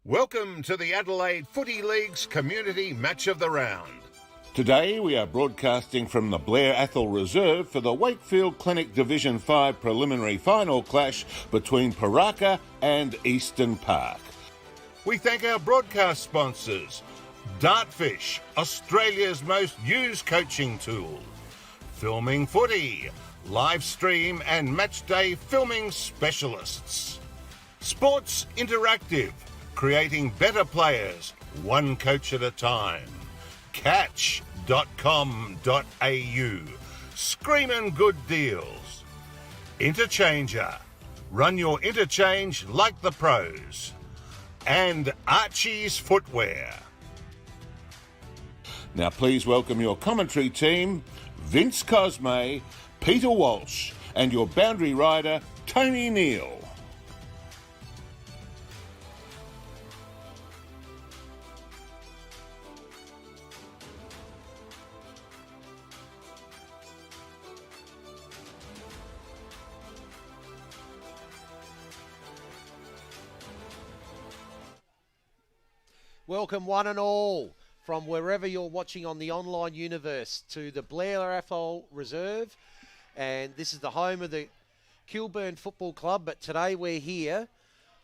Welcome to the Adelaide Footy League's Community Match of the Round. Today we are broadcasting from the Blair Athol Reserve for the Wakefield Clinic Division 5 preliminary final clash between Pooraka and Eastern Park. We thank our broadcast sponsors, Dartfish, Australia's most used coaching tool, Filming Footy, live stream and matchday filming specialists, Sports Interactive, creating better players, one coach at a time, catch.com.au, screamin' good deals, Interchanger, run your interchange like the pros, and Archie's Footwear. Now please welcome your commentary team, Vince Cosme, Peter Walsh, and your boundary rider, Tony Neal. Welcome one and all from wherever you're watching on the online universe to the Blair Athol Reserve. And this is the home of the Kilburn Football Club. But today we're here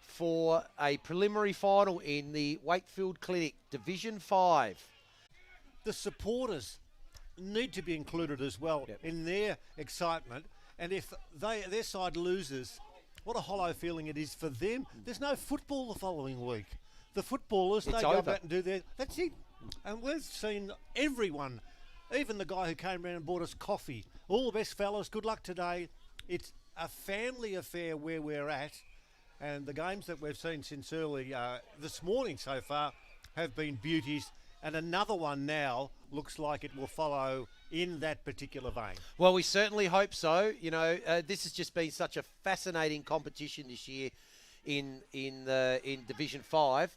for a preliminary final in the Wakefield Clinic Division 5. The supporters need to be included as well in their excitement. And if their side loses, what a hollow feeling it is for them. There's no football the following week. The footballers, they go back and do their... That's it. And we've seen everyone, even the guy who came around and bought us coffee. All the best, fellas. Good luck today. It's a family affair where we're at. And the games that we've seen since early this morning so far have been beauties. And another one now looks like it will follow in that particular vein. Well, we certainly hope so. You know, this has just been such a fascinating competition this year in Division 5.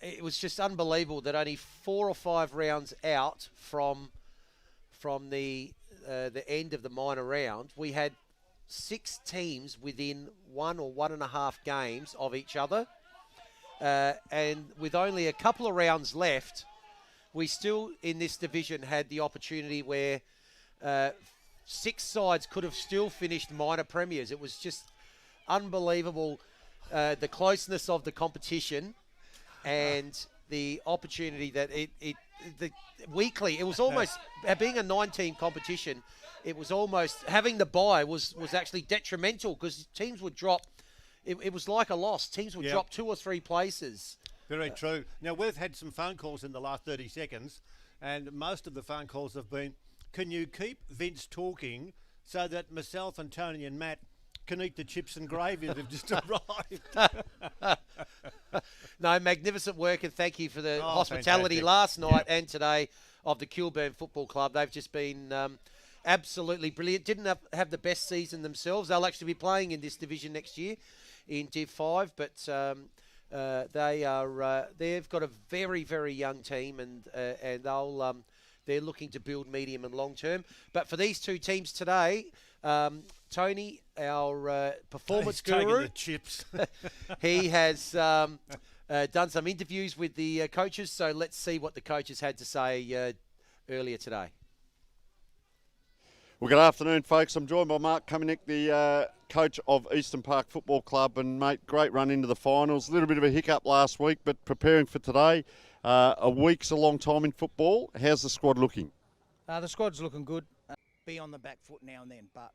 It was just unbelievable that only 4 or 5 rounds out from the end of the minor round, we had 6 teams within 1 or 1.5 games of each other, and with only a couple of rounds left, we still in this division had the opportunity where 6 sides could have still finished minor premiers. It was just unbelievable, the closeness of the competition. And the opportunity that the weekly, it was almost, being a 9-team competition, it was almost, having the bye was actually detrimental because teams would drop, it was like a loss. Teams would drop 2 or 3 places. Very true. Now, we've had some phone calls in the last 30 seconds, and most of the phone calls have been, can you keep Vince talking so that myself and Tony and Matt can eat the chips and gravy that have just arrived? No, magnificent work, and thank you for the hospitality fantastic. last night and today of the Kilburn Football Club. They've just been absolutely brilliant. Didn't have the best season themselves. They'll actually be playing in this division next year in Div 5, but they've got a very, very young team, and they're looking to build medium and long term. But for these 2 teams today, Tony, our performance guru, the chips. he has done some interviews with the coaches, so let's see what the coaches had to say earlier today. Well, good afternoon, folks. I'm joined by Mark Cumminick, the coach of Eastern Park Football Club. And, mate, great run into the finals. A little bit of a hiccup last week, but preparing for today. A week's a long time in football. How's the squad looking? The squad's looking good. Be on the back foot now and then, but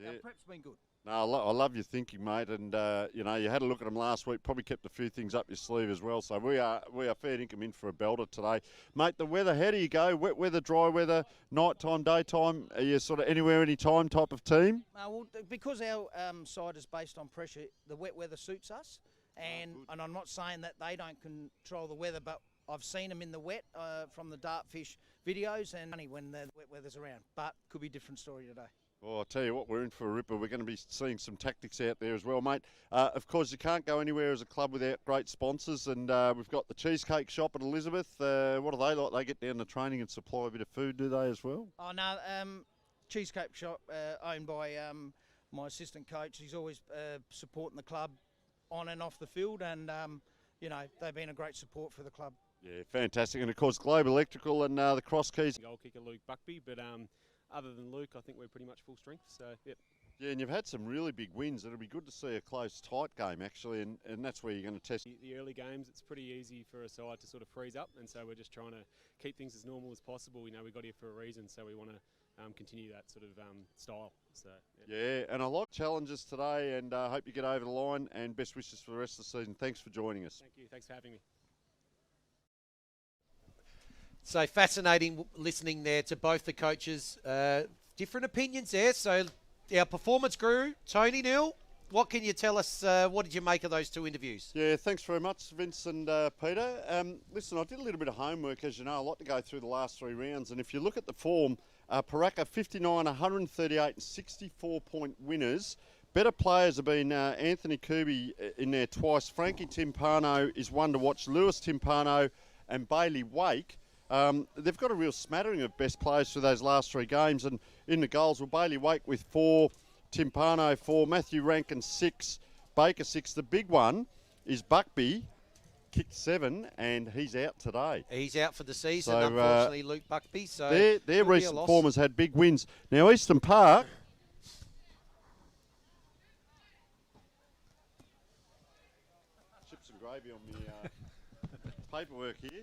our prep's been good. No, I love your thinking, mate. And, you know, you had a look at them last week, probably kept a few things up your sleeve as well. So we are fair income in for a belter today. Mate, the weather, how do you go? Wet weather, dry weather, nighttime, daytime? Are you sort of anywhere, anytime type of team? Well, because our side is based on pressure, the wet weather suits us. And I'm not saying that they don't control the weather, but I've seen them in the wet from the Dartfish videos and only when the wet weather's around. But could be a different story today. Well, I'll tell you what, we're in for a ripper. We're going to be seeing some tactics out there as well, mate. Of course, you can't go anywhere as a club without great sponsors, and we've got the Cheesecake Shop at Elizabeth. What are they like? They get down to training and supply a bit of food, do they, as well? Oh, no, Cheesecake Shop owned by my assistant coach. He's always supporting the club on and off the field, and they've been a great support for the club. Yeah, fantastic. And of course, Globe Electrical and the Cross Keys. Goal kicker Luke Buckby, but other than Luke, I think we're pretty much full strength. So, yep. Yeah, and you've had some really big wins. It'll be good to see a close, tight game, actually, and that's where you're going to test. The early games, it's pretty easy for a side to sort of freeze up, and so we're just trying to keep things as normal as possible. We got here for a reason, so we want to continue that sort of style. So yeah, and I like challenges today, and I hope you get over the line, and best wishes for the rest of the season. Thanks for joining us. Thank you. Thanks for having me. So fascinating listening there to both the coaches. Different opinions there. So our performance guru, Tony Neal, what can you tell us? What did you make of those two interviews? Yeah, thanks very much, Vince and Peter. Listen, I did a little bit of homework, as you know, a lot to go through the last 3 rounds. And if you look at the form, Pooraka 59, 138 and 64-point winners. Better players have been Anthony Kubi in there twice. Frankie Timpano is one to watch. Lewis Timpano and Bailey Wake. They've got a real smattering of best players for those last 3 games. And in the goals were Bailey Wake with 4, Timpano 4, Matthew Rankin 6, Baker 6. The big one is Buckby, kicked 7, and he's out today. He's out for the season, So, unfortunately, Luke Buckby. So their recent performers had big wins. Now, Eastern Park... Chips and gravy on the paperwork here.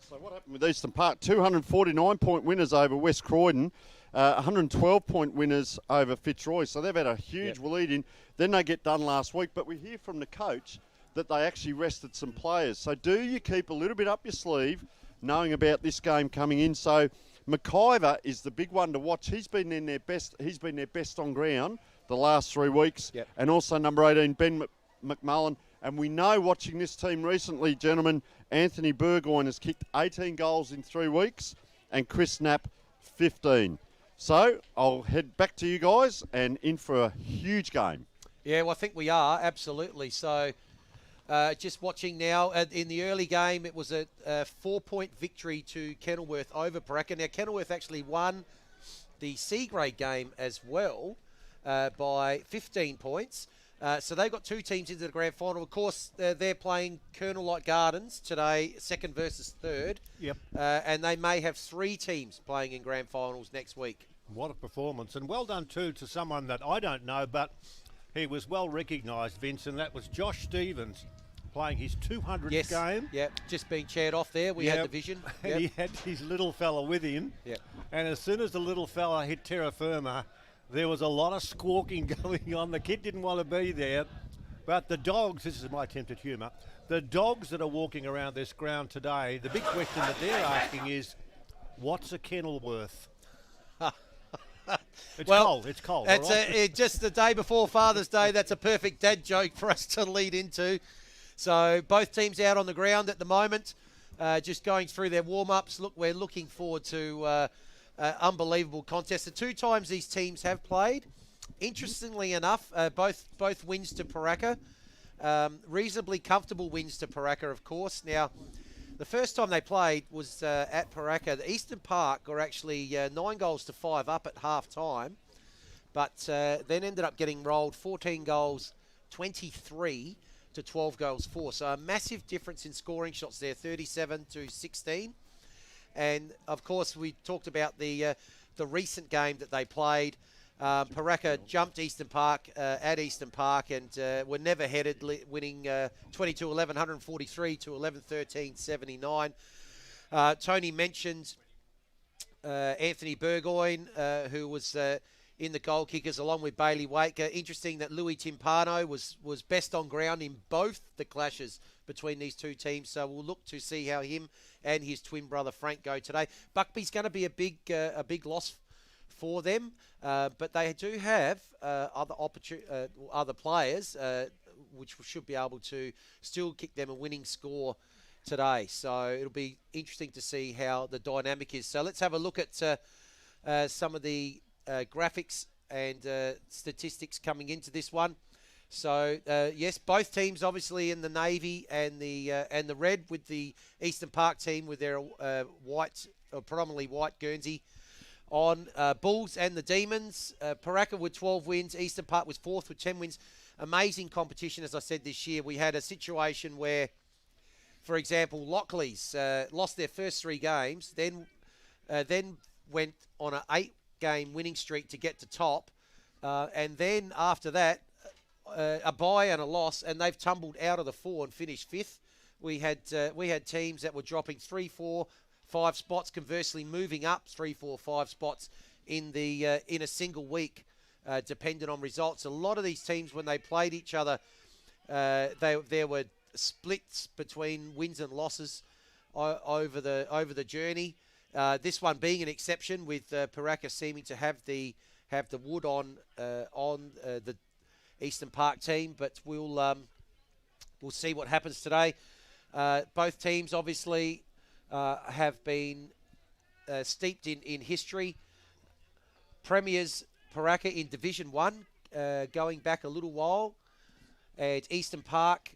So what happened with Eastern Park? 249-point winners over West Croydon, 112-point winners over Fitzroy. So they've had a huge lead in. Then they get done last week. But we hear from the coach that they actually rested some players. So do you keep a little bit up your sleeve, knowing about this game coming in? So McIver is the big one to watch. He's been in their best. He's been their best on ground the last 3 weeks. Yep. And also number 18, Ben McMullen. And we know, watching this team recently, gentlemen, Anthony Burgoyne has kicked 18 goals in 3 weeks and Chris Knapp 15. So I'll head back to you guys and in for a huge game. Yeah, well, I think we are, absolutely. So just watching now, in the early game, it was a 4-point victory to Kenilworth over Pooraka. Now, Kenilworth actually won the C-grade game as well by 15 points. So they've got 2 teams into the grand final. Of course, they're playing Colonel Light Gardens today, 2nd versus 3rd. Yep. And they may have 3 teams playing in grand finals next week. What a performance. And well done, too, to someone that I don't know, but he was well recognised, Vince, and that was Josh Stevens playing his 200th game. Yeah, just being chaired off there. We had the vision. And he had his little fella with him. Yep. And as soon as the little fella hit terra firma, there was a lot of squawking going on. The kid didn't want to be there. But the dogs, this is my attempt at humour, the dogs that are walking around this ground today, the big question that they're asking is, what's a kennel worth? It's cold. It's cold. It's right? just the day before Father's Day. That's a perfect dad joke for us to lead into. So both teams out on the ground at the moment, just going through their warm-ups. Look, we're looking forward to unbelievable contest. The 2 times these teams have played, interestingly enough, both wins to Pooraka. Reasonably comfortable wins to Pooraka, of course. Now, the first time they played was at Pooraka. The Eastern Park were actually 9 goals to 5 up at half-time, but then ended up getting rolled 14 goals, 23 to 12 goals 4. So a massive difference in scoring shots there, 37 to 16. And, of course, we talked about the recent game that they played. Pooraka jumped Eastern Park at Eastern Park and were never headed, winning 22-11, 143 to 11-13, 79. Tony mentioned Anthony Burgoyne, who was in the goal kickers along with Bailey Wake. Interesting that Louis Timpano was best on ground in both the clashes between these 2 teams. So we'll look to see how him and his twin brother Frank go today. Buckby's going to be a big loss for them, but they do have other players which should be able to still kick them a winning score today. So it'll be interesting to see how the dynamic is. So let's have a look at some of the graphics and statistics coming into this one. So yes, both teams obviously in the navy and the red, with the Eastern Park team with their predominantly white Guernsey on. Bulls and the Demons. Pooraka with 12 wins. Eastern Park was 4th with 10 wins. amazing competition, as I said, this year. We had a situation where, for example, Lockleys lost their first 3 games, then went on an 8-game winning streak to get to top, and then after that, a bye and a loss, and they've tumbled out of the 4 and finished 5th. We had teams that were dropping 3, 4, 5 spots, conversely moving up 3, 4, 5 spots in a single week, dependent on results. A lot of these teams, when they played each other, there were splits between wins and losses over the journey. This one being an exception, with Pooraka seeming to have the wood on the Eastern Park team, but we'll see what happens today. Both teams obviously have been steeped in history. Premiers Pooraka in Division 1, going back a little while, and Eastern Park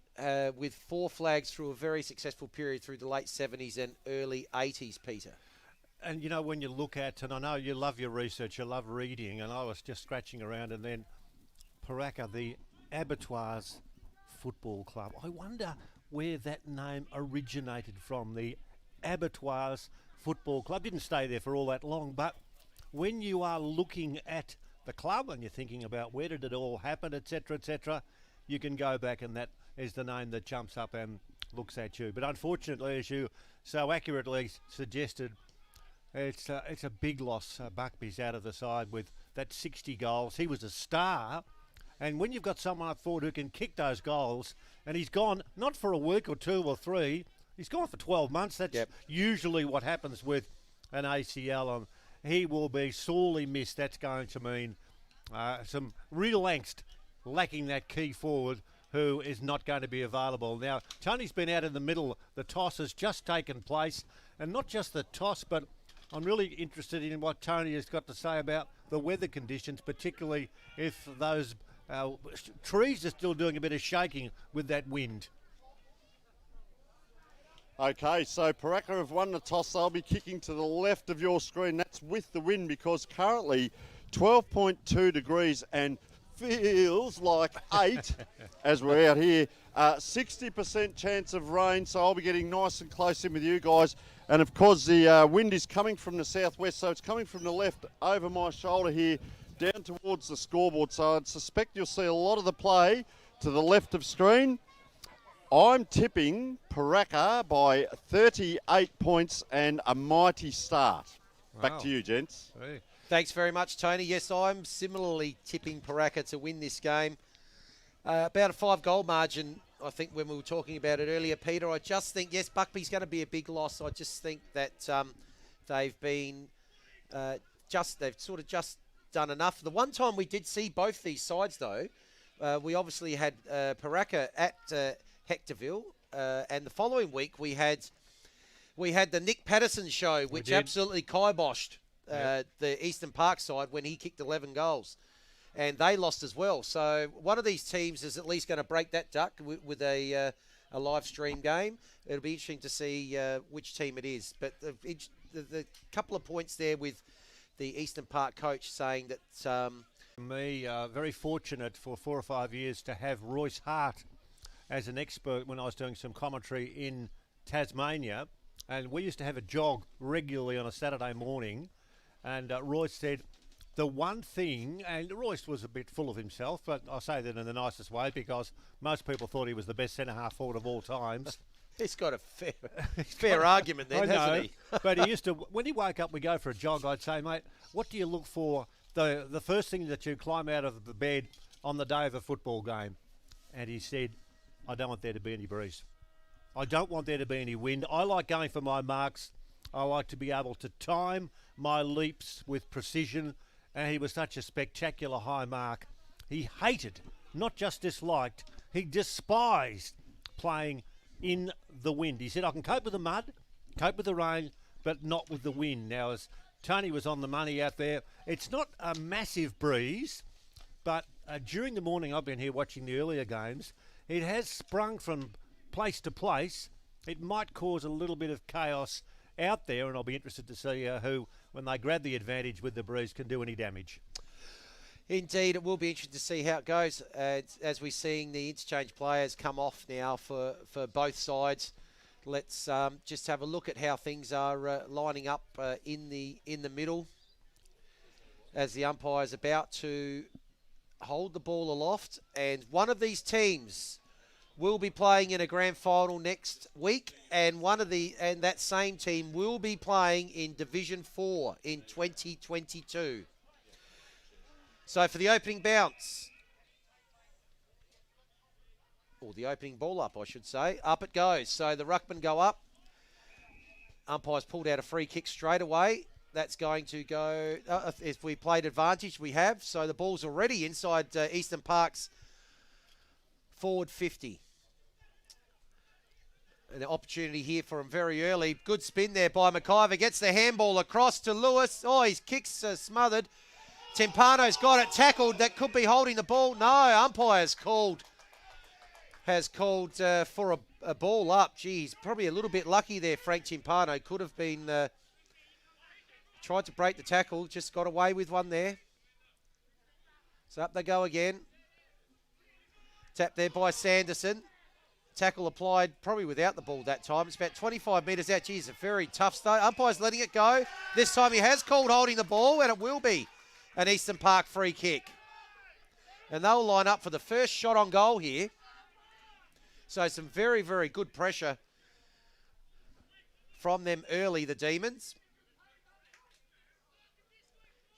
with 4 flags through a very successful period through the late 70s and early 80s, Peter. And, you know, when you look at, and I know you love your research, you love reading, and I was just scratching around, and then Pooraka, the Abattoirs Football Club. I wonder where that name originated from, the Abattoirs Football Club. Didn't stay there for all that long, but when you are looking at the club and you're thinking about where did it all happen, etc., you can go back, and that is the name that jumps up and looks at you. But unfortunately, as you so accurately suggested, it's a big loss. Buckby's out of the side with that 60 goals. He was a star. And when you've got someone up forward who can kick those goals, and he's gone not for a week or 2 or 3, he's gone for 12 months. That's usually what happens with an ACL, and he will be sorely missed. That's going to mean some real angst, lacking that key forward who is not going to be available. Now, Tony's been out in the middle. The toss has just taken place, and not just the toss, but I'm really interested in what Tony has got to say about the weather conditions, particularly if those trees are still doing a bit of shaking with that wind. Okay, so Pooraka have won the toss. They'll be kicking to the left of your screen. That's with the wind, because currently 12.2 degrees and feels like 8 as we're out here. 60% chance of rain, so I'll be getting nice and close in with you guys. And of course, the wind is coming from the southwest, so it's coming from the left over my shoulder here, down towards the scoreboard. So I'd suspect you'll see a lot of the play to the left of screen. I'm tipping Pooraka by 38 points and a mighty start. Wow. Back to you, gents. Hey. Thanks very much, Tony. Yes, I'm similarly tipping Pooraka to win this game. About a 5-goal margin, I think, when we were talking about it earlier, Peter. I just think, yes, Buckby's going to be a big loss. I just think that they've been they've sort of just done enough. The one time we did see both these sides, though, we obviously had Pooraka at Hectorville, and the following week we had the Nick Patterson show, which absolutely kiboshed the Eastern Park side when he kicked 11 goals, and they lost as well. So one of these teams is at least going to break that duck with a live stream game. It'll be interesting to see which team it is. But the couple of points there with the Eastern Park coach saying that... very fortunate for 4 or 5 years to have Royce Hart as an expert when I was doing some commentary in Tasmania. And we used to have a jog regularly on a Saturday morning. And Royce said the one thing, and Royce was a bit full of himself, but I say that in the nicest way because most people thought he was the best centre-half forward of all times. He's got a fair argument then, hasn't he? But he used to, when he woke up, we go for a jog, I'd say, mate, what do you look for the first thing that you climb out of the bed on the day of a football game? And he said, I don't want there to be any breeze. I don't want there to be any wind. I like going for my marks. I like to be able to time my leaps with precision. And he was such a spectacular high mark. He hated, not just disliked, he despised playing in the wind. He said, I can cope with the mud, cope with the rain, but not with the wind. Now, as Tony was on the money out there, it's not a massive breeze, but during the morning, I've been here watching the earlier games, it has sprung from place to place. It might cause a little bit of chaos out there, and I'll be interested to see who, when they grab the advantage with the breeze, can do any damage. Indeed, it will be interesting to see how it goes as we're seeing the interchange players come off now for both sides. Let's just have a look at how things are lining up in the middle as the umpire's about to hold the ball aloft. And one of these teams will be playing in a grand final next week, and that same team will be playing in Division 4 in 2022. So for the opening bounce, or the opening ball up, I should say, up it goes. So the ruckmen go up. Umpire's pulled out a free kick straight away. That's going to go, if we played advantage, we have. So the ball's already inside Eastern Park's forward 50. An opportunity here for him very early. Good spin there by McIver. Gets the handball across to Lewis. Oh, his kick's smothered. Timpano's got it tackled. That could be holding the ball. No, umpire's has called for a ball up. Geez, probably a little bit lucky there, Frank Timpano. Could have been tried to break the tackle. Just got away with one there. So up they go again. Tap there by Sanderson. Tackle applied probably without the ball that time. It's about 25 metres out. Geez, a very tough start. Umpire's letting it go. This time he has called holding the ball, and it will be an Eastern Park free kick. And they'll line up for the first shot on goal here. So some very, very good pressure from them early, the Demons.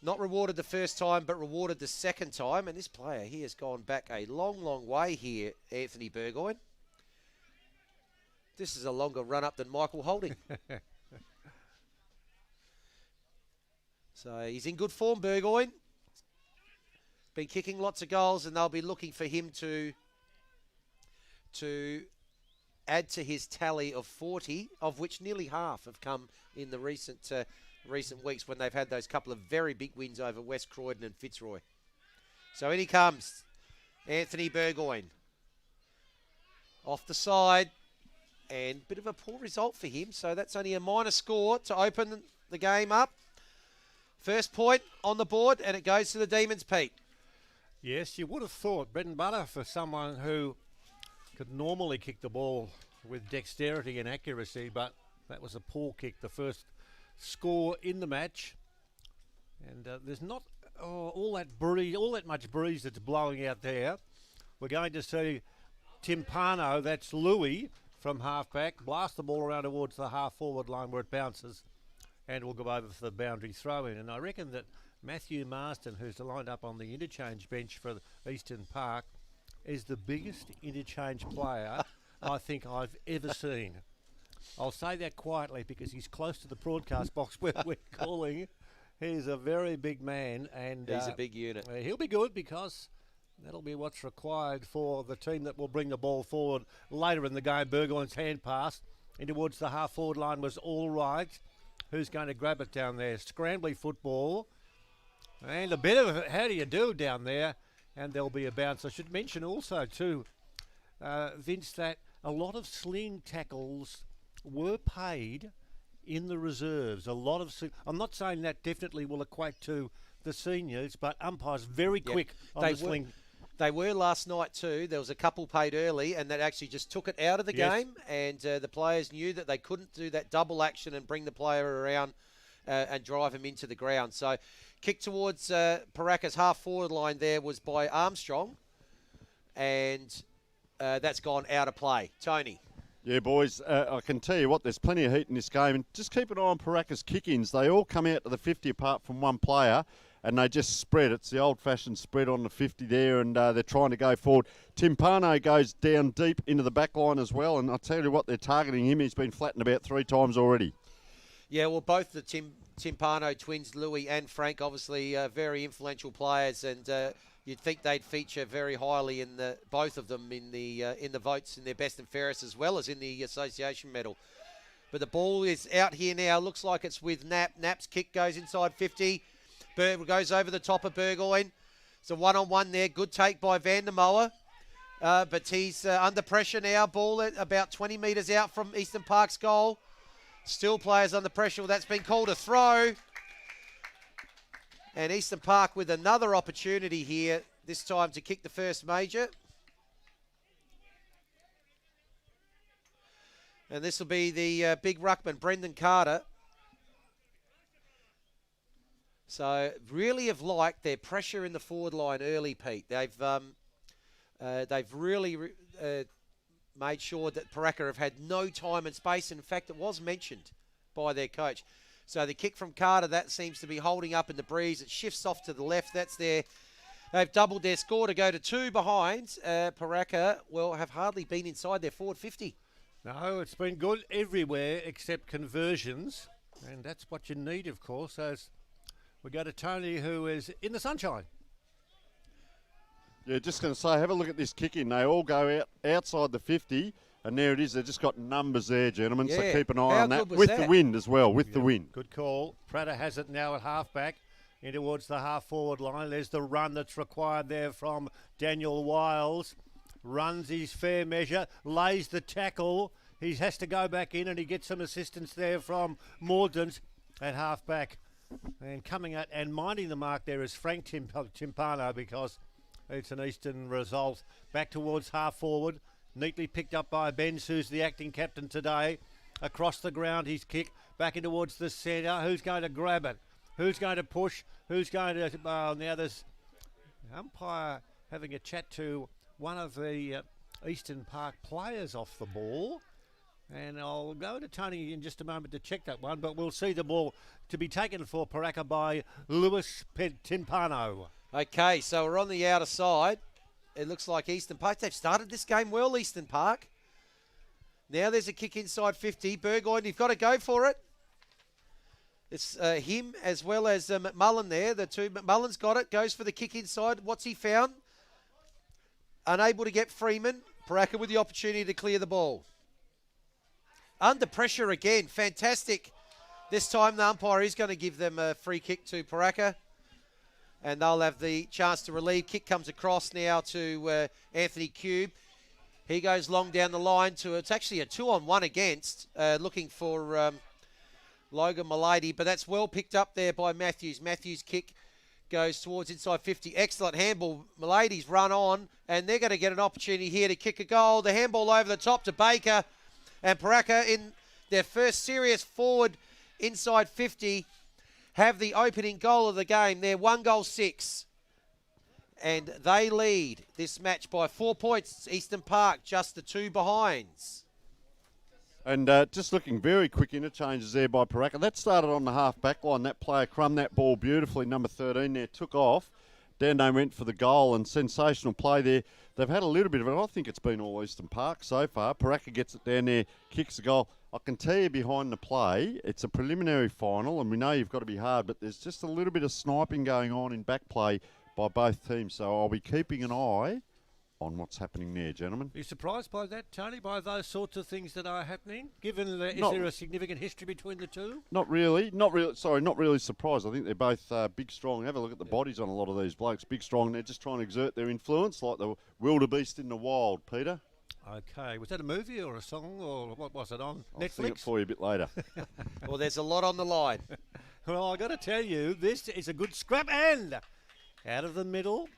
Not rewarded the first time, but rewarded the second time. And this player, he has gone back a long, long way here, Anthony Burgoyne. This is a longer run-up than Michael Holding. So he's in good form, Burgoyne. Been kicking lots of goals, and they'll be looking for him to add to his tally of 40, of which nearly half have come in the recent weeks when they've had those couple of very big wins over West Croydon and Fitzroy. So in he comes, Anthony Burgoyne. Off the side, and bit of a poor result for him, so that's only a minor score to open the game up. First point on the board, and it goes to the Demons, Pete. Yes, you would have thought bread and butter for someone who could normally kick the ball with dexterity and accuracy, but that was a poor kick, the first score in the match. And there's not all that much breeze that's blowing out there. We're going to see Timpano, that's Louis, from half-back, blast the ball around towards the half-forward line where it bounces, and we'll go over for the boundary throw-in. And I reckon that Matthew Marston, who's lined up on the interchange bench for Eastern Park, is the biggest interchange player I think I've ever seen. I'll say that quietly because he's close to the broadcast box where we're calling. He's a very big man, and he's a big unit. He'll be good because that'll be what's required for the team that will bring the ball forward later in the game. Burgoyne's hand pass in towards the half-forward line was all right. Who's going to grab it down there? Scrambly football. And a bit of how do you do down there? And there'll be a bounce. I should mention also too, Vince, that a lot of sling tackles were paid in the reserves. A lot of I'm not saying that definitely will equate to the seniors, but umpires very quick on the sling. They were last night too. There was a couple paid early, and that actually just took it out of the game. And the players knew that they couldn't do that double action and bring the player around and drive him into the ground. So kick towards Pooraka's half-forward line there was by Armstrong, and that's gone out of play. Tony. Yeah, boys, I can tell you what, there's plenty of heat in this game. And just keep an eye on Pooraka's kick-ins. They all come out to the 50 apart from one player, and they just spread. It's the old-fashioned spread on the 50 there, and they're trying to go forward. Timpano goes down deep into the back line as well, and I'll tell you what, they're targeting him. He's been flattened about 3 times already. Yeah, well, both the Timpano twins, Louis and Frank, obviously very influential players, and you'd think they'd feature very highly in both of them in the votes in their best and fairest, as well as in the association medal. But the ball is out here now. Looks like it's with Knapp. Knapp's kick goes inside 50. Goes over the top of Burgoyne. It's a one-on-one there. Good take by Van der Moa. But he's under pressure now. Ball at about 20 metres out from Eastern Park's goal. Still players under pressure. Well, that's been called a throw. And Eastern Park with another opportunity here, this time to kick the first major. And this will be the big ruckman, Brendan Carter. So really have liked their pressure in the forward line early, Pete. They've really made sure that Pooraka have had no time and space. In fact, it was mentioned by their coach. So the kick from Carter, that seems to be holding up in the breeze. It shifts off to the left. That's their... They've doubled their score to go to 2 behind. Pooraka, well, have hardly been inside their forward 50. No, it's been good everywhere except conversions. And that's what you need, of course, as we go to Tony, who is in the sunshine. Yeah, just going to say, have a look at this kick in. They all go outside the 50, and there it is. They've just got numbers there, gentlemen, so keep an eye on that. With the wind as well, with the wind. Good call. Prater has it now at halfback, in towards the half-forward line. There's the run that's required there from Daniel Wiles. Runs his fair measure, lays the tackle. He has to go back in, and he gets some assistance there from Mordaunt at halfback. And coming out and minding the mark there is Frank Timpano, because it's an Eastern result. Back towards half-forward. Neatly picked up by Benz, who's the acting captain today. Across the ground, his kick. Back in towards the centre. Who's going to grab it? Who's going to push? Who's going to... now there's umpire having a chat to one of the Eastern Park players off the ball. And I'll go to Tony in just a moment to check that one. But we'll see the ball to be taken for Pooraka by Lewis Timpano. Okay, so we're on the outer side. It looks like Eastern Park. They've started this game well, Eastern Park. Now there's a kick inside 50. Burgoyne, you've got to go for it. It's him as well as McMullen there. The two, McMullen's got it, goes for the kick inside. What's he found? Unable to get Freeman. Pooraka with the opportunity to clear the ball. Under pressure again. Fantastic. This time the umpire is going to give them a free kick to Pooraka. And they'll have the chance to relieve. Kick comes across now to Anthony Cube. He goes long down the line to, it's actually a 2-on-1 against, looking for Logan Milady. But that's well picked up there by Matthews. Matthews' kick goes towards inside 50. Excellent handball. Milady's run on, and they're going to get an opportunity here to kick a goal. The handball over the top to Baker. And Pooraka in their first serious forward inside 50 have the opening goal of the game. They're 1-6. And they lead this match by 4 points. Eastern Park just the 2 behinds. And just looking very quick interchanges there by Pooraka. That started on the half-back line. That player crumbed that ball beautifully. Number 13 there took off. Down they went for the goal, and sensational play there. They've had a little bit of it. I think it's been all Eastern Park so far. Pooraka gets it down there, kicks the goal. I can tell you behind the play, it's a preliminary final, and we know you've got to be hard, but there's just a little bit of sniping going on in back play by both teams. So I'll be keeping an eye on what's happening there, gentlemen. Are you surprised by that, Tony, by those sorts of things that are happening? Given is there a significant history between the two? Not really. Not really surprised. I think they're both big, strong. Have a look at the bodies on a lot of these blokes. Big, strong. They're just trying to exert their influence like the wildebeest in the wild, Peter. Okay. Was that a movie or a song, or what was it on? I'll Netflix? sing it for you a bit later. Well, there's a lot on the line. Well, I got to tell you, this is a good scrap, and out of the middle,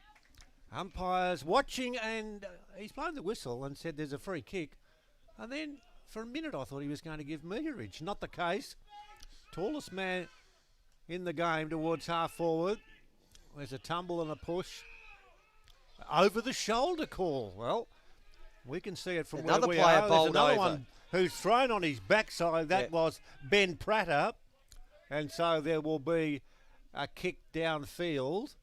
umpires watching, and he's blown the whistle and said there's a free kick. And then for a minute I thought he was going to give Mearidge. Not the case. Tallest man in the game towards half forward. There's a tumble and a push. Over the shoulder call. Well, we can see it from Another where we player are. There's bowled another over. one who's thrown on his backside. That was Ben Prater. And so there will be a kick downfield.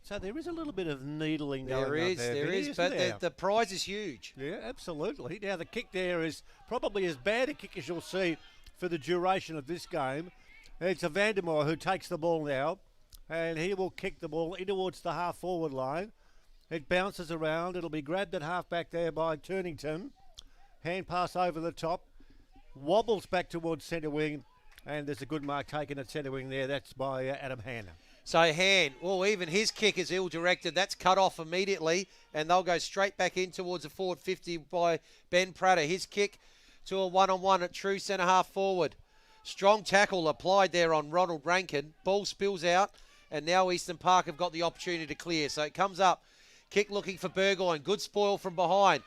So there is a little bit of needling going on there. There is, but the prize is huge. Yeah, absolutely. Now, the kick there is probably as bad a kick as you'll see for the duration of this game. It's a Vandermeer who takes the ball now, and he will kick the ball in towards the half-forward line. It bounces around. It'll be grabbed at half-back there by Turnington. Hand pass over the top. Wobbles back towards centre wing, and there's a good mark taken at centre wing there. That's by Adam Hanna. So Han, well, even his kick is ill-directed. That's cut off immediately, and they'll go straight back in towards a forward 50 by Ben Prater. His kick to a one-on-one at true centre half forward. Strong tackle applied there on Ronald Rankin. Ball spills out, And now Eastern Park have got the opportunity to clear. So it comes up. Kick looking for Burgoyne. Good spoil from behind.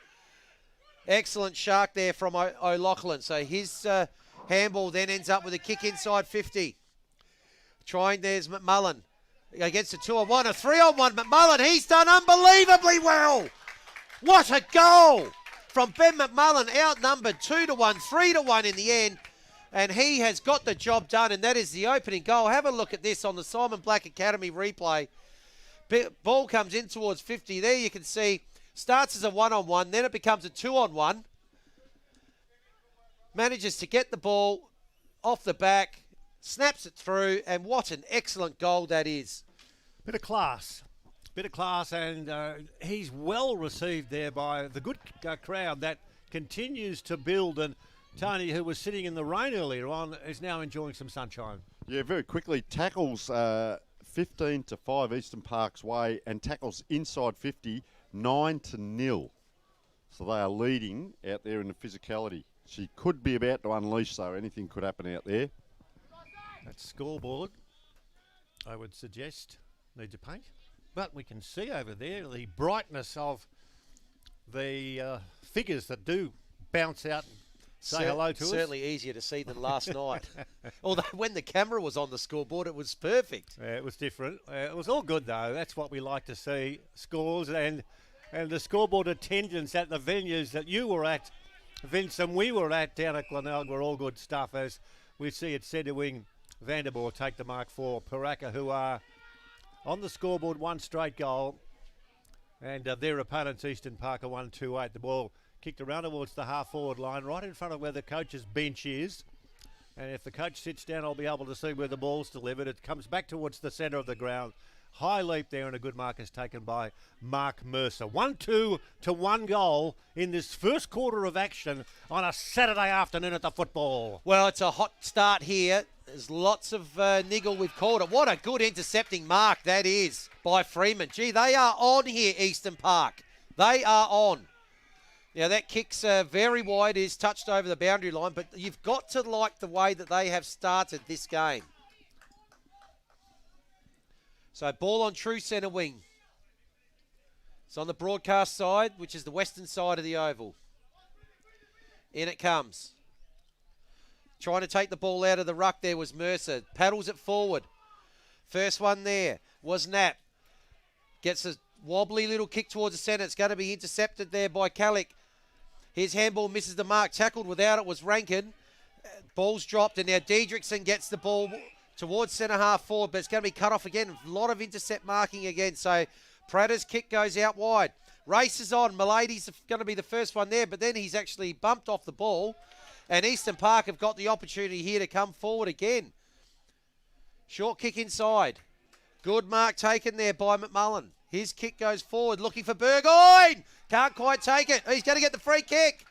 Excellent shark there from O'Loughlin. So his handball then ends up with a kick inside 50. Trying, there's McMullen. Against a 2-on-1, a 3-on-1. McMullen, he's done unbelievably well. What a goal from Ben McMullen, outnumbered 2-1, 3-1 in the end. And he has got the job done, and that is the opening goal. Have a look at this on the Simon Black Academy replay. Ball comes in towards 50. There you can see, starts as a 1-on-1, then it becomes a 2-on-1. Manages to get the ball off the back, snaps it through, and what an excellent goal that is. Bit of class, and he's well received there by the good crowd that continues to build. And Tony, who was sitting in the rain earlier on, is now enjoying some sunshine. Yeah, very quickly, tackles 15-5 Eastern Park's way, and tackles inside 50, 9-0. So they are leading out there in the physicality. She could be about to unleash, so anything could happen out there. That scoreboard, I would suggest, needs a paint. But we can see over there the brightness of the figures that do bounce out and say hello to us. Certainly easier to see than last night. Although when the camera was on the scoreboard, it was perfect. It was different. It was all good, though. That's what we like to see, scores and the scoreboard attendance at the venues that you were at, Vince, and we were at down at Glenelg were all good stuff, as we see it centre wing Vanderboer take the mark for Pooraka, who are on the scoreboard, one straight goal, and their opponents, Eastern Park, are 1-2-8. The ball kicked around towards the half-forward line, right in front of where the coach's bench is. And if the coach sits down, I'll be able to see where the ball's delivered. It comes back towards the centre of the ground. High leap there, and a good mark is taken by Mark Mercer. 1-2 to 1 goal in this first quarter of action on a Saturday afternoon at the football. Well, it's a hot start here. There's lots of niggle. We've called it. What a good intercepting mark that is by Freeman. Gee, they are on here, Eastern Park. They are on. Now, that kick's very wide, is touched over the boundary line, but you've got to like the way that they have started this game. So, ball on true centre wing. It's on the broadcast side, which is the western side of the oval. In it comes. Trying to take the ball out of the ruck there was Mercer. Paddles it forward. First one there was Knapp. Gets a wobbly little kick towards the centre. It's going to be intercepted there by Kallick. His handball misses the mark. Tackled without it was Rankin. Ball's dropped, and now Diedrichsen gets the ball towards centre half forward, but it's going to be cut off again. A lot of intercept marking again. So Prater's kick goes out wide. Race is on. Milady's going to be the first one there, but then he's actually bumped off the ball. And Eastern Park have got the opportunity here to come forward again. Short kick inside. Good mark taken there by McMullen. His kick goes forward, looking for Burgoyne. Can't quite take it. He's going to get the free kick.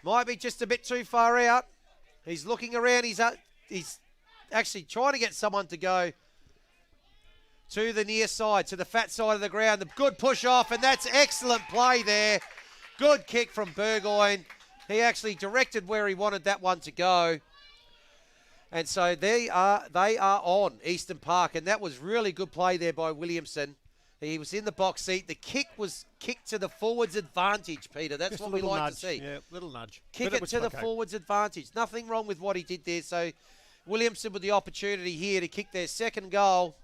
Might be just a bit too far out. He's looking around. He's actually trying to get someone to go to the near side, to the fat side of the ground. The good push off, and that's excellent play there. Good kick from Burgoyne. He actually directed where he wanted that one to go. And so they are on Eastern Park, and that was really good play there by Williamson. He was in the box seat. The kick was kicked to the forwards advantage, Peter. That's just what we like nudge. to see. Yeah, little nudge. Kick it to the forwards advantage. Nothing wrong with what he did there. So Williamson with the opportunity here to kick their second goal.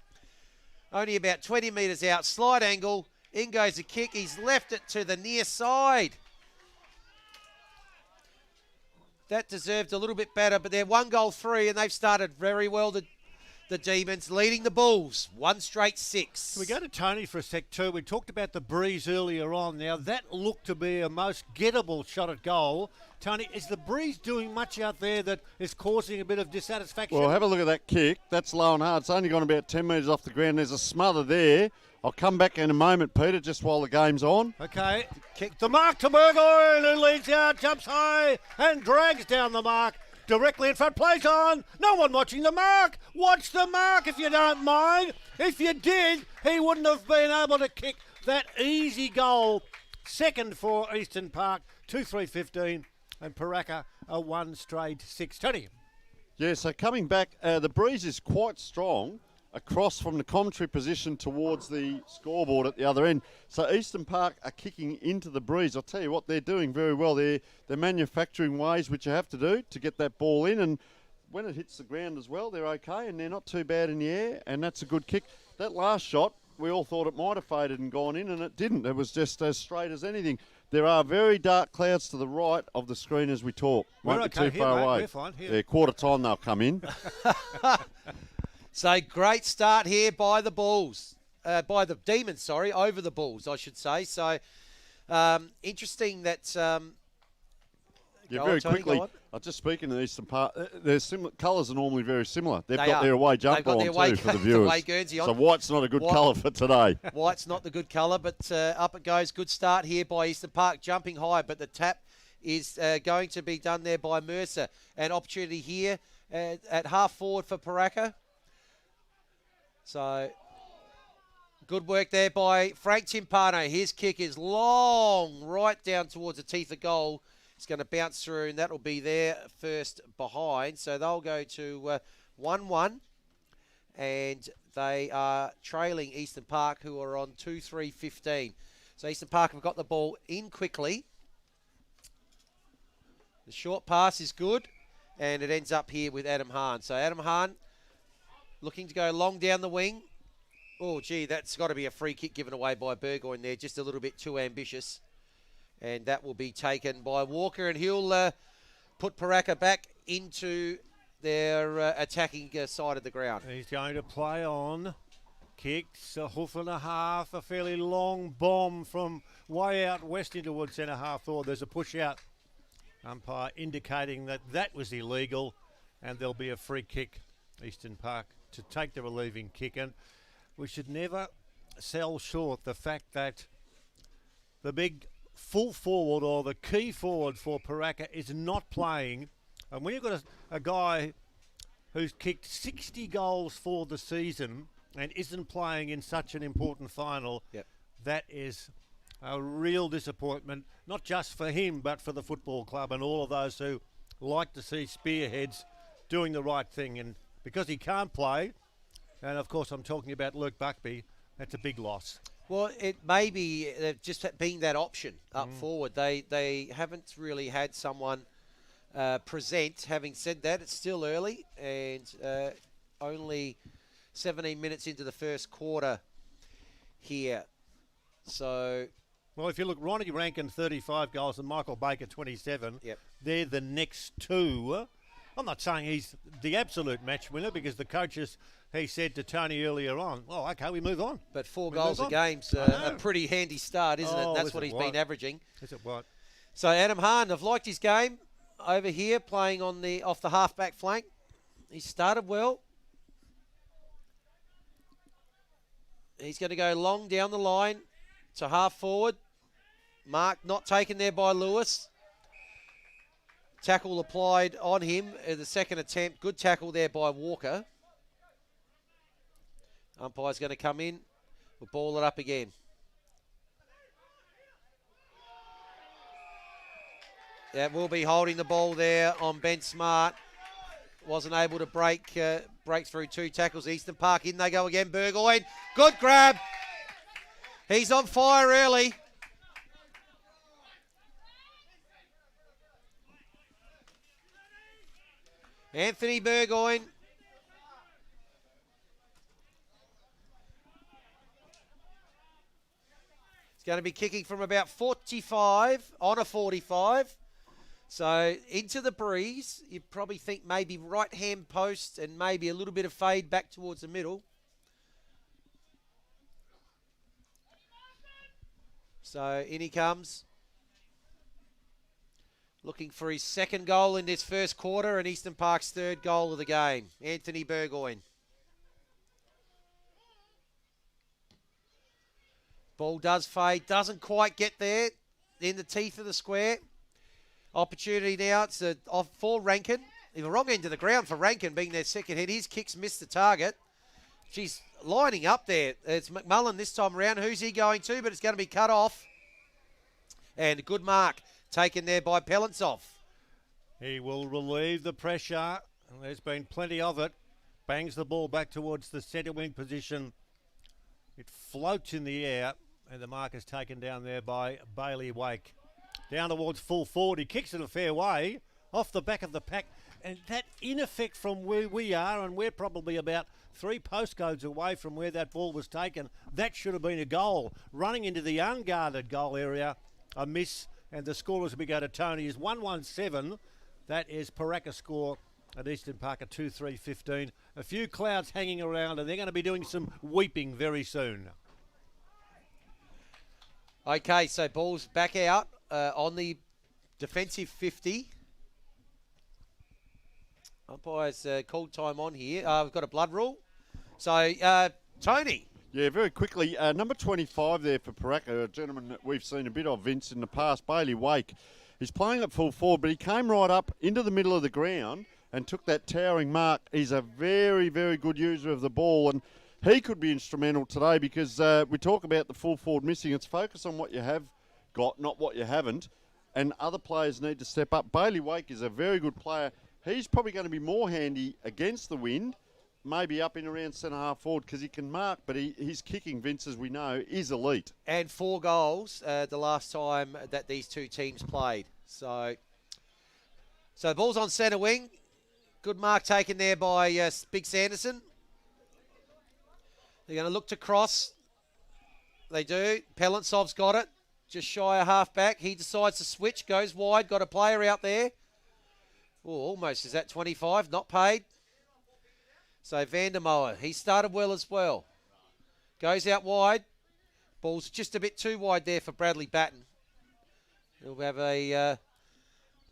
Only about 20 metres out. Slight angle. In goes the kick. He's left it to the near side. That deserved a little bit better, but they're 1-3, and they've started very well, the Demons, leading the Bulls. 1 straight 6. Can we go to Tony for a sec too? We talked about the breeze earlier on. Now, that looked to be a most gettable shot at goal. Tony, is the breeze doing much out there that is causing a bit of dissatisfaction? Well, have a look at that kick. That's low and hard. It's only gone about 10 metres off the ground. There's a smother there. I'll come back in a moment, Peter, just while the game's on. Okay. Kick the mark to Burgoyne, who leads out, jumps high, and drags down the mark. Directly in front, plays on. No one watching the mark. Watch the mark if you don't mind. If you did, he wouldn't have been able to kick that easy goal. Second for Eastern Park, 2-3-15, and Pooraka a 1 straight 6. Tony. Yeah, so coming back, the breeze is quite strong across from the commentary position towards the scoreboard at the other end. So Eastern Park are kicking into the breeze. I'll tell you what, they're doing very well. They're manufacturing ways which you have to do to get that ball in, and when it hits the ground as well, they're okay, and they're not too bad in the air, and that's a good kick. That last shot, we all thought it might have faded and gone in, and it didn't. It was just as straight as anything. There are very dark clouds to the right of the screen as we talk. We're Won't be okay too here, far mate. away. We're fine here. Yeah, quarter time they'll come in. So great start here by the Bulls. By the Demons, sorry, over the Bulls, I should say. So interesting that... Yeah, Go very on, Tony, quickly. go on. I was just speaking to Eastern Park. Their colours are normally very similar. They've They got are. their away jumper They've got on their away too for the the viewers. away Guernsey on. So white's not a good White- colour for today. White's not the good colour, but up it goes. Good start here by Eastern Park, jumping high, but the tap is going to be done there by Mercer. An opportunity here at half forward for Pooraka. So good work there by Frank Timpano. His kick is long, right down towards the teeth of goal. It's going to bounce through, and that'll be their first behind. So they'll go to 1-1, and they are trailing Eastern Park, who are on 2-3-15. So Eastern Park have got the ball in quickly. The short pass is good, and it ends up here with Adam Hahn. So Adam Hahn looking to go long down the wing. Oh, gee, that's got to be a free kick given away by Burgoyne there, just a little bit too ambitious. And that will be taken by Walker, and he'll put Pooraka back into their attacking side of the ground. He's going to play on. Kicks a hoof and a half, a fairly long bomb from way out west into towards centre half forward. There's a push out. Umpire indicating that that was illegal, and there'll be a free kick, Eastern Park, to take the relieving kick. And we should never sell short the fact that the big full forward or the key forward for Pooraka is not playing. And when you've got a guy who's kicked 60 goals for the season and isn't playing in such an important final, that is a real disappointment, not just for him, but for the football club and all of those who like to see spearheads doing the right thing. And because he can't play, and of course I'm talking about Luke Buckby, that's a big loss. Well, it may be just being that option up forward. They haven't really had someone present. Having said that, it's still early, and only 17 minutes into the first quarter here. So... Well, if you look, Ronnie Rankin, 35 goals, and Michael Baker, 27. Yep. They're the next two. I'm not saying he's the absolute match winner, because the coaches, he said to Tony earlier on, well, okay, we move on. But 4 We goals move a on. game's I a know. pretty handy start, isn't it? That's is what it he's what? been averaging. Is it what? So Adam Hahn, I've liked his game over here, playing on off the half-back flank. He started well. He's going to go long down the line to half forward. Mark not taken there by Lewis. Tackle applied on him in the second attempt. Good tackle there by Walker. Umpire's going to come in. We'll ball it up again. Yeah, we'll be holding the ball there on Ben Smart. Wasn't able to break through 2 tackles. Eastern Park, in they go again. Burgoyne, good grab. He's on fire early. Anthony Burgoyne. He's going to be kicking from about 45 on a 45. So into the breeze. You probably think maybe right hand post and maybe a little bit of fade back towards the middle. So in he comes. Looking for his second goal in this first quarter and Eastern Park's third goal of the game. Anthony Burgoyne. Ball does fade. Doesn't quite get there in the teeth of the square. Opportunity now. It's off for Rankin. In the wrong end of the ground for Rankin being their second hit. His kicks missed the target. She's lining up there. It's McMullen this time around. Who's he going to? But it's going to be cut off. And a good mark taken there by Pelentsov. He will relieve the pressure. And there's been plenty of it. Bangs the ball back towards the centre wing position. It floats in the air, and the mark is taken down there by Bailey Wake. Down towards full forward. He kicks it a fair way off the back of the pack. And that, in effect, from where we are, and we're probably about 3 postcodes away from where that ball was taken, that should have been a goal. Running into the unguarded goal area, a miss, and the score as we go to Tony is 1-1-7. That is Pooraka score at Eastern Park at 2-3-15. A few clouds hanging around, and they're going to be doing some weeping very soon. Okay, so ball's back out on the defensive 50. Umpire's called time on here. We've got a blood rule. So, Tony. Yeah, very quickly, number 25 there for Pooraka, a gentleman that we've seen a bit of, Vince, in the past, Bailey Wake. He's playing at full forward, but he came right up into the middle of the ground and took that towering mark. He's a very, very good user of the ball, and he could be instrumental today because we talk about the full forward missing. It's focus on what you have got, not what you haven't, and other players need to step up. Bailey Wake is a very good player. He's probably going to be more handy against the wind, maybe up in around centre-half forward because he can mark, but his kicking, Vince, as we know, is elite. And 4 goals the last time that these two teams played. So the ball's on centre wing. Good mark taken there by Big Sanderson. They're going to look to cross. They do. Pelentsov's got it. Just shy of half back. He decides to switch. Goes wide. Got a player out there. Oh, almost. Is that 25? Not paid. So Vandermoer, he started well as well. Goes out wide. Ball's just a bit too wide there for Bradley Batten. He'll have a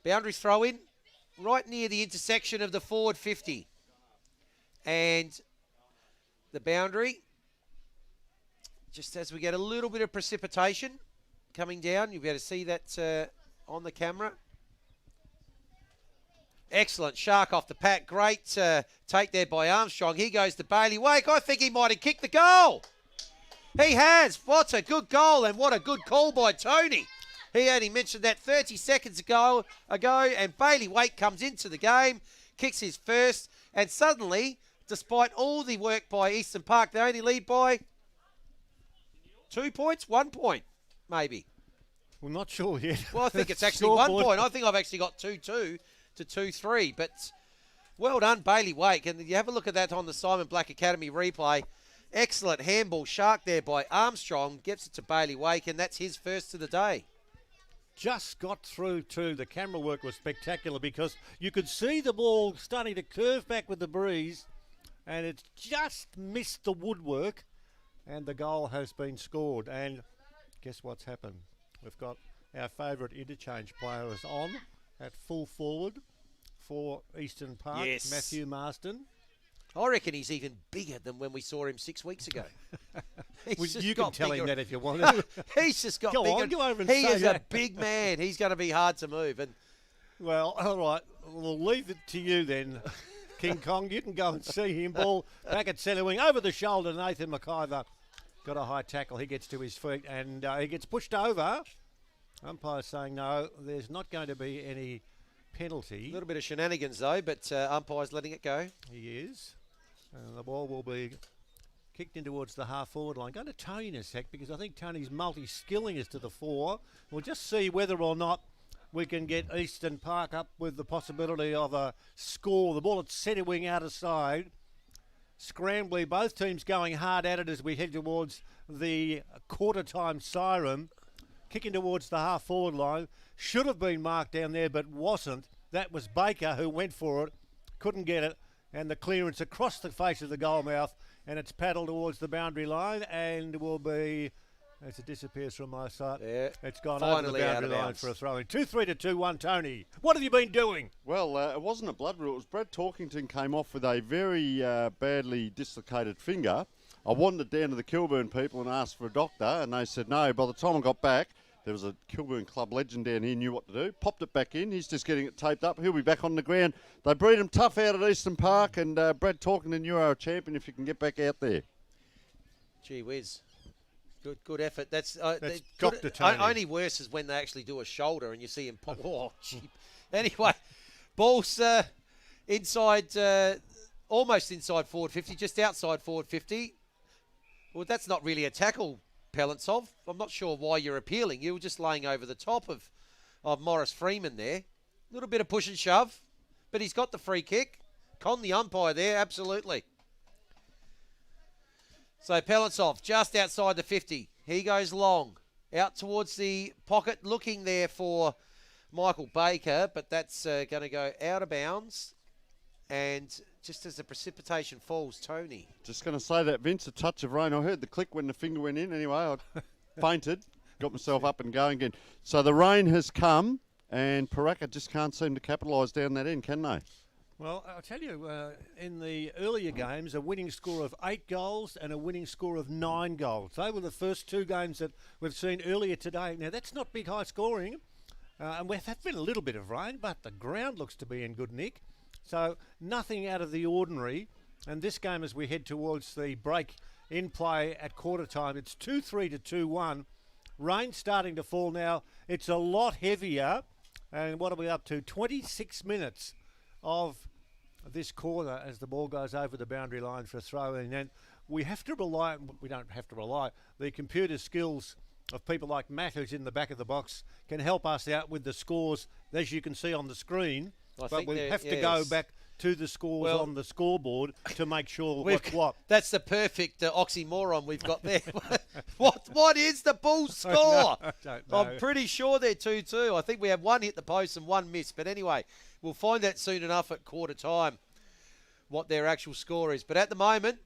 boundary throw in right near the intersection of the forward 50. And the boundary, just as we get a little bit of precipitation coming down, you'll be able to see that on the camera. Excellent shark off the pack. Great take there by Armstrong. He goes to Bailey Wake. I think he might have kicked the goal. He has. What a good goal and what a good call by Tony. He only mentioned that 30 seconds ago, and Bailey Wake comes into the game, kicks his first, and suddenly, despite all the work by Eastern Park, they only lead by 2 points, 1 point, maybe. We're not sure yet. Well, I think it's actually 1 point. I think I've actually got 2-2 to 2-3, but well done, Bailey Wake. And you have a look at that on the Simon Black Academy replay. Excellent handball shark there by Armstrong. Gets it to Bailey Wake, and that's his first of the day. Just got through too. The camera work was spectacular because you could see the ball starting to curve back with the breeze, and it just missed the woodwork, and the goal has been scored. And guess what's happened? We've got our favourite interchange player is on at full forward for Eastern Park, yes. Matthew Marsden. I reckon he's even bigger than when we saw him 6 weeks ago. Well, you can tell him that if you want to. He's just got bigger. On, go over and he say is that. a big man. He's going to be hard to move. And well, all right. We'll leave it to you then, King Kong. You can go and see him. Ball back at centre wing. Over the shoulder, Nathan McIver got a high tackle. He gets to his feet and he gets pushed over. Umpire saying no, there's not going to be any penalty. A little bit of shenanigans though, but umpire's letting it go. He is. And the ball will be kicked in towards the half-forward line. Going to Tony in a sec because I think Tony's multi-skilling is to the fore. We'll just see whether or not we can get Eastern Park up with the possibility of a score. The ball at centre wing out of side. Scrambly, both teams going hard at it as we head towards the quarter-time siren. Kicking towards the half-forward line. Should have been marked down there but wasn't. That was Baker who went for it. Couldn't get it. And the clearance across the face of the goal mouth, and it's paddled towards the boundary line, and will be, as it disappears from my sight, yeah, it's gone over the boundary line for a throw-in. 2-3 to 2-1, Tony. What have you been doing? Well, it wasn't a blood rule. It was Brad Torkington came off with a very badly dislocated finger. I wandered down to the Kilburn people and asked for a doctor, and they said no. By the time I got back, there was a Kilburn club legend down here, knew what to do. Popped it back in. He's just getting it taped up. He'll be back on the ground. They breed him tough out at Eastern Park, and Brad Torkington, you are a champion if you can get back out there. Gee whiz. Good effort. That's Dr. Tony. Only worse is when they actually do a shoulder and you see him pop. Oh, gee. Anyway, ball's inside almost inside forward 50, just outside forward 50. Well, that's not really a tackle, Palentsov. I'm not sure why you're appealing. You were just laying over the top of Morris Freeman there. A little bit of push and shove, but he's got the free kick. Con the umpire there, absolutely. So Palentsov just outside the 50. He goes long, out towards the pocket, looking there for Michael Baker, but that's going to go out of bounds. And just as the precipitation falls, Tony. Just going to say that, Vince, a touch of rain. I heard the click when the finger went in. Anyway, I fainted, got myself up and going again. So the rain has come, and Pooraka just can't seem to capitalise down that end, can they? Well, I'll tell you, in the earlier games, a winning score of 8 goals and a winning score of 9 goals. They were the first 2 games that we've seen earlier today. Now, that's not big high scoring, and we've had been a little bit of rain, but the ground looks to be in good nick. So nothing out of the ordinary. And this game, as we head towards the break in play at quarter time, it's 2-3 to 2-1. Rain starting to fall now. It's a lot heavier. And what are we up to? 26 minutes of this quarter as the ball goes over the boundary line for a throw in. And we don't have to rely. The computer skills of people like Matt, who's in the back of the box, can help us out with the scores, as you can see on the screen. But we have to go back to the scores on the scoreboard to make sure what's what. That's the perfect oxymoron we've got there. What is the Bulls' score? I don't know. I'm pretty sure they're 2-2. I think we have one hit the post and one miss. But anyway, we'll find that soon enough at quarter time, what their actual score is. But at the moment,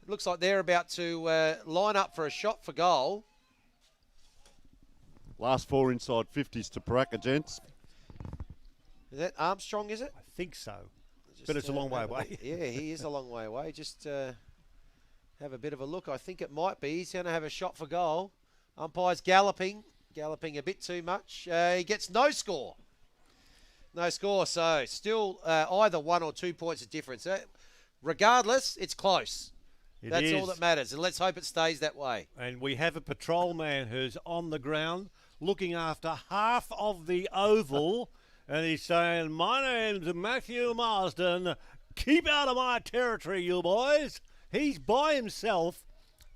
it looks like they're about to line up for a shot for goal. Last 4 inside 50s to Pooraka, gents. Is that Armstrong, is it? I think so. But it's a long way away. Yeah, he is a long way away. Just have a bit of a look. I think it might be. He's going to have a shot for goal. Umpire's galloping a bit too much. He gets no score. No score, so still either 1 or 2 points of difference. Regardless, it's close. That's all that matters, and let's hope it stays that way. And we have a patrol man who's on the ground looking after half of the oval. And he's saying, my name's Matthew Marsden. Keep out of my territory, you boys. He's by himself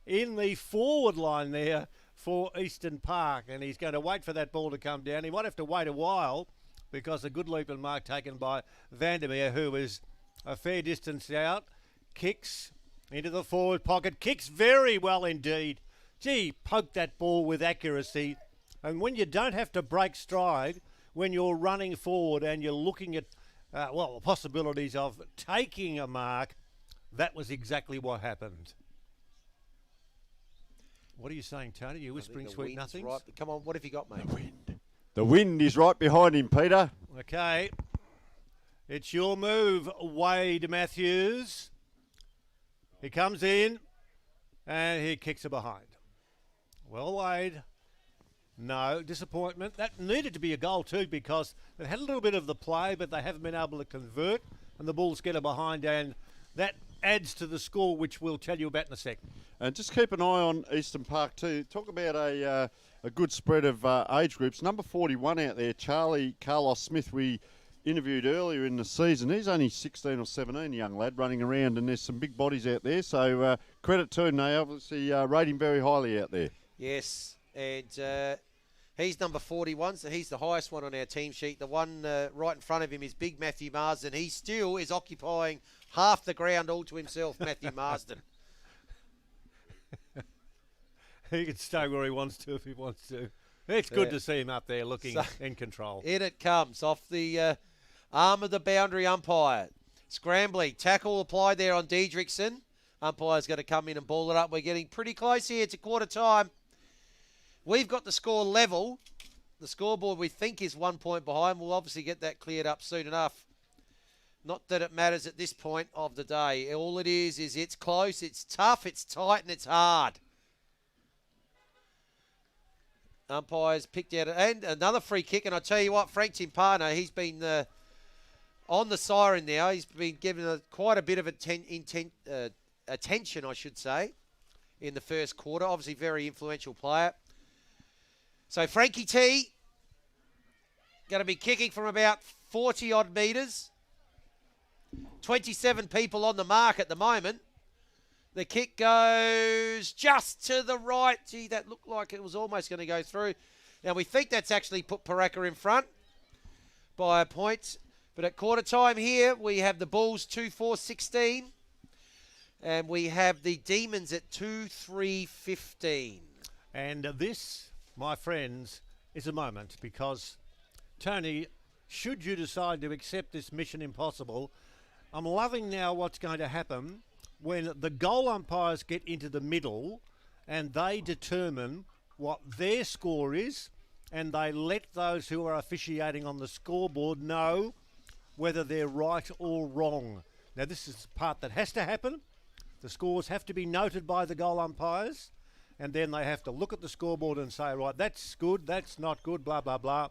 in the forward line there for Eastern Park. And he's going to wait for that ball to come down. He might have to wait a while because a good leap and mark taken by Vandermeer, who is a fair distance out. Kicks into the forward pocket. Kicks very well indeed. Gee, poked that ball with accuracy. And when you don't have to break stride, when you're running forward and you're looking at, the possibilities of taking a mark, that was exactly what happened. What are you saying, Tony? You're whispering sweet nothings? Right. Come on, what have you got, mate? The wind is right behind him, Peter. Okay. It's your move, Wade Matthews. He comes in and he kicks it behind. Well, Wade. No, disappointment. That needed to be a goal too because they had a little bit of the play, but they haven't been able to convert, and the Bulls get it behind, and that adds to the score, which we'll tell you about in a second. And just keep an eye on Eastern Park too. Talk about a good spread of age groups. Number 41 out there, Charlie Carlos Smith, we interviewed earlier in the season. He's only 16 or 17, young lad, running around, and there's some big bodies out there. So credit to him. They obviously rate him very highly out there. Yes, and he's number 41, so he's the highest one on our team sheet. The one right in front of him is big Matthew Marsden. He still is occupying half the ground all to himself, Matthew Marsden. He can stay where he wants to if he wants to. It's good to see him up there looking in control. In it comes off the arm of the boundary umpire. Scrambling. Tackle applied there on Diedrichsen. Umpire's going to come in and ball it up. We're getting pretty close here to quarter time. We've got the score level. The scoreboard we think is 1 point behind. We'll obviously get that cleared up soon enough. Not that it matters at this point of the day. All it is it's close, it's tough, it's tight, and it's hard. Umpires picked out, and another free kick. And I tell you what, Frank Timpano, he's been on the siren now. He's been given quite a bit of attention, I should say, in the first quarter. Obviously, very influential player. So Frankie T going to be kicking from about 40-odd metres. 27 people on the mark at the moment. The kick goes just to the right. Gee, that looked like it was almost going to go through. Now, we think that's actually put Pooraka in front by a point. But at quarter time here, we have the Bulls 2-4-16. And we have the Demons at 2-3-15. And this, my friends, is a moment because, Tony, should you decide to accept this mission impossible, I'm loving now what's going to happen when the goal umpires get into the middle and they determine what their score is, and they let those who are officiating on the scoreboard know whether they're right or wrong. Now, this is the part that has to happen. The scores have to be noted by the goal umpires, and then they have to look at the scoreboard and say, right, that's good, that's not good, blah, blah, blah.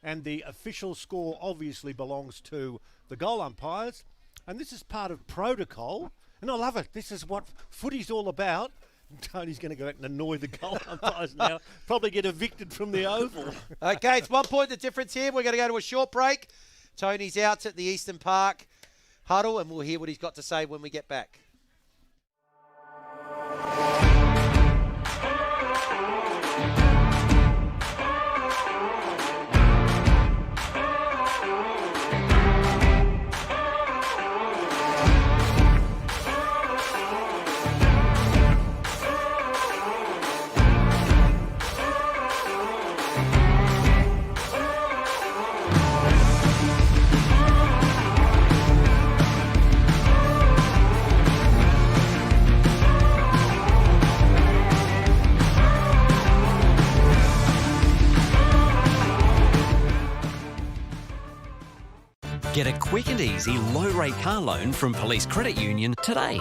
And the official score obviously belongs to the goal umpires, and this is part of protocol, and I love it. This is what footy's all about. Tony's going to go out and annoy the goal umpires now, probably get evicted from the Oval. Okay, it's 1 point the difference here. We're going to go to a short break. Tony's out at the Eastern Park huddle, and we'll hear what he's got to say when we get back. Get a quick and easy low-rate car loan from Police Credit Union today.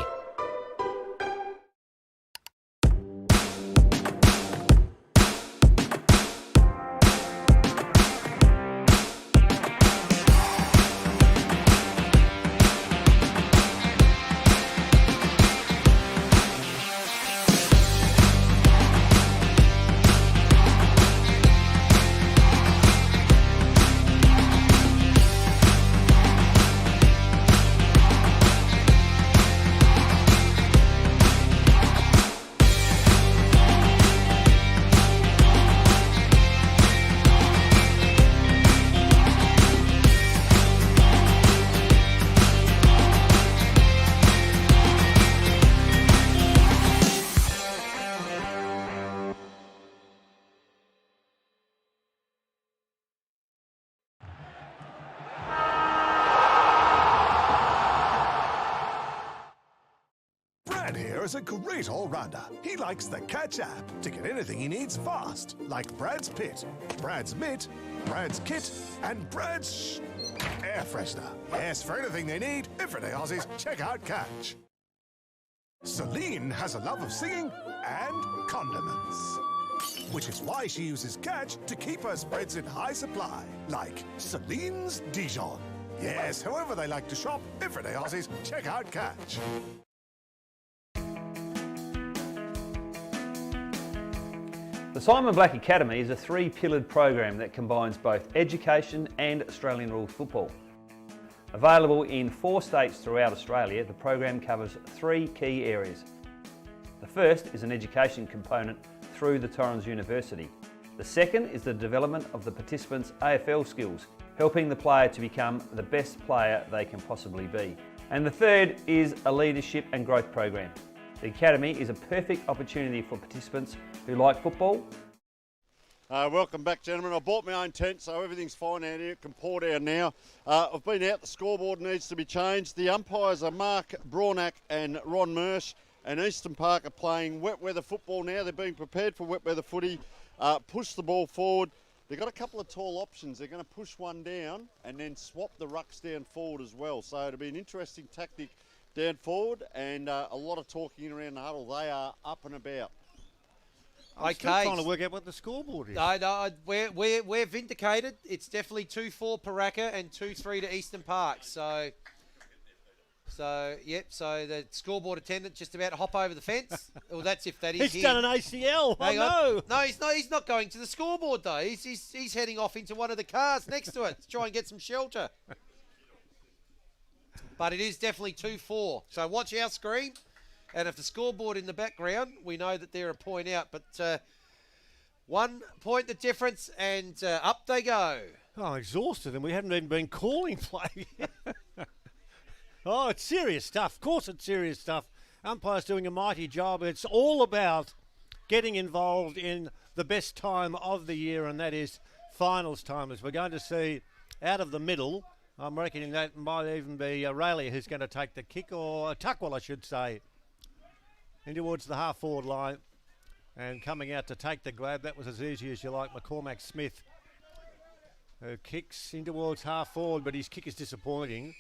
Is a great all-rounder. He likes the Catch app to get anything he needs fast, like Brad's Pit, Brad's Mitt, Brad's Kit, and Brad's air freshener. Yes, for anything they need, everyday Aussies, check out Catch. Celine has a love of singing and condiments, which is why she uses Catch to keep her spreads in high supply, like Celine's Dijon. Yes, however they like to shop, everyday Aussies, check out Catch. The Simon Black Academy is a three-pillared program that combines both education and Australian rules football. Available in 4 states throughout Australia, the program covers 3 key areas. The first is an education component through the Torrens University. The second is the development of the participants' AFL skills, helping the player to become the best player they can possibly be. And the third is a leadership and growth program. The Academy is a perfect opportunity for participants who like football. Welcome back, gentlemen. I bought my own tent, so everything's fine out here. It can pour down now. I've been out. The scoreboard needs to be changed. The umpires are Mark Braunack and Ron Mersch, and Eastern Park are playing wet weather football now. They're being prepared for wet weather footy. Push the ball forward. They've got a couple of tall options. They're going to push one down and then swap the rucks down forward as well. So it'll be an interesting tactic down forward, and a lot of talking around the huddle. They are up and about. I'm still trying to work out what the scoreboard is. No, we're vindicated. It's definitely 2-4 Pooraka and 2-3 to Eastern Park. So the scoreboard attendant just about to hop over the fence. Well, that's if that is He's done an ACL. Hang on. No. No, he's not. He's not going to the scoreboard though. He's heading off into one of the cars next to it to try and get some shelter. But it is definitely 2-4. So watch our screen. And if the scoreboard in the background, we know that they're a point out. But 1 point the difference, and up they go. Oh, I'm exhausted, and we haven't even been calling play. Oh, it's serious stuff. Of course it's serious stuff. Umpire's doing a mighty job. It's all about getting involved in the best time of the year, and that is finals time. As we're going to see out of the middle, I'm reckoning that might even be Rayleigh who's going to take the kick, or Tuckwell, I should say, in towards the half-forward line. And coming out to take the grab, that was as easy as you like, McCormack Smith, who kicks in towards half-forward, but his kick is disappointing.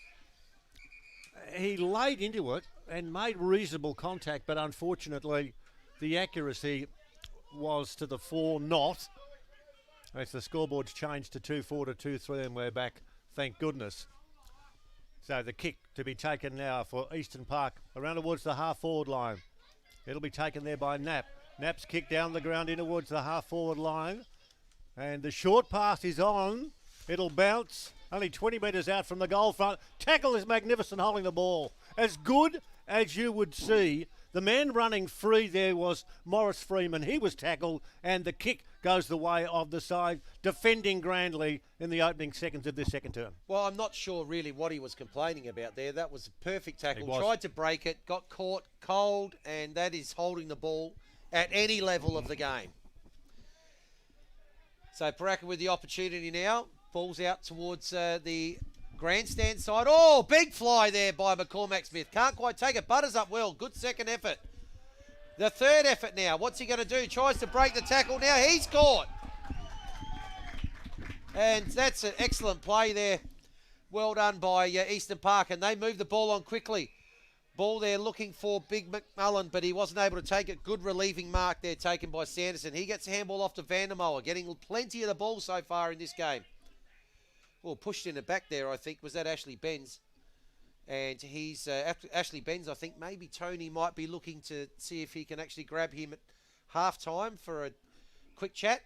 He laid into it and made reasonable contact, but unfortunately the accuracy was to the fore not. As the scoreboard's changed to 2-4 to 2-3, and we're back, thank goodness. So the kick to be taken now for Eastern Park around towards the half-forward line. It'll be taken there by Knapp. Knapp's kick down the ground in towards the half-forward line. And the short pass is on. It'll bounce. Only 20 metres out from the goal front. Tackle is magnificent holding the ball. As good as you would see. The man running free there was Morris Freeman. He was tackled, and the kick goes the way of the side, defending grandly in the opening seconds of this second term. Well, I'm not sure really what he was complaining about there. That was a perfect tackle. Tried to break it, got caught cold, and that is holding the ball at any level of the game. So Pooraka with the opportunity now. Ball's out towards the grandstand side. Oh, big fly there by McCormack Smith. Can't quite take it. Butters up well. Good second effort. The third effort now. What's he going to do? Tries to break the tackle now. He's caught. And that's an excellent play there. Well done by Eastern Park. And they move the ball on quickly. Ball there looking for Big McMullen, but he wasn't able to take it. Good relieving mark there taken by Sanderson. He gets a handball off to Vandermoer, getting plenty of the ball so far in this game. Well, pushed in the back there, I think. Was that Ashley Benz? And he's Ashley Benz, I think maybe Tony might be looking to see if he can actually grab him at half-time for a quick chat.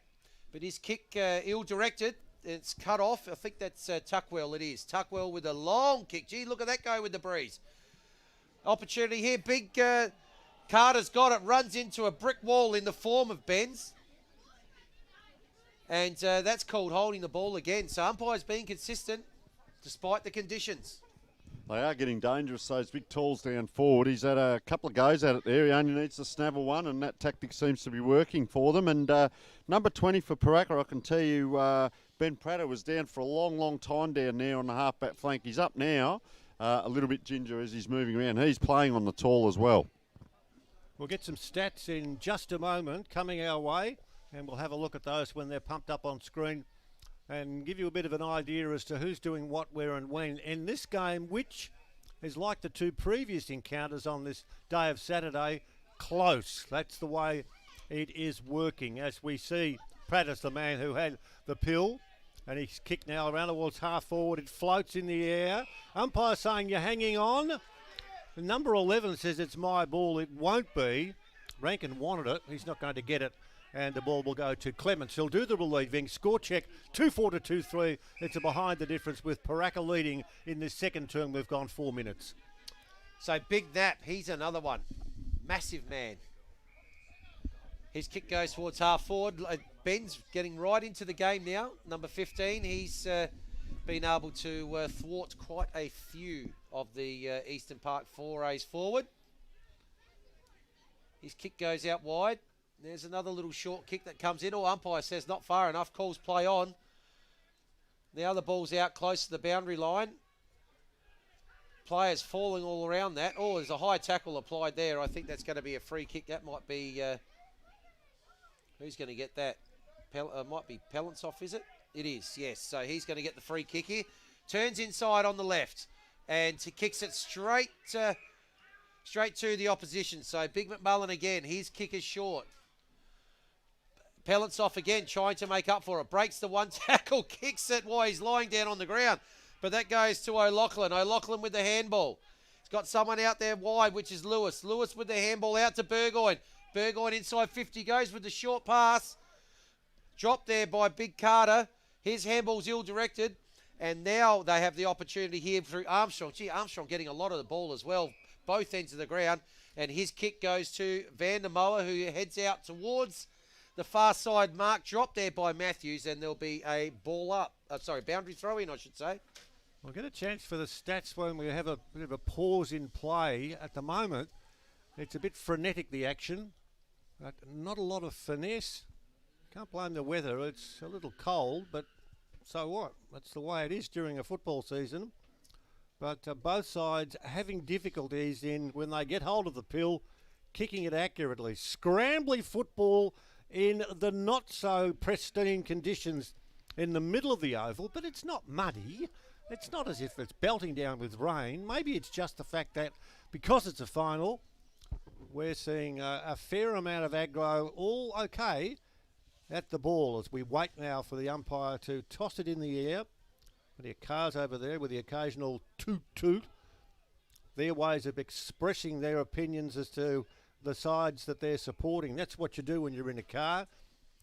But his kick ill-directed. It's cut off. I think that's Tuckwell, it is. Tuckwell with a long kick. Gee, look at that go with the breeze. Opportunity here. Big Carter's got it. Runs into a brick wall in the form of Benz. And that's called holding the ball again. So umpire's being consistent despite the conditions. They are getting dangerous, those big talls down forward. He's had a couple of goes at it there. He only needs to snavel one, and that tactic seems to be working for them. And number 20 for Pooraka, I can tell you, Ben Prater was down for a long, long time down there on the half-back flank. He's up now, a little bit ginger as he's moving around. He's playing on the tall as well. We'll get some stats in just a moment coming our way, and we'll have a look at those when they're pumped up on screen and give you a bit of an idea as to who's doing what, where and when in this game, which is like the two previous encounters on this day of Saturday, close. That's the way it is working. As we see, Prater's the man who had the pill, and he's kicked now around towards half forward. It floats in the air. Umpire saying you're hanging on. Number 11 says it's my ball. It won't be. Rankin wanted it. He's not going to get it. And the ball will go to Clements. He'll do the relieving. Score check, 2-4 to 2-3. It's a behind the difference with Pooraka leading in this second term. We've gone 4 minutes. So Big Nap, he's another one. Massive man. His kick goes towards half forward. Ben's getting right into the game now. Number 15, he's been able to thwart quite a few of the Eastern Park forays forward. His kick goes out wide. There's another little short kick that comes in. Oh, umpire says not far enough. Calls play on. Now the ball's out close to the boundary line. Players falling all around that. Oh, there's a high tackle applied there. I think that's going to be a free kick. That might be... who's going to get that? Might be Pellensoff, is it? It is, yes. So he's going to get the free kick here. Turns inside on the left. And he kicks it straight to the opposition. So Big McMullen again. His kick is short. Pellensoff again trying to make up for it. Breaks the one tackle. Kicks it while he's lying down on the ground. But that goes to O'Loughlin. O'Loughlin with the handball. He's got someone out there wide, which is Lewis. Lewis with the handball out to Burgoyne. Burgoyne inside 50 goes with the short pass. Dropped there by Big Carter. His handball's ill-directed. And now they have the opportunity here through Armstrong. Gee, Armstrong getting a lot of the ball as well, both ends of the ground. And his kick goes to Van der Moa, who heads out towards the far side mark. Dropped there by Matthews, and there'll be a ball up. Boundary throw in, I should say. We'll get a chance for the stats when we have a bit of a pause in play. At the moment, it's a bit frenetic, the action, but not a lot of finesse. Can't blame the weather. It's a little cold, but so what? That's the way it is during a football season. But both sides having difficulties in when they get hold of the pill, kicking it accurately. Scrambly football in the not so pristine conditions in the middle of the oval, but it's not muddy. It's not as if it's belting down with rain. Maybe it's just the fact that because it's a final, we're seeing a fair amount of aggro, all okay at the ball as we wait now for the umpire to toss it in the air. Plenty of cars over there with the occasional toot-toot. Their ways of expressing their opinions as to the sides that they're supporting. That's what you do when you're in a car.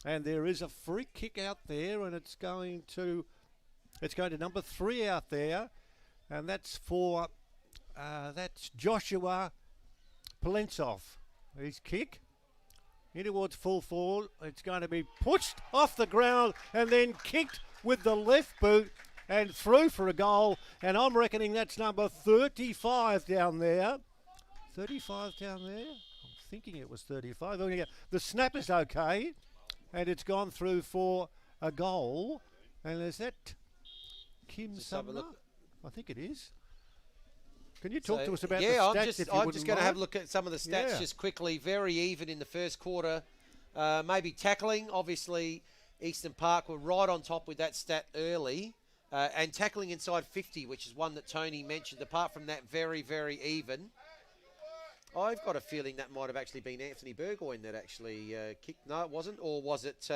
And there is a free kick out there, and it's going to number 3 out there, and that's for that's Joshua Polensov. His kick in towards full forward. It's going to be pushed off the ground and then kicked with the left boot and through for a goal. And I'm reckoning that's number 35 down there. 35 down there? I'm thinking it was 35. The snap is okay, and it's gone through for a goal. And is that Kim Sumner? I think it is. Can you talk to us about the stats? I'm just going to have a look at some of the stats just quickly. Very even in the first quarter. Maybe tackling. Obviously, Eastern Park were right on top with that stat early. And tackling inside 50, which is one that Tony mentioned. Apart from that, very, very even. I've got a feeling that might have actually been Anthony Burgoyne that actually kicked. No, it wasn't. Or was it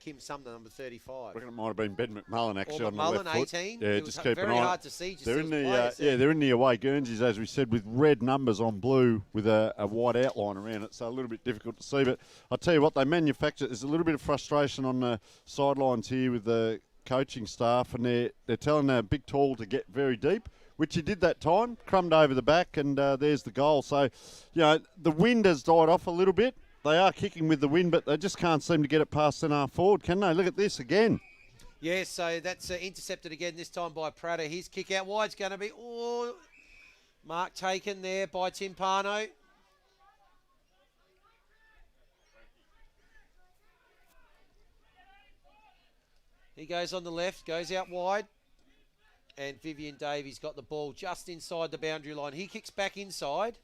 Kim Sumner, number 35? I reckon it might have been Ben McMullen actually on the McMullen, left foot. 18. Yeah, just keep an eye. Very hard to see. They're in they're in the away Guernseys, as we said, with red numbers on blue with a white outline around it, so a little bit difficult to see. But I'll tell you what, they manufacture. There's a little bit of frustration on the sidelines here with the coaching staff, and they're telling Big Tall to get very deep, which he did that time, crumbed over the back, and there's the goal. So, the wind has died off a little bit. They are kicking with the wind, but they just can't seem to get it past centre forward, can they? Look at this again. Yeah, so that's intercepted again, this time by Prater. His kick out wide's going to be, mark taken there by Timpano. He goes on the left, goes out wide. And Vivian Davies got the ball just inside the boundary line. He kicks back inside.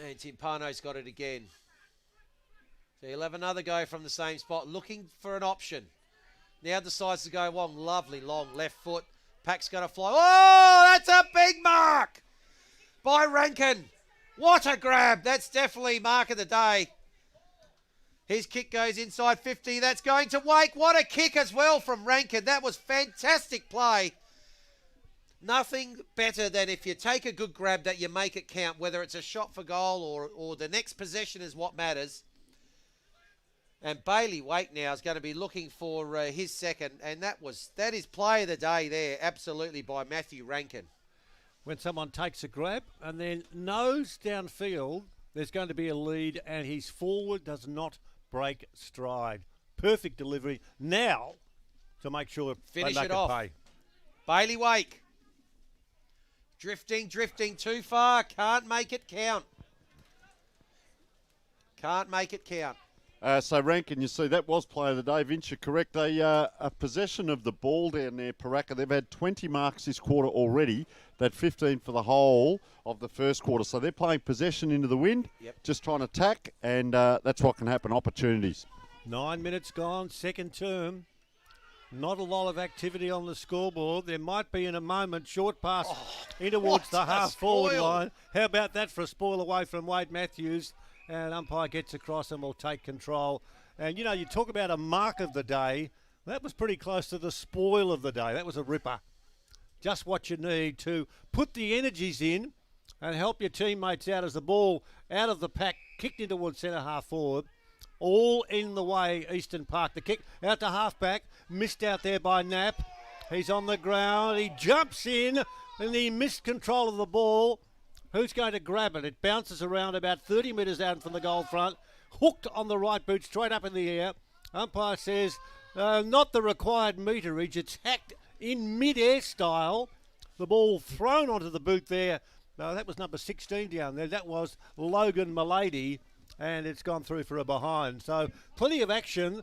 And Timpano's got it again. So he'll have another go from the same spot, looking for an option. Now decides to go long, lovely long left foot. Pack's going to fly. Oh, that's a big mark by Rankin. What a grab. That's definitely mark of the day. His kick goes inside 50. That's going to Wake. What a kick as well from Rankin. That was fantastic play. Nothing better than if you take a good grab that you make it count, whether it's a shot for goal or the next possession is what matters. And Bailey Wake now is going to be looking for his second. And that is play of the day there, absolutely, by Matthew Rankin. When someone takes a grab and then knows downfield there's going to be a lead and his forward does not break stride. Perfect delivery now to make sure finish they make it off. Pay. Bailey Wake. Drifting too far. Can't make it count. Can't make it count. So Rankin, you see, that was play of the day. Vince, you're correct. A possession of the ball down there, Pooraka. They've had 20 marks this quarter already. They had 15 for the whole of the first quarter. So they're playing possession into the wind, just trying to tack, and that's what can happen, opportunities. 9 minutes gone, second term. Not a lot of activity on the scoreboard. There might be in a moment, short pass in towards the half-forward line. How about that for a spoil away from Wade Matthews? And umpire gets across and will take control. And, you talk about a mark of the day. That was pretty close to the spoil of the day. That was a ripper. Just what you need to put the energies in and help your teammates out as the ball out of the pack, kicked in towards centre half forward. all in the way, Eastern Park. The kick out to halfback, missed out there by Knapp. He's on the ground, he jumps in, and he missed control of the ball. Who's going to grab it? It bounces around about 30 metres out from the goal front, hooked on the right boot, straight up in the air. Umpire says, not the required meterage, it's hacked in mid-air style. The ball thrown onto the boot there. No, that was number 16 down there. That was Logan Milady, and it's gone through for a behind. So plenty of action,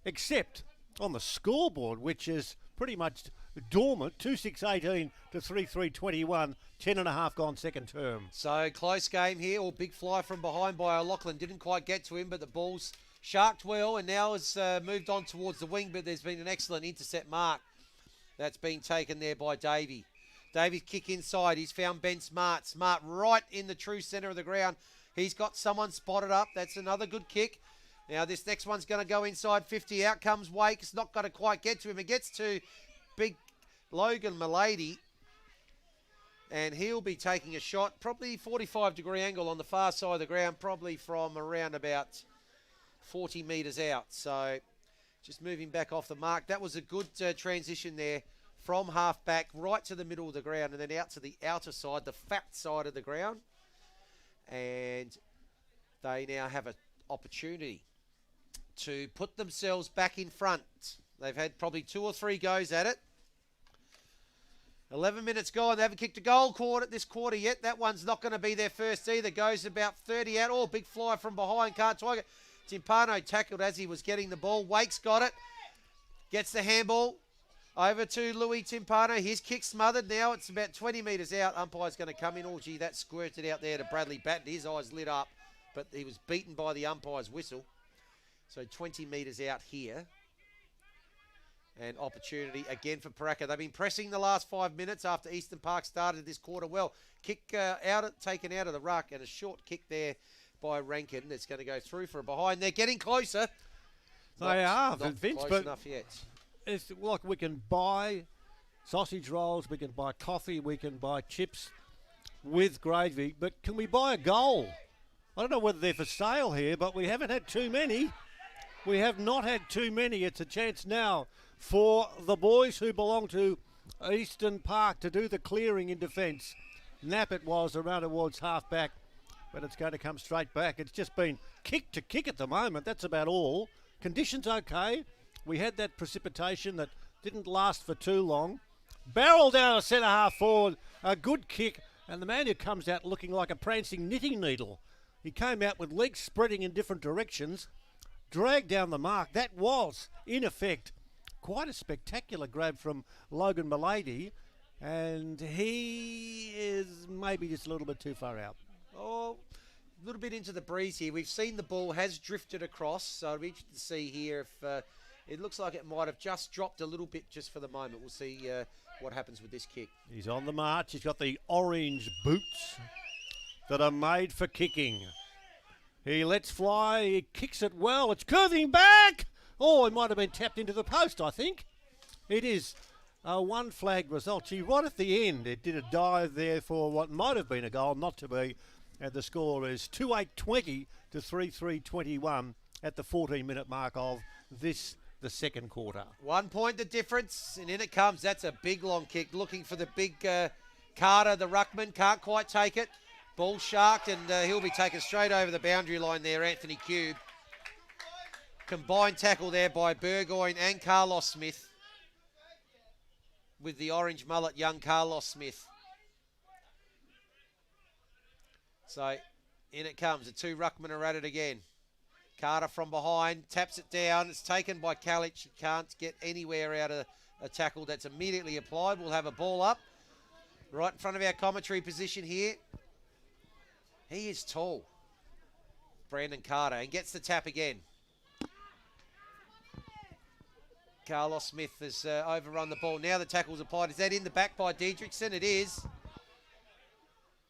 except on the scoreboard, which is pretty much dormant. 2-6-18 to 3-3-21. 10.5 gone second term. So close game here. Or big fly from behind by O'Loughlin. Didn't quite get to him, but the ball's sharked well and now has moved on towards the wing, but there's been an excellent intercept mark that's been taken there by Davey. Davey's kick inside. He's found Ben Smart. Smart right in the true centre of the ground. He's got someone spotted up. That's another good kick. Now this next one's going to go inside 50. Out comes Wake. It's not going to quite get to him. It gets to big Logan Milady. And he'll be taking a shot, probably 45-degree angle on the far side of the ground, probably from around about 40 metres out. So just moving back off the mark. That was a good transition there from half back right to the middle of the ground and then out to the outer side, the fat side of the ground. And they now have an opportunity to put themselves back in front. They've had probably 2 or 3 goes at it. 11 minutes gone. They haven't kicked a goal this quarter yet. That one's not going to be their first either. Goes about 30 out. Oh, big fly from behind. Can't try it. Timpano tackled as he was getting the ball. Wake's got it. Gets the handball. Over to Louis Timpano. His kick smothered. Now it's about 20 metres out. Umpire's going to come in. Oh, gee, that squirted out there to Bradley Batten. His eyes lit up, but he was beaten by the umpire's whistle. So 20 metres out here. And opportunity again for Pooraka. They've been pressing the last 5 minutes after Eastern Park started this quarter well. Kick taken out of the ruck and a short kick there by Rankin. That's going to go through for a behind. They're getting closer. They are, not Vince, close but enough yet. It's like we can buy sausage rolls, we can buy coffee, we can buy chips with gravy, but can we buy a goal? I don't know whether they're for sale here, but we haven't had too many. We have not had too many. It's a chance now for the boys who belong to Eastern Park to do the clearing in defence. Nap it was around towards half-back, but it's going to come straight back. It's just been kick to kick at the moment. That's about all. Conditions okay. We had that precipitation that didn't last for too long. Barrel down a centre-half forward. A good kick. And the man who comes out looking like a prancing knitting needle. He came out with legs spreading in different directions. Dragged down the mark. That was, in effect, quite a spectacular grab from Logan Milady. And he is maybe just a little bit too far out. Oh, a little bit into the breeze here. We've seen the ball has drifted across. So it'll be interesting to see here if... it looks like it might have just dropped a little bit just for the moment. We'll see what happens with this kick. He's on the march. He's got the orange boots that are made for kicking. He lets fly. He kicks it well. It's curving back. Oh, it might have been tapped into the post, I think. It is a one flag result. Gee, right at the end, it did a dive there for what might have been a goal, not to be. And the score is 2-8-20 to 3-3-21 at the 14-minute mark of the second quarter. 1 point the difference, and in it comes. That's a big long kick. Looking for the big Carter, the ruckman. Can't quite take it. Ball sharked, and he'll be taken straight over the boundary line there, Anthony Cube. Combined tackle there by Burgoyne and Carlos Smith. With the orange mullet, young Carlos Smith. So, in it comes. The 2 ruckmen are at it again. Carter from behind, taps it down. It's taken by Kalic. He can't get anywhere out of a tackle that's immediately applied. We'll have a ball up right in front of our commentary position here. He is tall, Brandon Carter, and gets the tap again. Carlos Smith has overrun the ball. Now the tackle's applied. Is that in the back by Diedrichson? It is.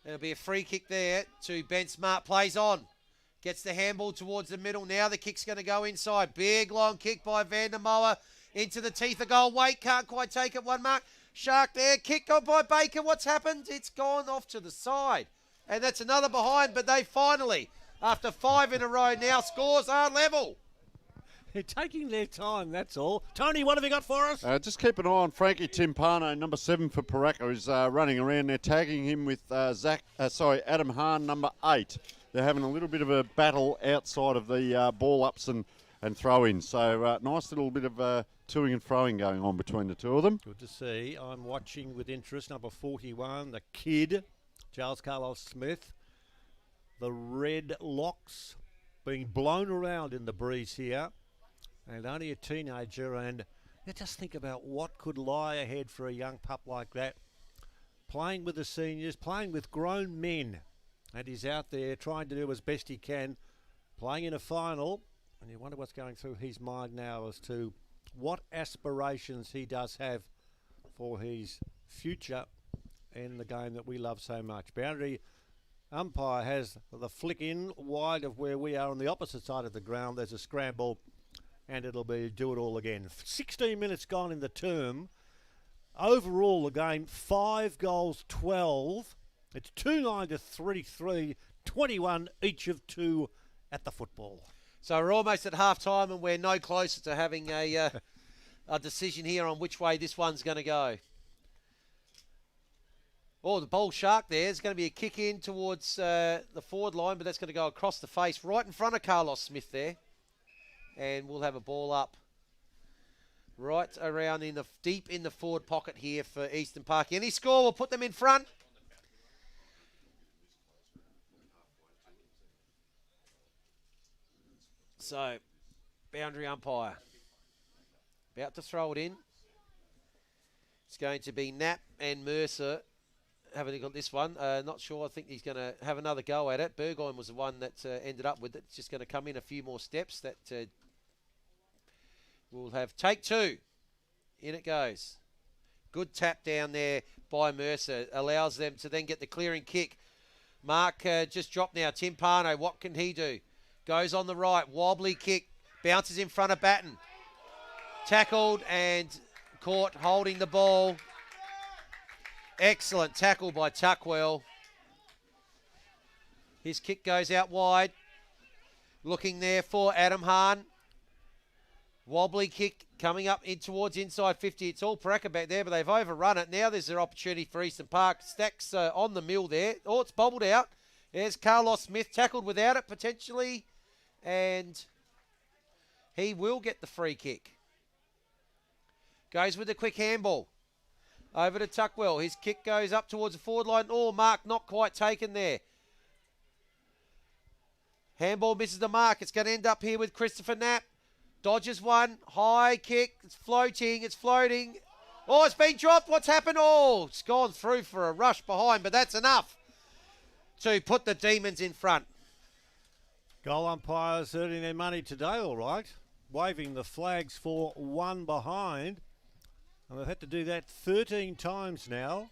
There'll be a free kick there to Ben Smart. Plays on. Gets the handball towards the middle. Now the kick's going to go inside. Big long kick by Van der Moa into the teeth of goal. Wake can't quite take it. 1 mark. Shark there. Kick on by Baker. What's happened? It's gone off to the side. And that's another behind, but they finally After 5 in a row now, scores are level. They're taking their time, that's all. Tony, what have you got for us? Just keep an eye on Frankie Timpano, number 7 for Pooraka, who's running around there, tagging him with Adam Hahn, number 8. They're having a little bit of a battle outside of the ball ups and throw-ins. So nice little bit of toing and throwing going on between the two of them. Good to see. I'm watching with interest number 41, the kid, Charles Carlos Smith. The red locks being blown around in the breeze here. And only a teenager, and you just think about what could lie ahead for a young pup like that. Playing with the seniors, playing with grown men. And he's out there trying to do as best he can, playing in a final. And you wonder what's going through his mind now as to what aspirations he does have for his future in the game that we love so much. Boundary umpire has the flick in wide of where we are on the opposite side of the ground. There's a scramble, and it'll be do it all again. 16 minutes gone in the term. Overall, the game, 5 goals, 12. It's 2-9 to 3-3, 21 each of 2 at the football. So we're almost at half-time, and we're no closer to having a decision here on which way this one's going to go. Oh, the bold shark there. There's going to be a kick in towards the forward line, but that's going to go across the face right in front of Carlos Smith there. And we'll have a ball up right around deep in the forward pocket here for Eastern Park. Any score will put them in front. So, boundary umpire. About to throw it in. It's going to be Knapp and Mercer having got this one. Not sure. I think he's going to have another go at it. Burgoyne was the one that ended up with it. It's just going to come in a few more steps. That we'll have take 2. In it goes. Good tap down there by Mercer. Allows them to then get the clearing kick. Mark just dropped now. Timpano, what can he do? Goes on the right. Wobbly kick. Bounces in front of Batten. Tackled and caught holding the ball. Excellent tackle by Tuckwell. His kick goes out wide. Looking there for Adam Hahn. Wobbly kick coming up in towards inside 50. It's all Pooraka back there, but they've overrun it. Now there's an opportunity for Eastern Park. Stacks on the mill there. Oh, it's bobbled out. There's Carlos Smith tackled without it potentially. And he will get the free kick. Goes with the quick handball. Over to Tuckwell. His kick goes up towards the forward line. Oh, mark not quite taken there. Handball misses the mark. It's going to end up here with Christopher Knapp. Dodges one. High kick. It's floating. It's floating. Oh, it's been dropped. What's happened? Oh, it's gone through for a rush behind, but that's enough to put the Demons in front. Goal umpires earning their money today, all right. Waving the flags for 1 behind. And they've had to do that 13 times now.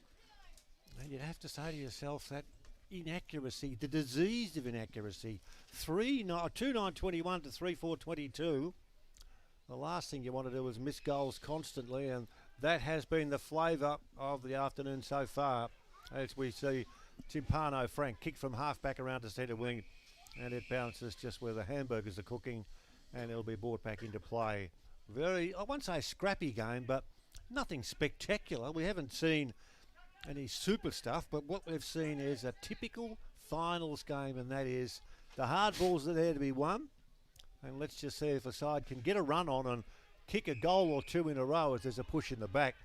And you'd have to say to yourself that inaccuracy, the disease of inaccuracy, 2-9-21 to 3-4-22. The last thing you want to do is miss goals constantly, and that has been the flavour of the afternoon so far. As we see Timpano Frank kick from half back around to centre wing, and it bounces just where the hamburgers are cooking, and it'll be brought back into play. Very, I won't say scrappy game, but nothing spectacular. We haven't seen any super stuff, but what we've seen is a typical finals game, and that is the hard balls are there to be won. And let's just see if a side can get a run on and kick a goal or 2 in a row as there's a push in the back.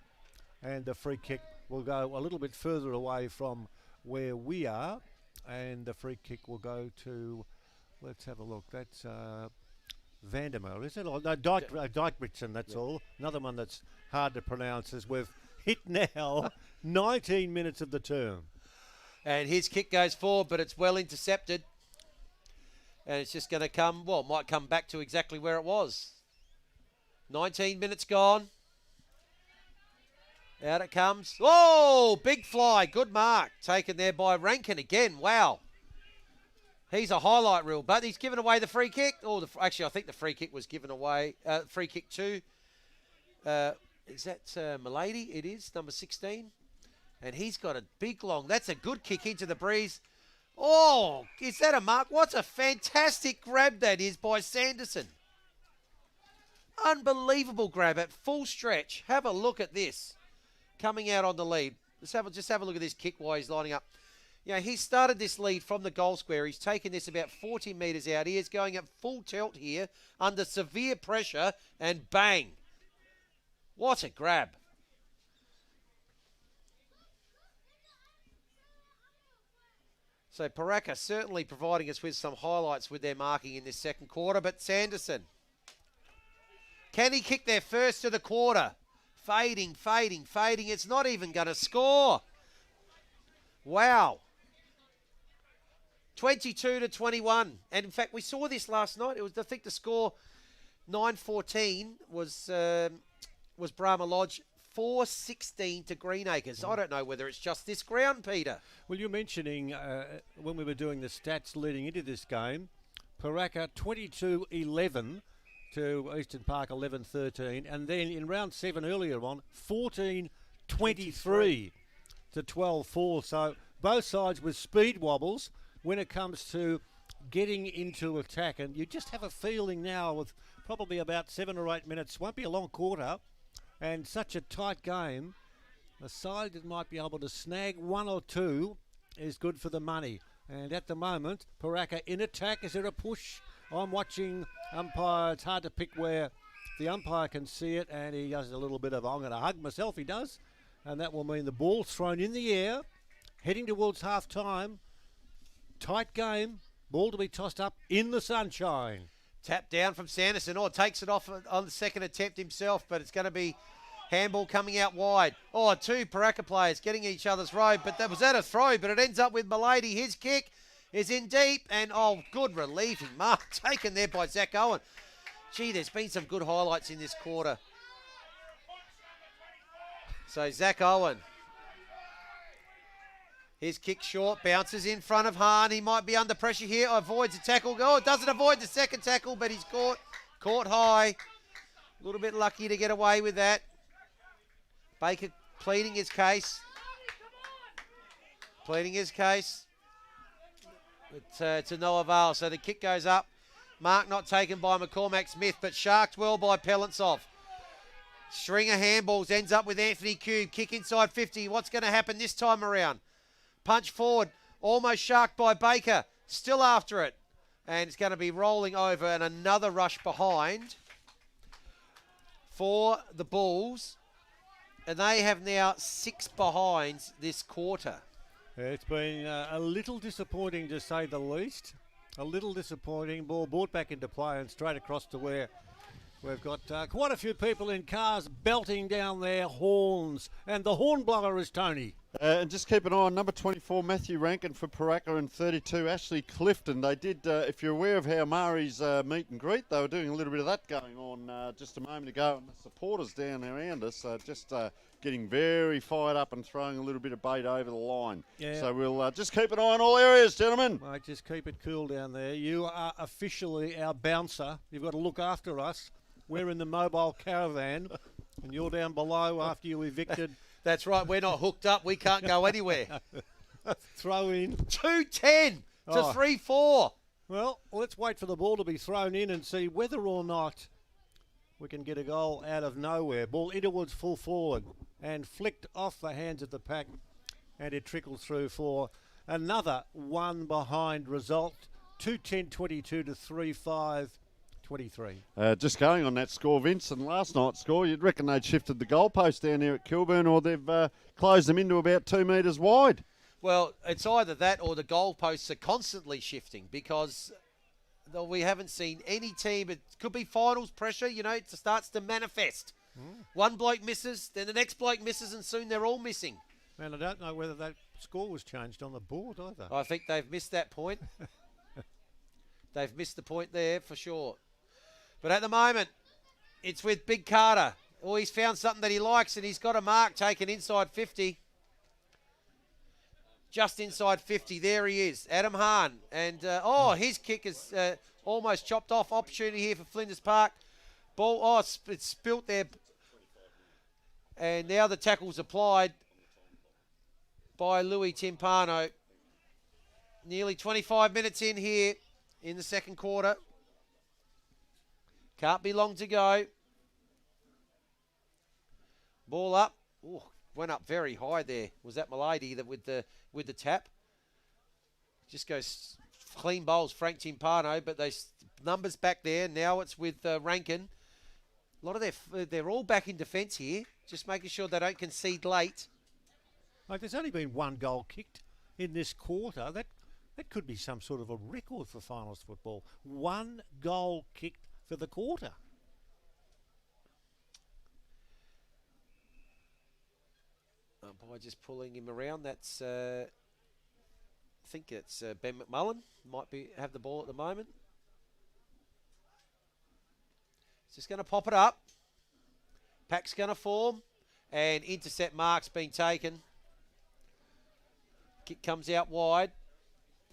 And the free kick will go a little bit further away from where we are. And the free kick will go to, let's have a look, that's Vandermeer, is it? Oh, no, Dykbritson, that's all. Another one that's hard to pronounce as we've hit now 19 minutes of the term. And his kick goes forward, but it's well intercepted. And it's just going to come, well, it might come back to exactly where it was. 19 minutes gone. Out it comes. Oh, big fly. Good mark. Taken there by Rankin again. Wow. He's a highlight reel, but he's given away the free kick. Oh, actually, I think the free kick was given away. Free kick to, is that Milady? It is, number 16. And he's got a big long, that's a good kick into the breeze. Oh, is that a mark? What a fantastic grab that is by Sanderson. Unbelievable grab at full stretch. Have a look at this. Coming out on the lead. Just have a look at this kick while he's lining up. You know, he started this lead from the goal square. He's taken this about 40 metres out. He is going at full tilt here under severe pressure and bang. What a grab. So Pooraka certainly providing us with some highlights with their marking in this second quarter, but Sanderson, can he kick their first to the quarter? Fading. It's not even going to score. Wow. 22-21. And in fact, we saw this last night. It was, I think the score 9-14 was Brahma Lodge. 4-16 to Greenacres. I don't know whether it's just this ground, Peter. Well, you're mentioning when we were doing the stats leading into this game, Pooraka 22-11 to Eastern Park 11-13, and then in round 7 earlier on, 14-23 to 12-4. So both sides with speed wobbles when it comes to getting into attack, and you just have a feeling now with probably about 7 or 8 minutes, won't be a long quarter, and such a tight game, a side that might be able to snag 1 or 2 is good for the money. And at the moment, Pooraka in attack. Is there a push? I'm watching umpire. It's hard to pick where the umpire can see it, and he does a little bit of, I'm going to hug myself, he does. And that will mean the ball's thrown in the air, heading towards half-time. Tight game, ball to be tossed up in the sunshine. Tap down from Sanderson. Oh, takes it off on the second attempt himself, but it's going to be handball coming out wide. Oh, 2 Pooraka players getting each other's road, but that was a throw, but it ends up with Milady. His kick is in deep, and good relieving mark taken there by Zach Owen. Gee, there's been some good highlights in this quarter. So Zach Owen. His kick short, bounces in front of Hahn. He might be under pressure here. Avoids a tackle. Oh, doesn't avoid the second tackle, but he's caught high. A little bit lucky to get away with that. Baker pleading his case. But to no avail. So the kick goes up. Mark not taken by McCormack Smith, but sharked well by Pelentsov. String of handballs ends up with Anthony Cube. Kick inside 50. What's going to happen this time around? Punch forward, almost sharked by Baker, still after it. And it's going to be rolling over, and another rush behind for the Bulls. And they have now 6 behinds this quarter. It's been a little disappointing, to say the least. A little disappointing. Ball brought back into play and straight across to where we've got quite a few people in cars belting down their horns. And the horn blower is Tony. And just keep an eye on number 24, Matthew Rankin for Pooraka, and 32, Ashley Clifton. They did, if you're aware of how Mari's meet and greet, they were doing a little bit of that going on just a moment ago. And the supporters down around us just getting very fired up and throwing a little bit of bait over the line. Yeah. So we'll just keep an eye on all areas, gentlemen. Mate, just keep it cool down there. You are officially our bouncer. You've got to look after us. We're in the mobile caravan, and you're down below after you evicted. That's right. We're not hooked up. We can't go anywhere. Throw in. 2-10 to 3-4. Well, let's wait for the ball to be thrown in and see whether or not we can get a goal out of nowhere. Ball Interwood's full forward and flicked off the hands of the pack, and it trickles through for another one behind result. 2-10-22 to 3-5. 23. Just going on that score, Vince, and last night's score, you'd reckon they'd shifted the goalpost down there at Kilburn, or they've closed them into about 2 metres wide. Well, it's either that or the goalposts are constantly shifting, because we haven't seen any team. It could be finals pressure, it starts to manifest. One bloke misses, then the next bloke misses, and soon they're all missing. Man, I don't know whether that score was changed on the board either. I think they've missed that point. They've missed the point there for sure. But at the moment, it's with Big Carter. Oh, he's found something that he likes, and he's got a mark taken inside 50. Just inside 50. There he is, Adam Hahn. And, his kick is almost chopped off. Opportunity here for Flinders Park. Ball, it's spilt there. And now the tackle's applied by Louis Timpano. Nearly 25 minutes in here in the second quarter. Can't be long to go. Ball up. Ooh, went up very high there. Was that Milady that with the tap? Just goes clean bowls, Frank Timpano, but they numbers back there. Now it's with Rankin. A lot of they're all back in defence here, just making sure they don't concede late. Like, there's only been one goal kicked in this quarter. That could be some sort of a record for finals football. One goal kicked for the quarter. By just pulling him around, that's I think it's Ben McMullen might have the ball at the moment. He's just going to pop it up. Pack's going to form, and intercept mark's been taken. Kick comes out wide,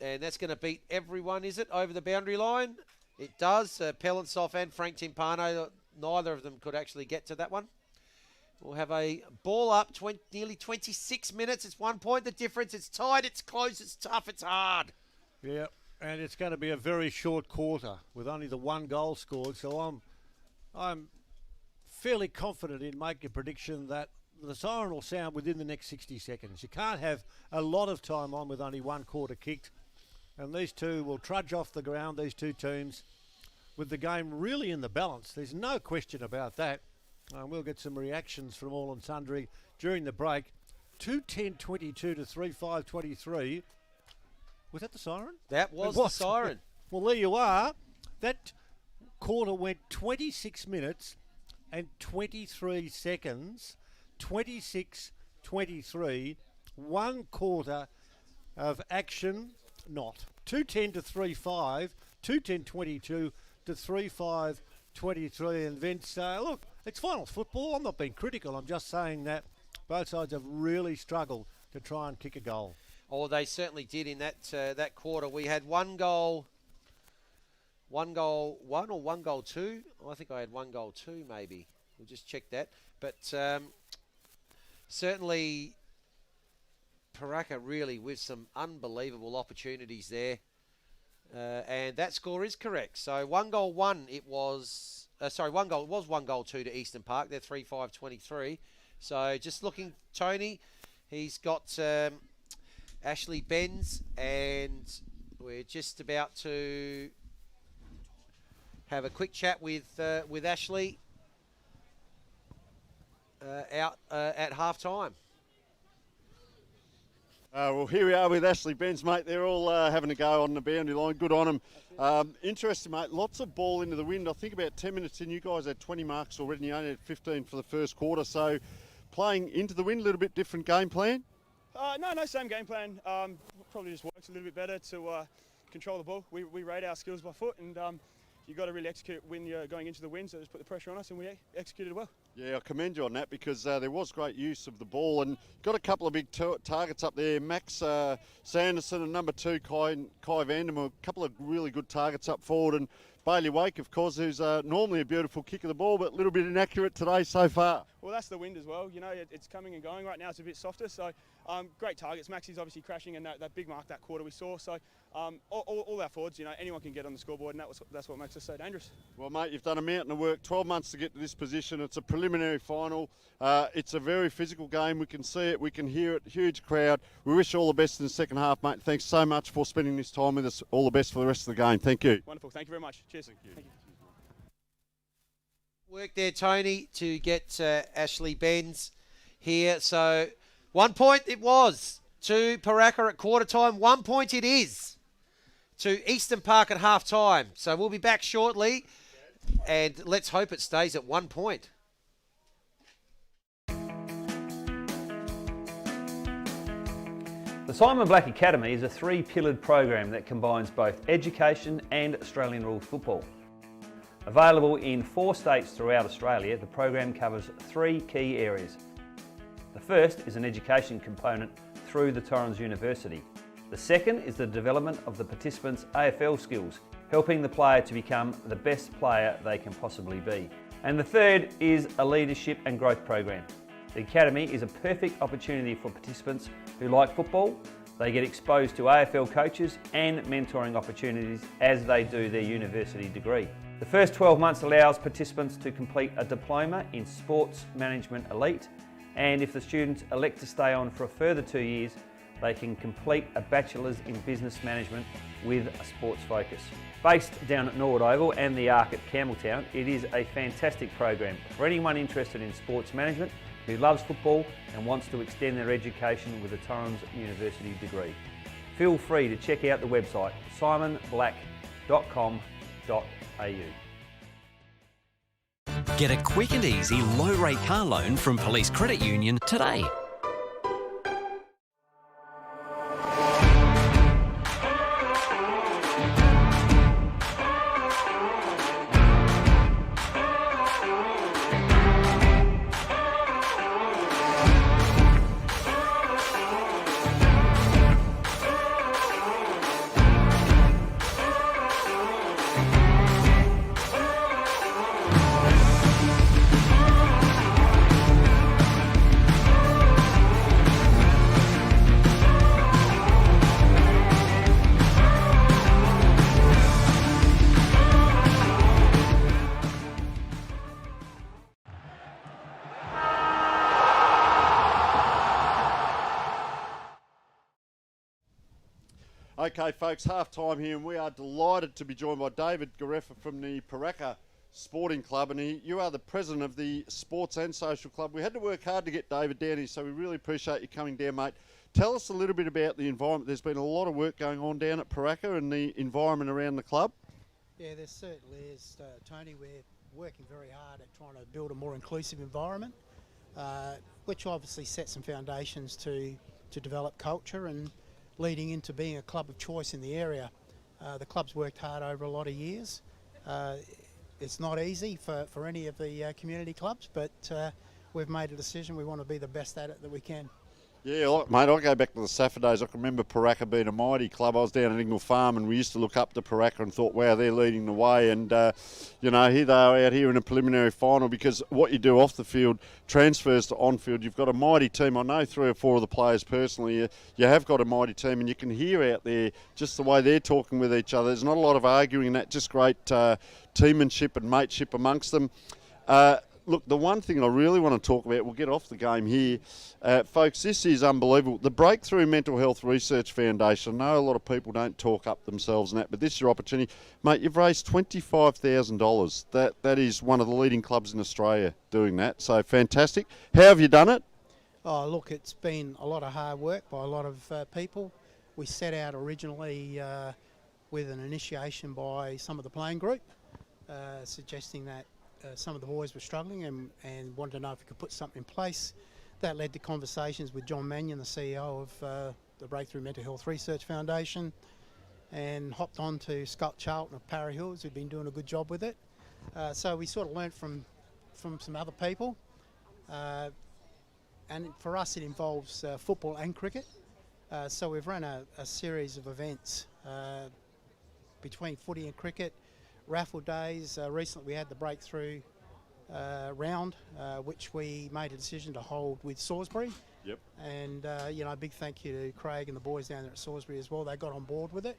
and that's going to beat everyone, is it, over the boundary line? It does. Pellensoff and Frank Timpano, neither of them could actually get to that one. We'll have a ball up, nearly 26 minutes. It's 1 point the difference. It's tight, it's close, it's tough, it's hard. Yeah, and it's going to be a very short quarter with only the one goal scored. So I'm fairly confident in making a prediction that the siren will sound within the next 60 seconds. You can't have a lot of time on with only one quarter kicked. And these two will trudge off the ground, these two teams, with the game really in the balance. There's no question about that. We'll get some reactions from all and sundry during the break. 2:10:22 to 3:5:23. Was that the siren? That was the siren. Well, there you are. That quarter went 26 minutes and 23 seconds. 26:23. 1 quarter of action. Not. 2:10 to 3:5. 2:10:22 to 3:5:23. And Vince, look, it's finals football. I'm not being critical. I'm just saying that both sides have really struggled to try and kick a goal. Oh, they certainly did in that quarter. We had one goal one or one goal two. I think I had one goal two maybe. We'll just check that. But certainly Pooraka really with some unbelievable opportunities there. And that score is correct. So 1-1 it was... one goal. It was 1-2 to Eastern Park. They're 3-5-23. So just looking, Tony, he's got Ashley Benz, and we're just about to have a quick chat with Ashley out at half time. Well, here we are with Ashley Benz, mate. They're all having a go on the boundary line. Good on them. Interesting, mate. Lots of ball into the wind. I think about 10 minutes in, you guys had 20 marks already, and you only had 15 for the first quarter. So playing into the wind, a little bit different game plan? No, same game plan. Probably just works a little bit better to control the ball. We rate our skills by foot, and you've got to really execute when you're going into the wind, so just put the pressure on us, and we executed well. Yeah, I commend you on that, because there was great use of the ball, and got a couple of big targets up there. Max Sanderson and number 2, Kai Vandermeer, a couple of really good targets up forward, and Bailey Wake, of course, who's normally a beautiful kick of the ball, but a little bit inaccurate today so far. Well, that's the wind as well. You know, it's coming and going. Right now it's a bit softer, so great targets. Maxie's obviously crashing, and that big mark that quarter we saw. So all our forwards, you know, anyone can get on the scoreboard, and that's what makes us so dangerous. Well, mate, you've done a mountain of work, 12 months to get to this position. It's a preliminary final. It's a very physical game. We can see it, we can hear it, huge crowd. We wish you all the best in the second half, mate. Thanks so much for spending this time with us. All the best for the rest of the game. Thank you. Wonderful. Thank you very much. Cheers. Thank you. Work there, Tony, to get Ashley Benz here. So 1 point it was to Pooraka at quarter time. 1 point it is to Eastern Park at half time. So we'll be back shortly, and let's hope it stays at 1 point. The Simon Black Academy is a 3-pillared program that combines both education and Australian rules football. Available in 4 states throughout Australia, the program covers 3 key areas. The first is an education component through the Torrens University. The second is the development of the participants' AFL skills, helping the player to become the best player they can possibly be. And the third is a leadership and growth program. The Academy is a perfect opportunity for participants who like football, They get exposed to AFL coaches and mentoring opportunities as they do their university degree. The first 12 months allows participants to complete a diploma in Sports Management Elite, and if the students elect to stay on for a further 2 years, they can complete a Bachelor's in Business Management with a sports focus. Based down at Norwood Oval and the Arc at Campbelltown, it is a fantastic program for anyone interested in sports management who loves football and wants to extend their education with a Torrens University degree. Feel free to check out the website simonblack.com.au. Get a quick and easy low-rate car loan from Police Credit Union today. Okay, folks, half-time here, and we are delighted to be joined by David Gareffa from the Pooraka Sporting Club, and you are the president of the Sports and Social Club. We had to work hard to get David down here, so we really appreciate you coming down, mate. Tell us a little bit about the environment. There's been a lot of work going on down at Pooraka and the environment around the club. Yeah, there certainly is, Tony. We're working very hard at trying to build a more inclusive environment, which obviously sets some foundations to develop culture and leading into being a club of choice in the area. The club's worked hard over a lot of years. It's not easy for any of the community clubs, but we've made a decision. We want to be the best at it that we can. Yeah, mate, I go back to the Safford days. I can remember Pooraka being a mighty club. I was down at Ingle Farm and we used to look up to Pooraka and thought, wow, they're leading the way. And, you know, here they are out here in a preliminary final, because what you do off the field transfers to on field. You've got a mighty team. I know 3 or 4 of the players personally. You have got a mighty team, and you can hear out there just the way they're talking with each other. There's not a lot of arguing in that, just great teammanship and mateship amongst them. Look, the one thing I really want to talk about, we'll get off the game here. Folks, this is unbelievable. The Breakthrough Mental Health Research Foundation, I know a lot of people don't talk up themselves and that, but this is your opportunity. Mate, you've raised $25,000. That is one of the leading clubs in Australia doing that, so fantastic. How have you done it? Oh, look, it's been a lot of hard work by a lot of people. We set out originally with an initiation by some of the playing group, suggesting that some of the boys were struggling and wanted to know if we could put something in place. That led to conversations with John Mannion, the CEO of the Breakthrough Mental Health Research Foundation, and hopped on to Scott Charlton of Parra Hills, who'd been doing a good job with it. So we sort of learnt from some other people. And for us it involves football and cricket. So we've run a series of events between footy and cricket. Raffle days. Recently we had the breakthrough round, which we made a decision to hold with Salisbury. Yep. And you know, a big thank you to Craig and the boys down there at Salisbury as well. They got on board with it.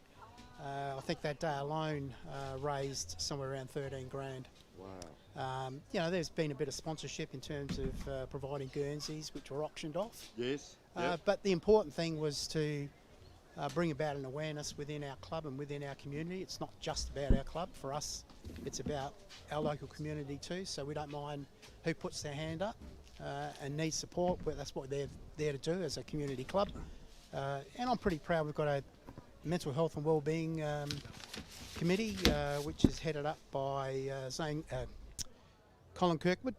I think that day alone raised somewhere around 13 grand. Wow. You know, there's been a bit of sponsorship in terms of providing Guernseys, which were auctioned off. Yes. Yep. But the important thing was to bring about an awareness within our club and within our community. It's not just about our club. For us, it's about our local community too, so we don't mind who puts their hand up and needs support, but that's what they're there to do as a community club. And I'm pretty proud we've got a mental health and wellbeing committee, which is headed up by Colin Kirkwood,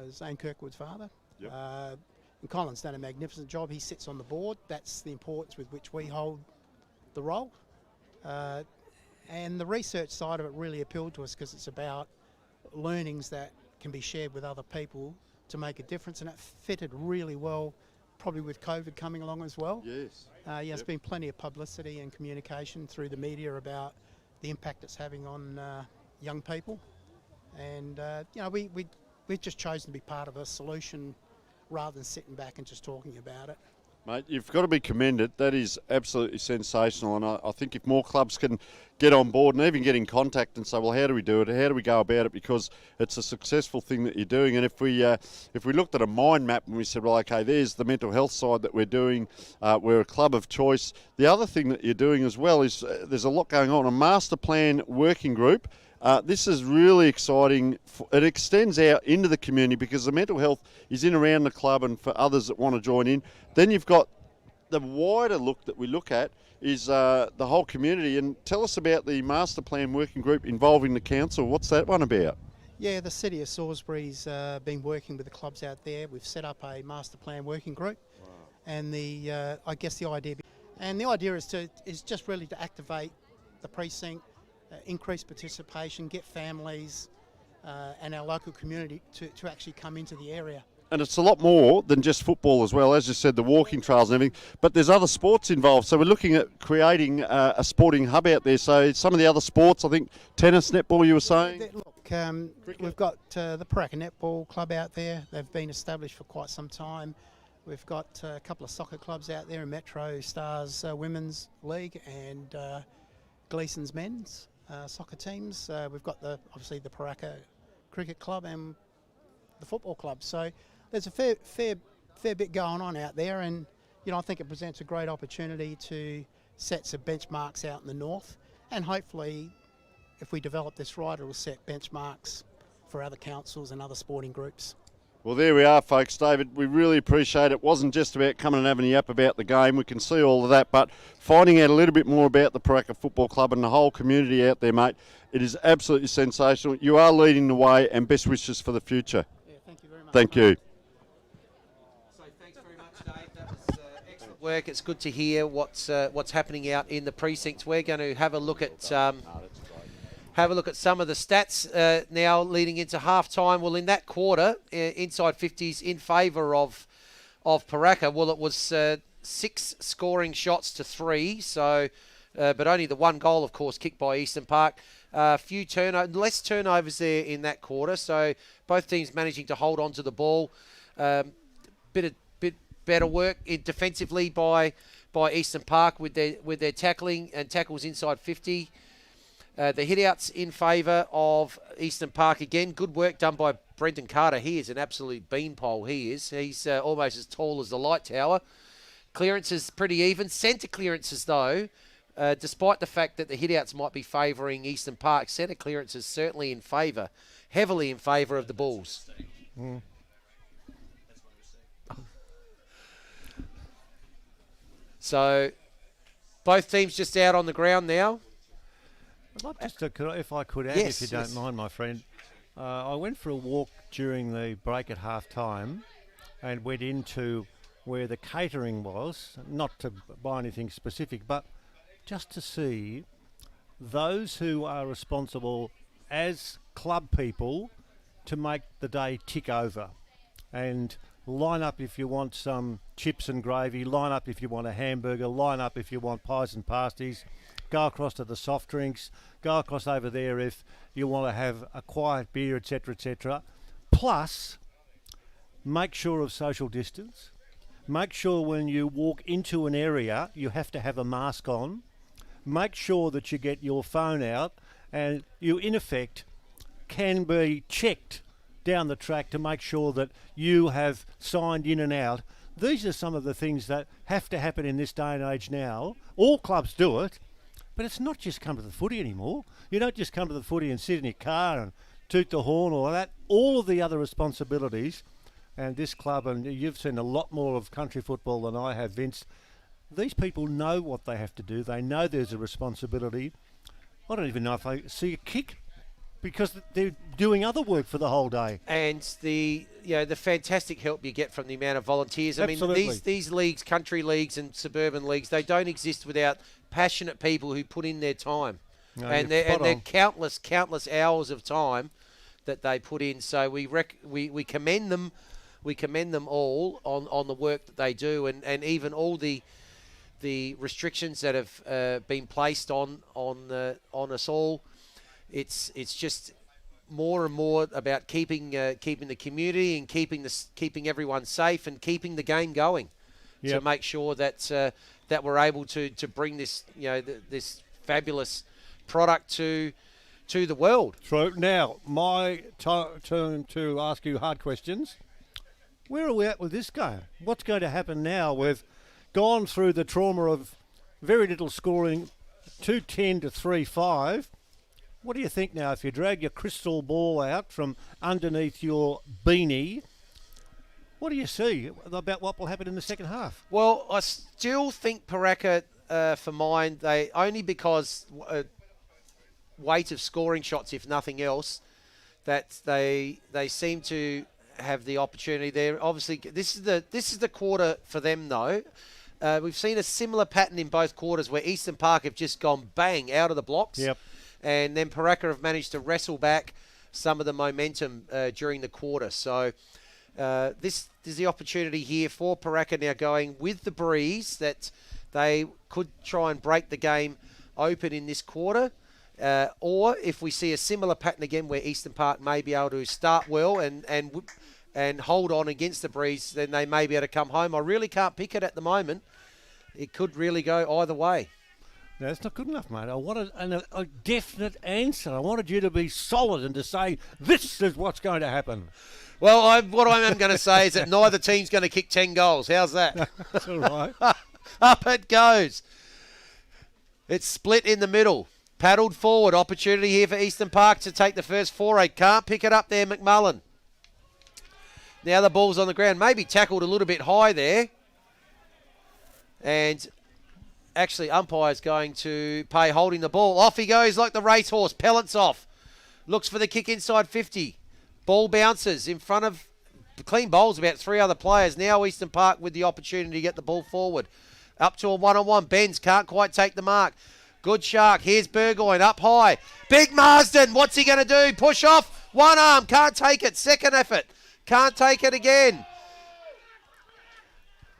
Zane Kirkwood's father. Yep. And Colin's done a magnificent job. He sits on the board. That's the importance with which we hold the role. And the research side of it really appealed to us because it's about learnings that can be shared with other people to make a difference, and it fitted really well, probably with COVID coming along as well. Yes. There's been plenty of publicity and communication through the media about the impact it's having on young people. And, you know, we've just chosen to be part of a solution rather than sitting back and just talking about it. Mate, you've got to be commended. That is absolutely sensational, and I think if more clubs can get on board and even get in contact and say, well, how do we do it? How do we go about it? Because it's a successful thing that you're doing. And if we looked at a mind map and we said, well, okay, there's the mental health side that we're doing. We're a club of choice. The other thing that you're doing as well is there's a lot going on. A master plan working group. This is really exciting. It extends out into the community because the mental health is in around the club and for others that want to join in. Then you've got the wider look that we look at is the whole community. And tell us about the master plan working group involving the council. What's that one about? Yeah, the City of Salisbury's been working with the clubs out there. We've set up a master plan working group. Wow. And I guess the idea is just really to activate the precinct, increase participation, get families and our local community to actually come into the area. And it's a lot more than just football as well, as you said, the walking trails and everything. But there's other sports involved. So we're looking at creating a sporting hub out there. So some of the other sports, I think tennis, netball, you were saying? Look, we've got the Pooraka Netball Club out there. They've been established for quite some time. We've got a couple of soccer clubs out there, Metro Stars Women's League and Gleason's Men's soccer teams. We've got obviously the Pooraka Cricket Club and the football club. So there's a fair bit going on out there, and I think it presents a great opportunity to set some benchmarks out in the north, and hopefully, if we develop this right, it will set benchmarks for other councils and other sporting groups. Well, there we are, folks. David, we really appreciate it. It wasn't just about coming and having a yap about the game. We can see all of that, but finding out a little bit more about the Pooraka Football Club and the whole community out there, mate, it is absolutely sensational. You are leading the way, and best wishes for the future. Yeah, thank you very much. Thank you. So thanks very much, Dave. That was excellent work. It's good to hear what's happening out in the precincts. We're going to have a look at some of the stats now leading into half-time. Well, in that quarter, inside 50s in favour of Pooraka. Well, it was 6 scoring shots to 3, so but only the 1 goal, of course, kicked by Eastern Park. Less turnovers there in that quarter, so both teams managing to hold on to the ball. Bit better work defensively by Eastern Park with their tackling and tackles inside 50. The hit-outs in favour of Eastern Park again. Good work done by Brendan Carter. He is an absolute beanpole, he is. He's almost as tall as the light tower. Clearances pretty even. Centre clearances, though, despite the fact that the hit-outs might be favouring Eastern Park, centre clearances certainly in favour, heavily in favour of the Bulls. Mm. So, both teams just out on the ground now. I'd like just to, if I could add, Yes, if you don't mind, my friend. I went for a walk during the break at half-time and went into where the catering was, not to buy anything specific, but just to see those who are responsible as club people to make the day tick over. And line up if you want some chips and gravy, line up if you want a hamburger, line up if you want pies and pasties. Go across to the soft drinks, go across over there if you want to have a quiet beer, etc., etc. Plus, make sure of social distance. Make sure when you walk into an area, you have to have a mask on. Make sure that you get your phone out and you, in effect, can be checked down the track to make sure that you have signed in and out. These are some of the things that have to happen in this day and age now. All clubs do it. But it's not just come to the footy anymore. You don't just come to the footy and sit in your car and toot the horn or that. All of the other responsibilities, and this club, and you've seen a lot more of country football than I have, Vince, these people know what they have to do. They know there's a responsibility. I don't even know if they see a kick because they're doing other work for the whole day. And the fantastic help you get from the amount of volunteers. Absolutely. I mean, these leagues, country leagues and suburban leagues, they don't exist without passionate people who put in their time. No, and they're countless hours of time that they put in. So we commend them. We commend them all on the work that they do, and even all the restrictions that have been placed on us all. It's just more and more about keeping the community and keeping everyone safe and keeping the game going. to make sure that that we're able to bring this, this fabulous product to the world. True. Now, my turn to ask you hard questions. Where are we at with this game? What's going to happen now? We've gone through the trauma of very little scoring, 2-10 to 3-5. What do you think now if you drag your crystal ball out from underneath your beanie? What do you see about what will happen in the second half? Well, I still think Pooraka, for mine, they only because weight of scoring shots, if nothing else, that they seem to have the opportunity there. Obviously, this is the quarter for them though. We've seen a similar pattern in both quarters where Eastern Park have just gone bang out of the blocks. Yep. And then Pooraka have managed to wrestle back some of the momentum during the quarter. So this is the opportunity here for Pooraka now going with the breeze that they could try and break the game open in this quarter. Or if we see a similar pattern again where Eastern Park may be able to start well and hold on against the breeze, then they may be able to come home. I really can't pick it at the moment. It could really go either way. No, that's not good enough, mate. I wanted a definite answer. I wanted you to be solid and to say, this is what's going to happen. Well, what I am going to say is that neither team's going to kick 10 goals. How's that? That's all right. Up it goes. It's split in the middle. Paddled forward. Opportunity here for Eastern Park to take the first foray. Can't pick it up there, McMullen. Now the ball's on the ground. Maybe tackled a little bit high there. And actually, umpire's going to pay holding the ball. Off he goes like the racehorse. Pellets off. Looks for the kick inside 50. Ball bounces in front of clean bowls about three other players. Now Eastern Park with the opportunity to get the ball forward. Up to a one-on-one. Benz can't quite take the mark. Good Shark. Here's Burgoyne up high. Big Marsden. What's he going to do? Push off. One arm. Can't take it. Second effort. Can't take it again.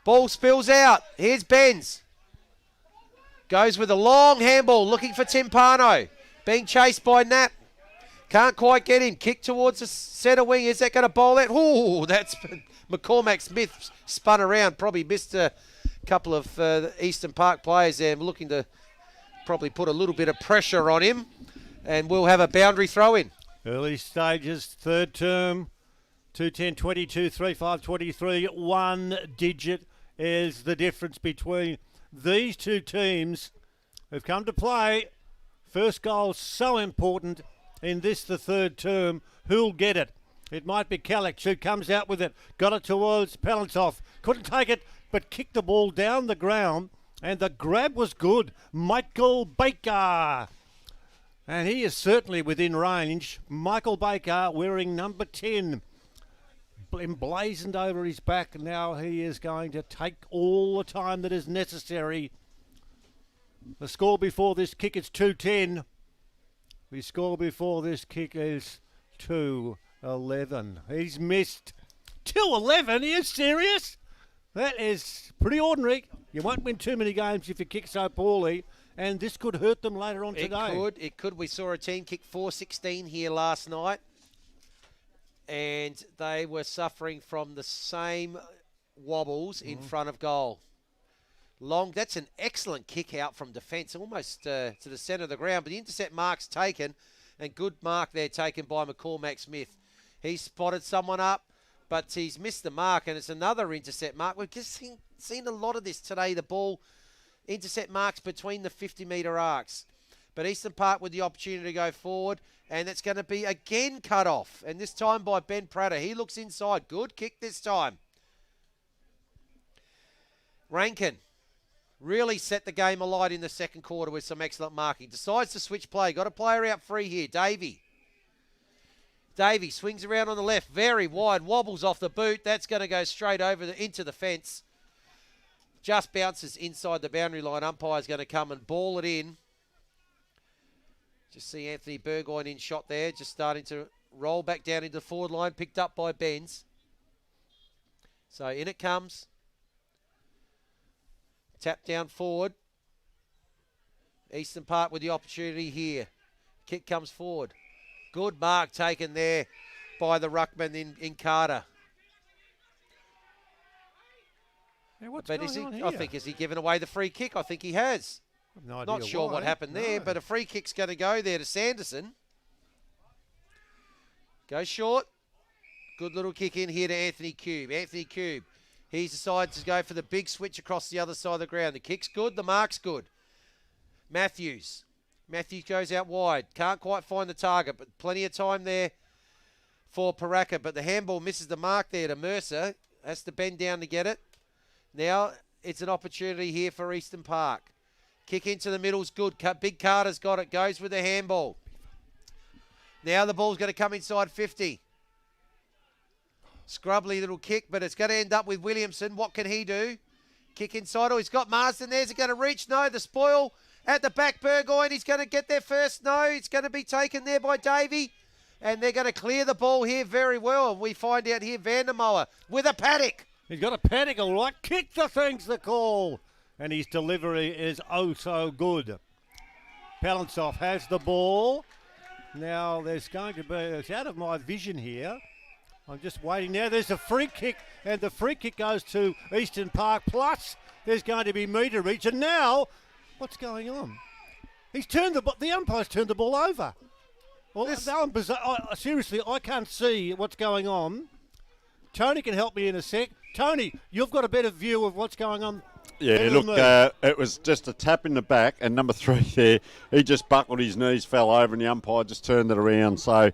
Ball spills out. Here's Benz. Goes with a long handball. Looking for Timpano. Being chased by Knapp. Can't quite get him. Kick towards the centre wing. Is that going to bowl out? Ooh, that's McCormack Smith spun around. Probably missed a couple of Eastern Park players there. Looking to probably put a little bit of pressure on him. And we'll have a boundary throw in. Early stages, third term. 2-10, 22, 3-5, 23. 1 digit is the difference between these two teams who've come to play. First goal so important in this, the third term. Who'll get it? It might be Kallich who comes out with it. Got it towards Palantov. Couldn't take it, but kicked the ball down the ground. And the grab was good. Michael Baker. And he is certainly within range. Michael Baker wearing number 10. Emblazoned over his back. Now he is going to take all the time that is necessary. The score before this kick is 2-10. The score before this kick is 2-11. He's missed 2-11. Are you serious? That is pretty ordinary. You won't win too many games if you kick so poorly, and this could hurt them later on today. It could. We saw a team kick 4-16 here last night, and they were suffering from the same wobbles in front of goal. That's an excellent kick out from defence, almost to the centre of the ground. But the intercept mark's taken, and good mark there taken by McCormack Smith. He spotted someone up, but he's missed the mark, and it's another intercept mark. We've just seen a lot of this today, the ball intercept marks between the 50-metre arcs. But Eastern Park with the opportunity to go forward, and it's going to be again cut off, and this time by Ben Prater. He looks inside. Good kick this time. Rankin really set the game alight in the second quarter with some excellent marking. Decides to switch play. Got a player out free here. Davey swings around on the left. Very wide. Wobbles off the boot. That's going to go straight over into the fence. Just bounces inside the boundary line. Umpire's going to come and ball it in. Just see Anthony Burgoyne in shot there. Just starting to roll back down into the forward line. Picked up by Benz. So in it comes. Tap down forward. Eastern Park with the opportunity here. Kick comes forward. Good mark taken there by the ruckman in Carter. Yeah, what's But going on here? I think, has he given away the free kick? I think he has. I've no idea Not sure what why. happened there, No. but a free kick's going to go there to Sanderson. Go short. Good little kick in here to Anthony Cube. Anthony Cube, he's decided to go for the big switch across the other side of the ground. The kick's good, the mark's good. Matthews goes out wide. Can't quite find the target, but plenty of time there for Pooraka. But the handball misses the mark there to Mercer. Has to bend down to get it. Now it's an opportunity here for Eastern Park. Kick into the middle's good. Big Carter's got it. Goes with the handball. Now the ball's going to come inside 50. Scrubbly little kick, but it's going to end up with Williamson. What can he do? Kick inside. Oh, he's got Marsden there. Is it going to reach? No, the spoil at the back. Burgoyne, he's going to get there first. No, it's going to be taken there by Davey. And they're going to clear the ball here very well. And we find out here Vandermoer with a paddock. He's got a paddock, all right. Kick the thing's the call. And his delivery is oh so good. Palansoff has the ball. Now there's going to be, it's out of my vision here. I'm just waiting now. There's a free kick, and the free kick goes to Eastern Park. Plus, there's going to be metre reach. And now, what's going on? He's turned the umpire's turned the ball over. Well, seriously, I can't see what's going on. Tony can help me in a sec. Tony, you've got a better view of what's going on. Yeah, look, it was just a tap in the back, and number 3 there, he just buckled his knees, fell over, and the umpire just turned it around. So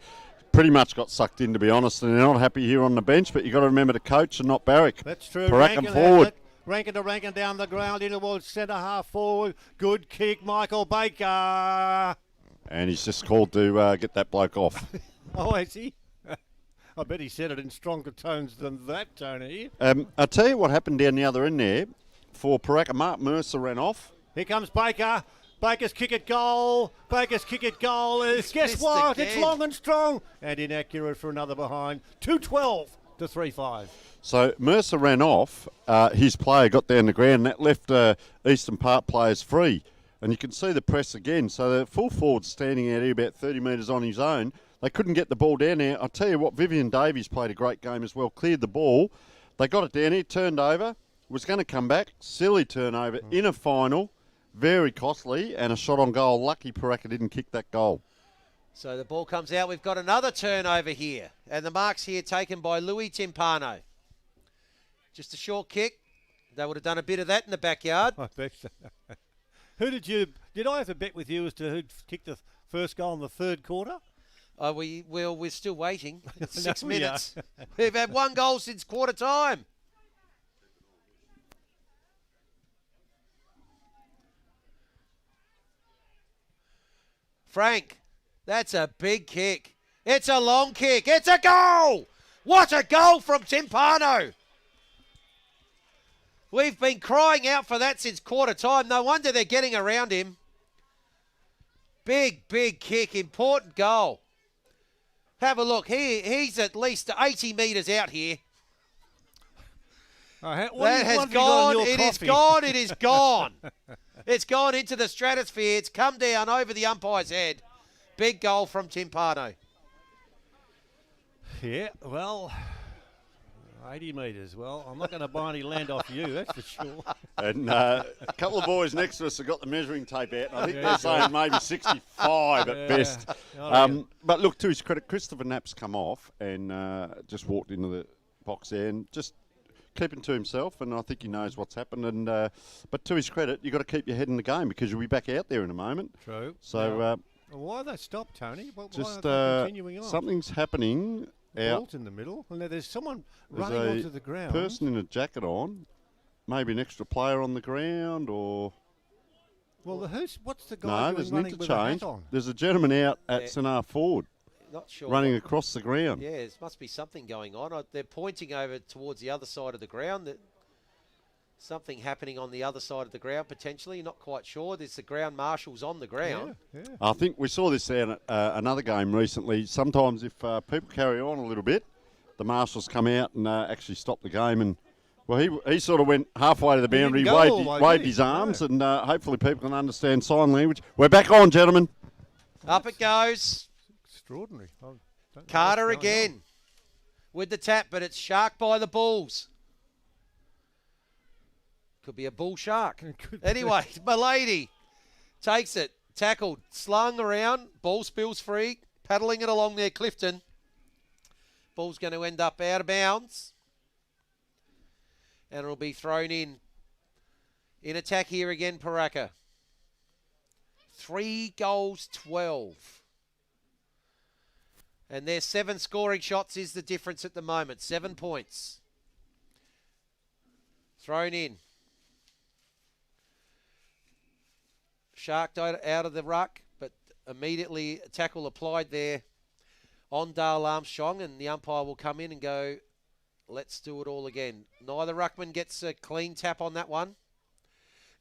pretty much got sucked in, to be honest, and they're not happy here on the bench, but you've got to remember to coach and not barrack. That's true. Rankin forward. Rankin to Rankin down the ground, in towards centre half forward. Good kick, Michael Baker. And he's just called to get that bloke off. Oh, is he? I bet he said it in stronger tones than that, Tony. I'll tell you what happened down the other end there. For Pooraka, Mark Mercer ran off. Here comes Baker. Baker's kick at goal. Baker's kick at goal is, guess what? again. It's long and strong. And inaccurate for another behind. 2-12 to 3-5. So Mercer ran off. His player got down the ground. That left Eastern Park players free. And you can see the press again. So the full forward's standing out here about 30 metres on his own. They couldn't get the ball down there. I'll tell you what, Vivian Davies played a great game as well. Cleared the ball. They got it down here, turned over. Was going to come back. Silly turnover in a final. Very costly. And a shot on goal. Lucky Pooraka didn't kick that goal. So the ball comes out. We've got another turnover here. And the mark's here taken by Louis Timpano. Just a short kick. They would have done a bit of that in the backyard. I bet so. Did I have a bet with you as to who kicked the first goal in the third quarter? We're still waiting. It's 6 No, minutes. We've had 1 goal since quarter time. Frank, that's a big kick. It's a long kick. It's a goal. What a goal from Timpano. We've been crying out for that since quarter time. No wonder they're getting around him. Big, big kick. Important goal. Have a look. He's at least 80 metres out here. That has gone. It is gone. It is gone. It's gone into the stratosphere. It's come down over the umpire's head. Big goal from Timpano. Yeah, well, 80 metres. Well, I'm not going to buy any land off you, that's for sure. And a couple of boys next to us have got the measuring tape out. I think they're saying maybe 65 at best. But look, to his credit, Christopher Knapp's come off and just walked into the box there and just keeping to himself, and I think he knows what's happened. And but to his credit, you've got to keep your head in the game because you'll be back out there in a moment. True. So why have they stopped, Tony? Why just are they continuing on? something's happening. Ball's in the middle, and there's someone running onto the ground. Person in a jacket on, maybe an extra player on the ground, or well, what's the guy no? There's an running with a hat interchange. on? There's a gentleman out at centre forward. Not sure. Running across the ground. Yeah, there must be something going on. They're pointing over towards the other side of the ground. That something happening on the other side of the ground, potentially. Not quite sure. There's the ground marshals on the ground. Yeah. I think we saw this down at another game recently. Sometimes if people carry on a little bit, the marshals come out and actually stop the game. And well, he sort of went halfway to the boundary, waved his arms, and hopefully people can understand sign language. We're back on, gentlemen. Up it goes. Extraordinary. Carter again with the tap, but it's Shark by the Bulls. Could be a bull shark. Anyway, Milady takes it. Tackled. Slung around. Ball spills free. Paddling it along there, Clifton. Ball's going to end up out of bounds. And it'll be thrown in. In attack here again, Pooraka. 3 goals, 12. And their 7 scoring shots is the difference at the moment. 7 points. Thrown in. Sharked out of the ruck, but immediately a tackle applied there on Dale Armstrong, and the umpire will come in and go, let's do it all again. Neither ruckman gets a clean tap on that one.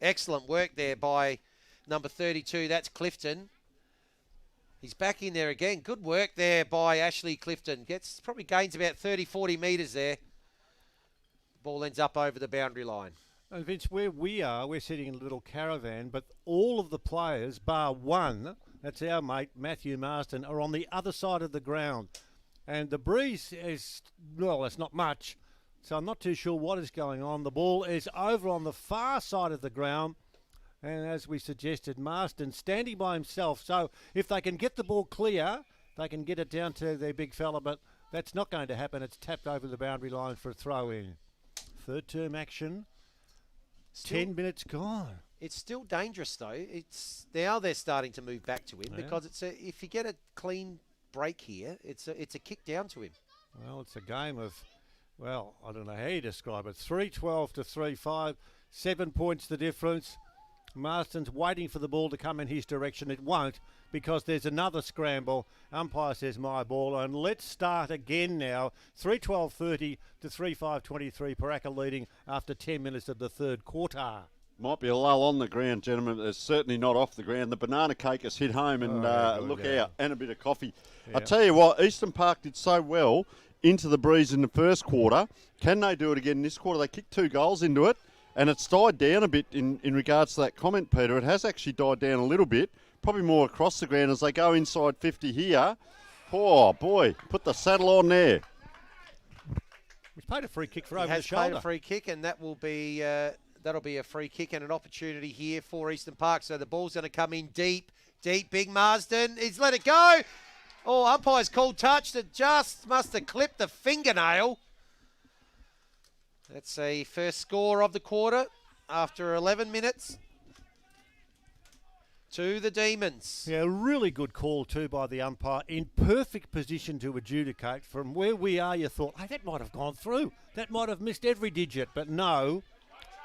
Excellent work there by number 32. That's Clifton. He's back in there again. Good work there by Ashley Clifton. Probably gains about 30, 40 metres there. Ball ends up over the boundary line. And Vince, where we are, we're sitting in a little caravan, but all of the players, bar one, that's our mate, Matthew Marsden, are on the other side of the ground. And the breeze is, well, it's not much, so I'm not too sure what is going on. The ball is over on the far side of the ground, and as we suggested, Marsden standing by himself. So if they can get the ball clear, they can get it down to their big fella, but that's not going to happen. It's tapped over the boundary line for a throw-in. Third term action. 10 minutes gone. It's still dangerous though. It's now they're starting to move back to him because if you get a clean break here, it's a kick down to him. Well, it's a game of, well, I don't know how you describe it. 3-12 to 3-5, 7 points the difference. Marston's waiting for the ball to come in his direction. It won't because there's another scramble. Umpire says my ball, and let's start again now. 3-12-30 to 3-5-23. Pooraka leading after 10 minutes of the third quarter. Might be a lull on the ground, gentlemen. It's certainly not off the ground. The banana cake has hit home, and look out, and a bit of coffee. Yeah. I tell you what, Eastern Park did so well into the breeze in the first quarter. Can they do it again in this quarter? They kicked 2 goals into it. And it's died down a bit in regards to that comment, Peter. It has actually died down a little bit, probably more across the ground as they go inside 50 here. Oh, boy, put the saddle on there. He's paid a free kick for over the shoulder. He has paid a free kick, and that will be that'll be a free kick and an opportunity here for Eastern Park. So the ball's going to come in deep. Big Marsden. He's let it go. Oh, umpire's called touch. It just must have clipped the fingernail. That's a first score of the quarter after 11 minutes to the Demons. Yeah, really good call too by the umpire. In perfect position to adjudicate. From where we are, you thought, hey, that might have gone through. That might have missed every digit. But no,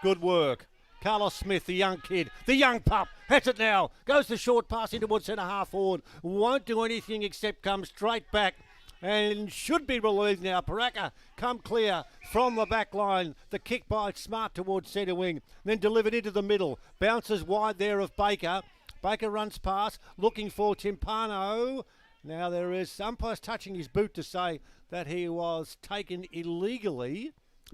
good work. Carlos Smith, the young kid, the young pup, has it now. Goes the short pass in towards centre half forward. Won't do anything except come straight back. And should be relieved now. Pooraka come clear from the back line. The kick by Smart towards centre wing. Then delivered into the middle. Bounces wide there of Baker. Baker runs past, looking for Timpano. Now there is umpires touching his boot to say that he was taken illegally.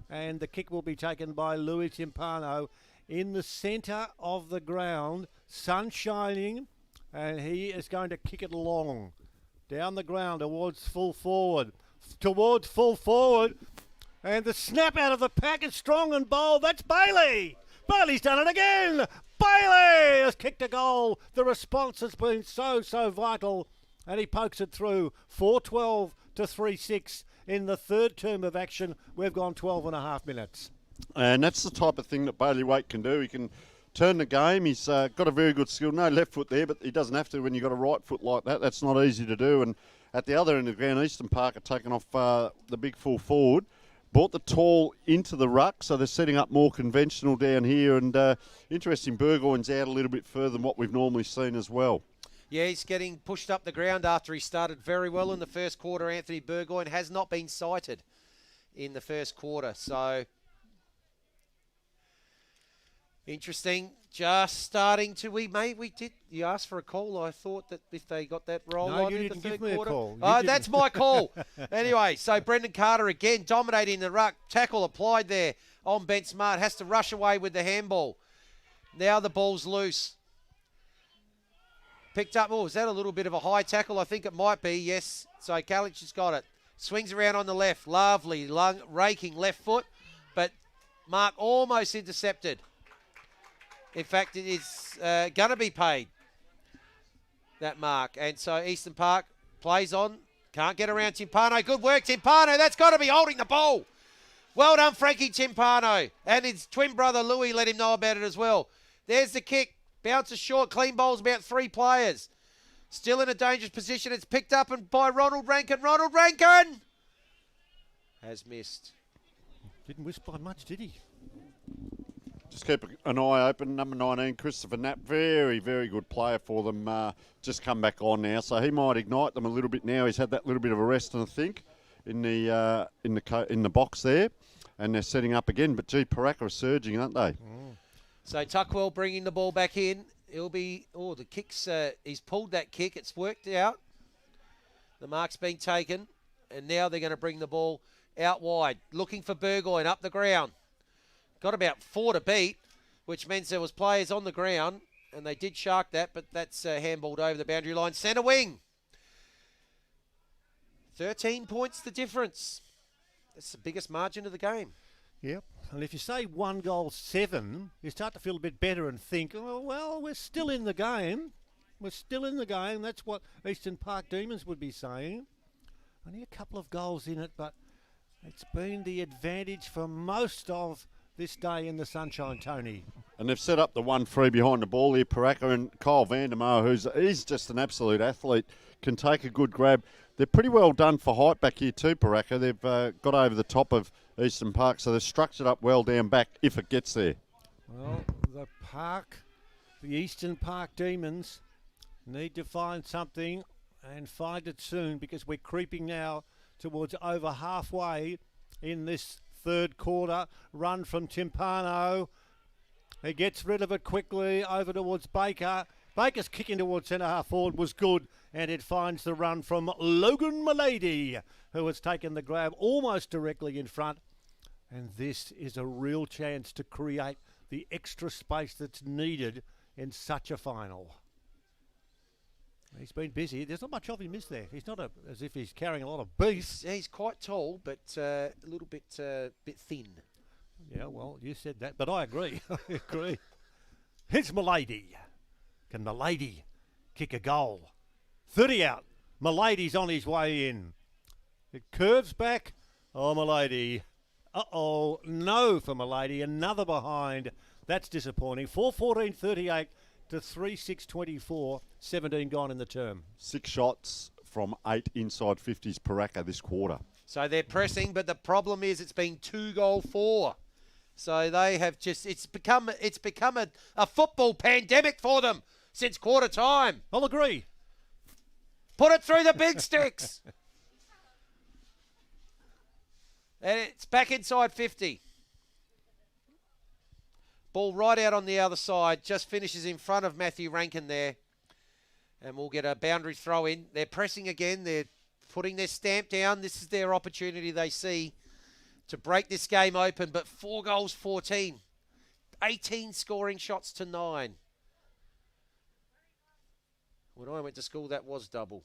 And the kick will be taken by Louis Timpano in the centre of the ground. Sun shining. And he is going to kick it long. Down the ground towards full forward. And the snap out of the pack is strong and bold. That's Bailey. Bailey's done it again. Bailey has kicked a goal. The response has been so vital. And he pokes it through. 4-12 to 3-6 in the third term of action. We've gone 12 and a half minutes. And that's the type of thing that Bailey Waite can do. He can turn the game. He's got a very good skill. No left foot there, but he doesn't have to when you've got a right foot like that. That's not easy to do. And at the other end of the ground, Eastern Park are taking off the big full forward. Brought the tall into the ruck, so they're setting up more conventional down here. And interesting, Burgoyne's out a little bit further than what we've normally seen as well. Yeah, he's getting pushed up the ground after he started very well in the first quarter. Anthony Burgoyne has not been sighted in the first quarter, so... Interesting. Just starting to you asked for a call. I thought that if they got that roll on in the third quarter. Oh, that's my call. Anyway, so Brendan Carter again dominating the ruck. Tackle applied there on Ben Smart. Has to rush away with the handball. Now the ball's loose. Picked up. Oh, is that a little bit of a high tackle? I think it might be. Yes. So Kalic has got it. Swings around on the left. Lovely raking left foot. But Mark almost intercepted. In fact, it is going to be paid, that mark. And so Eastern Park plays on. Can't get around Timpano. Good work, Timpano. That's got to be holding the ball. Well done, Frankie Timpano. And his twin brother, Louis, let him know about it as well. There's the kick. Bounces short. Clean bowls about 3 players. Still in a dangerous position. It's picked up by Ronald Rankin. Ronald Rankin has missed. Didn't miss by much, did he? Just keep an eye open. Number 19, Christopher Knapp, very, very good player for them. Just come back on now, so he might ignite them a little bit now. He's had that little bit of a rest, I think, in the box there, and they're setting up again. But gee, Pooraka are surging, aren't they? So Tuckwell bringing the ball back in. It'll be the kicks. He's pulled that kick. It's worked out. The mark's been taken, and now they're going to bring the ball out wide, looking for Burgoyne up the ground. Got about 4 to beat, which means there was players on the ground, and they did shark that, but that's handballed over the boundary line. Centre wing. 13 points the difference. That's the biggest margin of the game. Yep. And if you say 1 goal 7, you start to feel a bit better and think, oh, well, we're still in the game. We're still in the game. That's what Eastern Park Demons would be saying. Only a couple of goals in it, but it's been the advantage for most of this day in the sunshine, Tony. And they've set up the 1-3 behind the ball here, Pooraka, and Kyle Vandermeer, he's just an absolute athlete, can take a good grab. They're pretty well done for height back here too, Pooraka. They've got over the top of Eastern Park, so they've structured up well down back if it gets there. Well, the Eastern Park Demons need to find something and find it soon, because we're creeping now towards over halfway in this third quarter. Run from Timpano. He gets rid of it quickly over towards Baker. Baker's kicking towards centre half forward was good, and it finds the run from Logan Milady, who has taken the grab almost directly in front. And this is a real chance to create the extra space that's needed in such a final. He's been busy. There's not much of him, is there? He's not as if he's carrying a lot of beef. He's quite tall, but a little bit thin. Yeah, well, you said that, but I agree. I agree. Here's Milady. Can Milady kick a goal? 30 out. Milady's on his way in. It curves back. Oh, Milady. Uh-oh. No for Milady. Another behind. That's disappointing. 4:14:38 to 3:6:24. 17 gone in the term. 6 shots from 8 inside 50s Pooraka this quarter. So they're pressing, but the problem is it's been 2-4. So they have it's become a football pandemic for them since quarter time. I'll agree. Put it through the big sticks. And it's back inside 50. Ball right out on the other side. Just finishes in front of Matthew Rankin there. And we'll get a boundary throw in. They're pressing again. They're putting their stamp down. This is their opportunity they see to break this game open. But 4-14. 18 scoring shots to 9. When I went to school, that was double.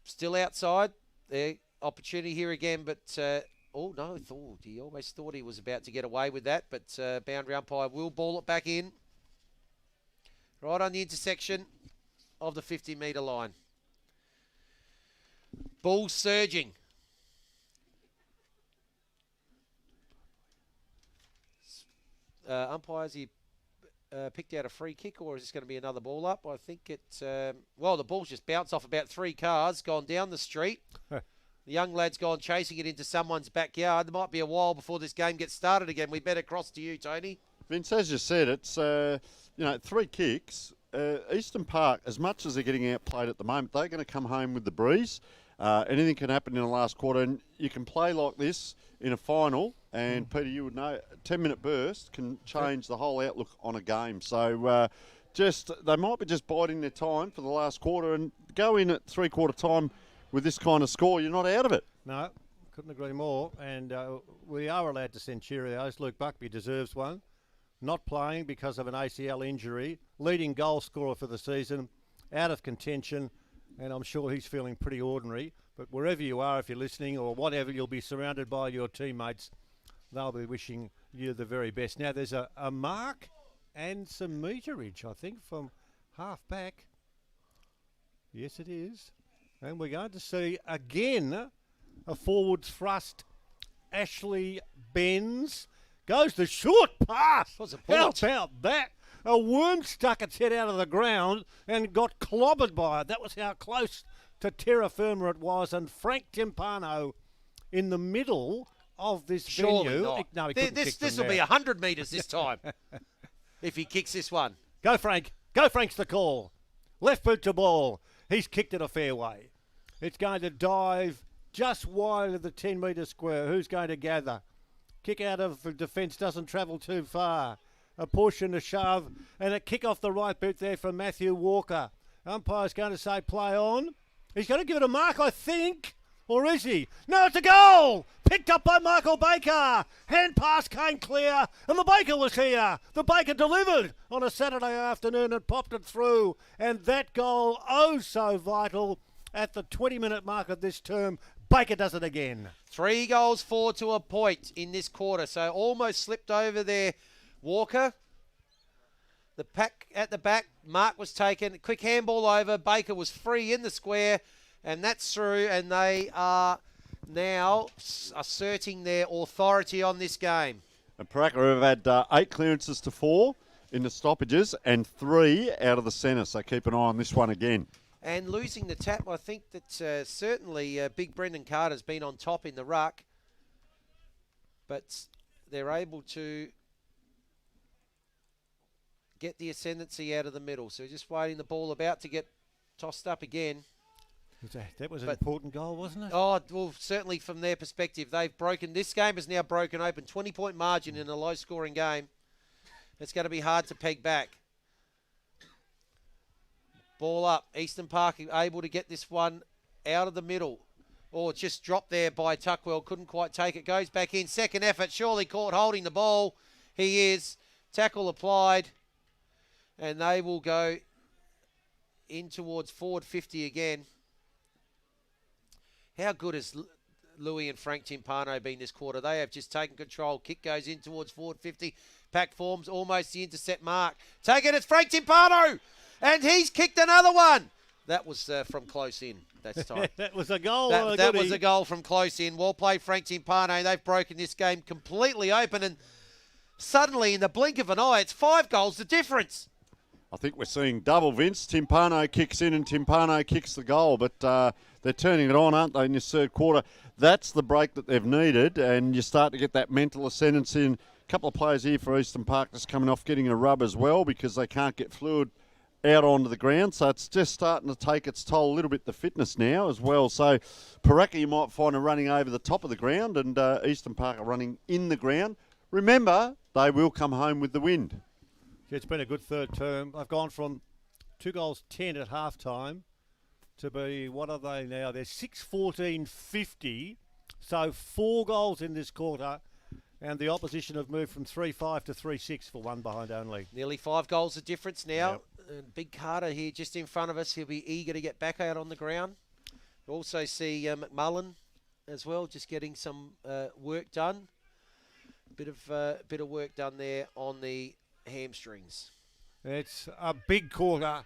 Still outside. Their opportunity here again, but... he almost thought he was about to get away with that, but boundary umpire will ball it back in. Right on the intersection of the 50-metre line. Ball surging. Umpires, he picked out a free kick, or is this going to be another ball up? I think it's... the ball's just bounced off about 3 cars, gone down the street. The young lad's gone chasing it into someone's backyard. There might be a while before this game gets started again. We better cross to you, Tony. Vince, as you said, it's 3 kicks. Eastern Park, as much as they're getting outplayed at the moment, they're going to come home with the breeze. Anything can happen in the last quarter, and you can play like this in a final. And Peter, you would know, a 10-minute burst can change the whole outlook on a game. So they might be just biding their time for the last quarter and go in at 3-quarter time. With this kind of score, you're not out of it. No, couldn't agree more. And we are allowed to send Cheerios. Luke Buckby deserves one. Not playing because of an ACL injury. Leading goal scorer for the season. Out of contention. And I'm sure he's feeling pretty ordinary. But wherever you are, if you're listening or whatever, you'll be surrounded by your teammates. they'll be wishing you the very best. Now, there's a mark and some meterage, I think, from half back. Yes, it is. And we're going to see, again, a forward thrust. Ashley Benz goes the short pass. How about that? A worm stuck its head out of the ground and got clobbered by it. That was how close to terra firma it was. And Frank Timpano in the middle of this Surely venue. not. No, he This will be 100 metres this time if he kicks this one. Go, Frank. Go, Frank's the call. Left boot to ball. He's kicked it a fair way. It's going to dive just wide of the 10-metre square. Who's going to gather? Kick out of the defence doesn't travel too far. A push and a shove, and a kick off the right boot there from Matthew Walker. Umpire's going to say play on. He's going to give it a mark, I think. Or is he? No, it's a goal! Picked up by Michael Baker. Hand pass came clear, and the Baker was here. The Baker delivered on a Saturday afternoon and popped it through. And that goal, oh so vital, at the 20-minute mark of this term. Baker does it again. 3 goals, 4 to a point in this quarter. So almost slipped over there, Walker. The pack at the back, mark was taken. Quick handball over. Baker was free in the square. And that's through, and they are now asserting their authority on this game. And Pooraka have had 8 clearances to 4 in the stoppages and 3 out of the centre, so keep an eye on this one again. And losing the tap, I think that certainly Big Brendan Carter's been on top in the ruck, but they're able to get the ascendancy out of the middle. So just waiting, the ball about to get tossed up again. That was an important goal, wasn't it? Oh, well, certainly from their perspective. They've broken, this game has now broken open. 20-point margin in a low-scoring game. It's going to be hard to peg back. Ball up. Eastern Park able to get this one out of the middle. Oh, just dropped there by Tuckwell. Couldn't quite take it. Goes back in. Second effort. Surely caught holding the ball. He is. Tackle applied. And they will go in towards forward 50 again. How good has Louis and Frank Timpano been this quarter? They have just taken control. Kick goes in towards forward 50. Pack forms almost the intercept mark. Take it, it's Frank Timpano! And he's kicked another one. That was from close in. That's time. That was a goal. That was a goal from close in. Well played, Frank Timpano. They've broken this game completely open. And suddenly, in the blink of an eye, it's 5 goals the difference. I think we're seeing double, Vince. Timpano kicks in and Timpano kicks the goal, but they're turning it on, aren't they, in this third quarter? That's the break that they've needed, and you start to get that mental ascendancy. And a couple of players here for Eastern Park just coming off getting a rub as well because they can't get fluid out onto the ground. So it's just starting to take its toll a little bit, the fitness now as well. So Pooraka, you might find are running over the top of the ground, and Eastern Park are running in the ground. Remember, they will come home with the wind. It's been a good third term. I've gone from 2 goals 10 at half-time to be, what are they now? They're 6-14-50. So 4 goals in this quarter. And the opposition have moved from 3-5 to 3-6 for 1 behind only. Nearly 5 goals of difference now. Yep. Big Carter here just in front of us. He'll be eager to get back out on the ground. We also see McMullen as well, just getting some work done. Bit of work done there on the hamstrings. It's a big quarter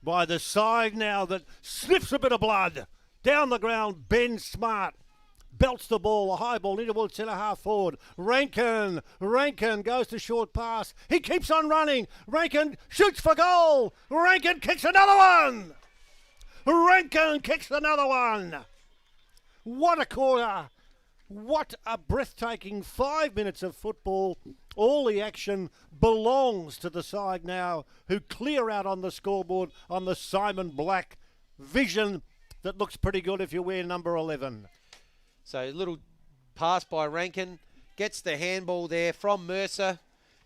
by the side now that sniffs a bit of blood. Down the ground, Ben Smart belts the ball, a high ball into towards centre half forward. Rankin goes to short pass. He keeps on running. Rankin shoots for goal. Rankin kicks another one. What a quarter. What a breathtaking 5 minutes of football. All the action belongs to the side now who clear out on the scoreboard on the Simon Black vision that looks pretty good if you wear number 11. So a little pass by Rankin. Gets the handball there from Mercer.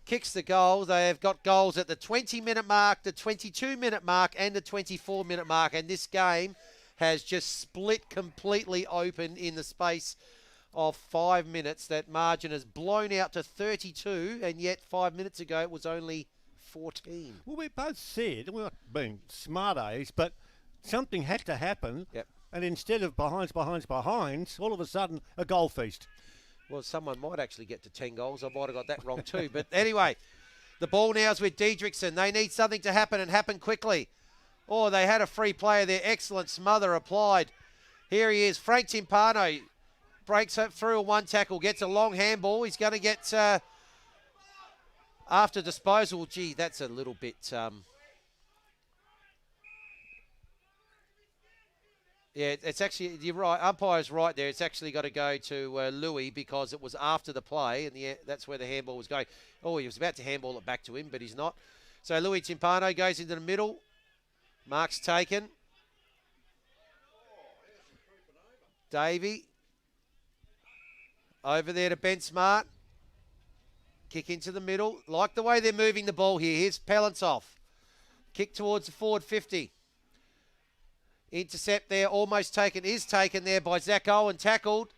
Kicks the goal. They have got goals at the 20-minute mark, the 22-minute mark and the 24-minute mark. And this game has just split completely open in the space of 5 minutes. That margin has blown out to 32, and yet 5 minutes ago it was only 14. Well, we both said, we're not being smart A's, but something had to happen. Yep. And instead of behinds, all of a sudden, a goal feast. Well, someone might actually get to 10 goals. I might have got that wrong too. But anyway, the ball now is with Diedrichsen. They need something to happen and happen quickly. Oh, they had a free player there. Excellent smother applied. Here he is. Frank Timpano breaks up through a one tackle, gets a long handball. He's going to get after disposal. Gee, that's a little bit... Yeah, it's actually, you're right, umpire's right there. It's actually got to go to Louis because it was after the play, and that's where the handball was going. Oh, he was about to handball it back to him, but he's not. So Louis Timpano goes into the middle. Mark's taken. Davey. Over there to Ben Smart. Kick into the middle. Like the way they're moving the ball here. Here's Pellensoff. Kick towards the forward 50. Intercept there, almost taken, is taken there by Zach Owen, tackled.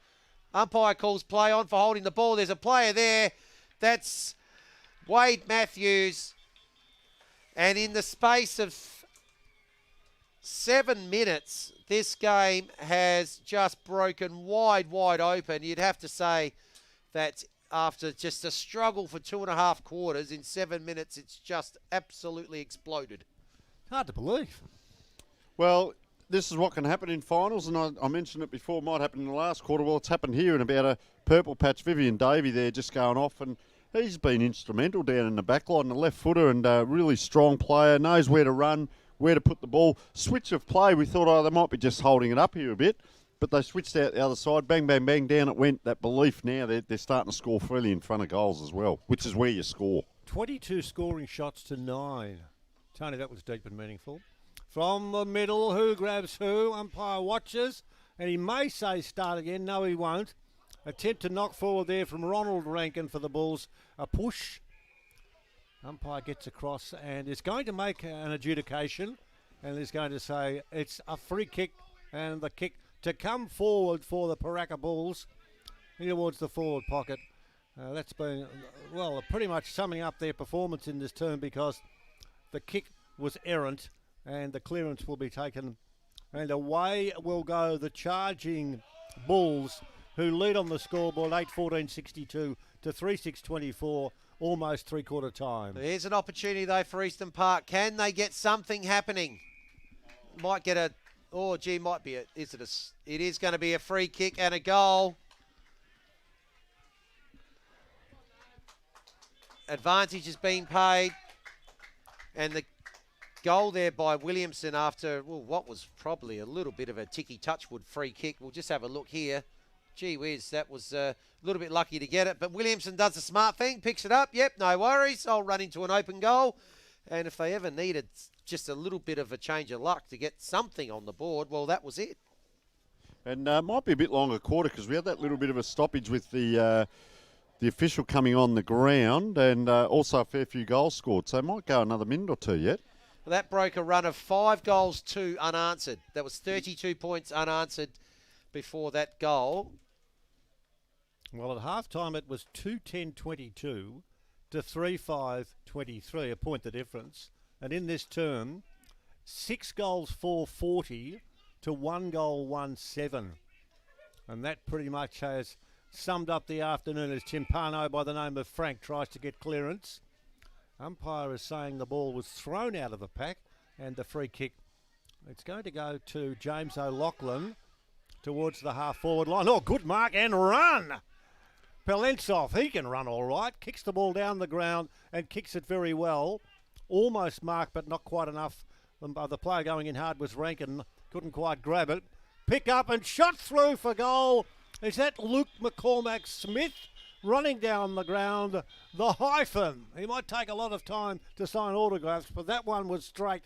Umpire calls play on for holding the ball. There's a player there. That's Wade Matthews. And in the space of 7 minutes, this game has just broken wide open. You'd have to say that after just a struggle for 2.5 quarters, in 7 minutes, it's just absolutely exploded. Hard to believe. Well, this is what can happen in finals, and I mentioned it before, might happen in the last quarter. Well, it's happened here in about a purple patch. Vivian Davey there just going off, and he's been instrumental down in the back line, the left footer, and a really strong player, knows where to run, where to put the ball. Switch of play, we thought, they might be just holding it up here a bit, but they switched out the other side, bang, bang, bang, down it went. That belief now, they're starting to score freely in front of goals as well, which is where you score. 22 scoring shots to 9. Tony, that was deep and meaningful. From the middle, who grabs who? Umpire watches, and he may say start again. No, he won't. Attempt to knock forward there from Ronald Rankin for the Bulls. A push. Umpire gets across and is going to make an adjudication, and is going to say it's a free kick, and the kick to come forward for the Pooraka Bulls towards the forward pocket. That's been, well, pretty much summing up their performance in this term, because the kick was errant, and the clearance will be taken, and away will go the charging Bulls, who lead on the scoreboard 8-14-62 to 3-6-24, almost three-quarter time. Here's an opportunity, though, for Eastern Park. Can they get something happening? Might get might be it is going to be a free kick and a goal. Advantage is being paid, and the goal there by Williamson after, what was probably a little bit of a Ticky Touchwood free kick. We'll just have a look here. Gee whiz, that was a little bit lucky to get it. But Williamson does the smart thing, picks it up. Yep, no worries. I'll run into an open goal. And if they ever needed just a little bit of a change of luck to get something on the board, well, that was it. And might be a bit longer quarter, because we had that little bit of a stoppage with the official coming on the ground, and also a fair few goals scored. So it might go another minute or two yet. Well, that broke a run of 5 goals, 2 unanswered. That was 32 points unanswered before that goal. Well, at half-time it was 2-10-22 to 3-5-23, a point the difference. And in this term, 6 goals, 4-40 to 1 goal, 1-7. And that pretty much has summed up the afternoon as Timpano, by the name of Frank, tries to get clearance. Umpire is saying the ball was thrown out of the pack, and the free kick, it's going to go to James O'Loughlin towards the half-forward line. Oh, good mark and run! Pellensoff, he can run all right, kicks the ball down the ground and kicks it very well. Almost marked, but not quite enough. The player going in hard was Rankin, couldn't quite grab it. Pick up and shot through for goal. Is that Luke McCormack-Smith? Running down the ground, the hyphen. He might take a lot of time to sign autographs, but that one was straight.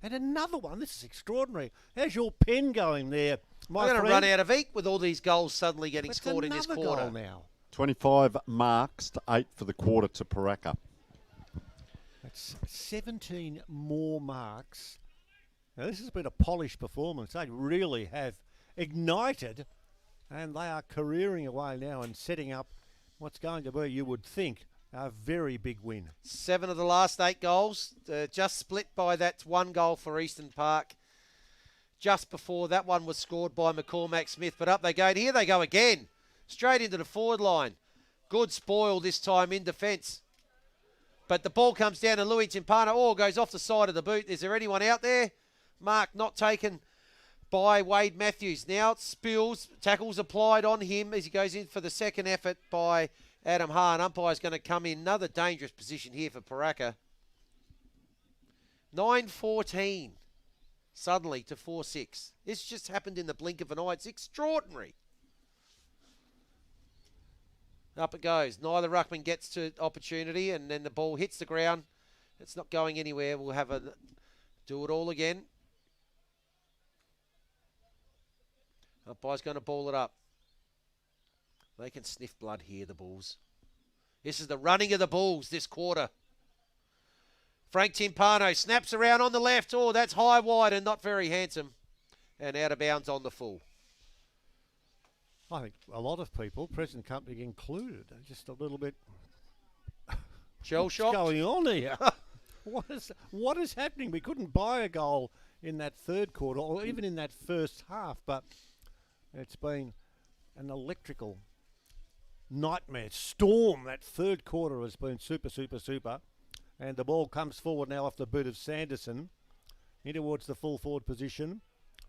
And another one, this is extraordinary. How's your pen going there, my friend? I'm going to run out of ink with all these goals suddenly getting scored in this quarter. Goal now. 25 marks to 8 for the quarter to Pooraka. That's 17 more marks. Now, this has been a polished performance. They really have ignited, and they are careering away now and setting up what's going to be, you would think, a very big win. 7 of the last 8 goals, just split by that 1 goal for Eastern Park. Just before that one was scored by McCormack-Smith, but up they go. And here they go again. Straight into the forward line. Good spoil this time in defence. But the ball comes down to Louis Timpano. Goes off the side of the boot. Is there anyone out there? Mark not taken by Wade Matthews. Now it spills. Tackles applied on him as he goes in for the second effort by Adam Hahn. Umpire's going to come in. Another dangerous position here for Pooraka. 9-14 suddenly to 4-6. This just happened in the blink of an eye. It's extraordinary. Up it goes. Neither ruckman gets to opportunity, and then the ball hits the ground. It's not going anywhere. We'll have a do it all again. Umpire's going to ball it up. They can sniff blood here, the Bulls. This is the running of the Bulls this quarter. Frank Timpano snaps around on the left. That's high, wide, and not very handsome. And out of bounds on the full. I think a lot of people, present company included, are just a little bit shell-shocked. What's going on here? What is happening? We couldn't buy a goal in that third quarter or even in that first half, but it's been an electrical nightmare storm. That third quarter has been super. And the ball comes forward now off the boot of Sanderson in towards the full forward position.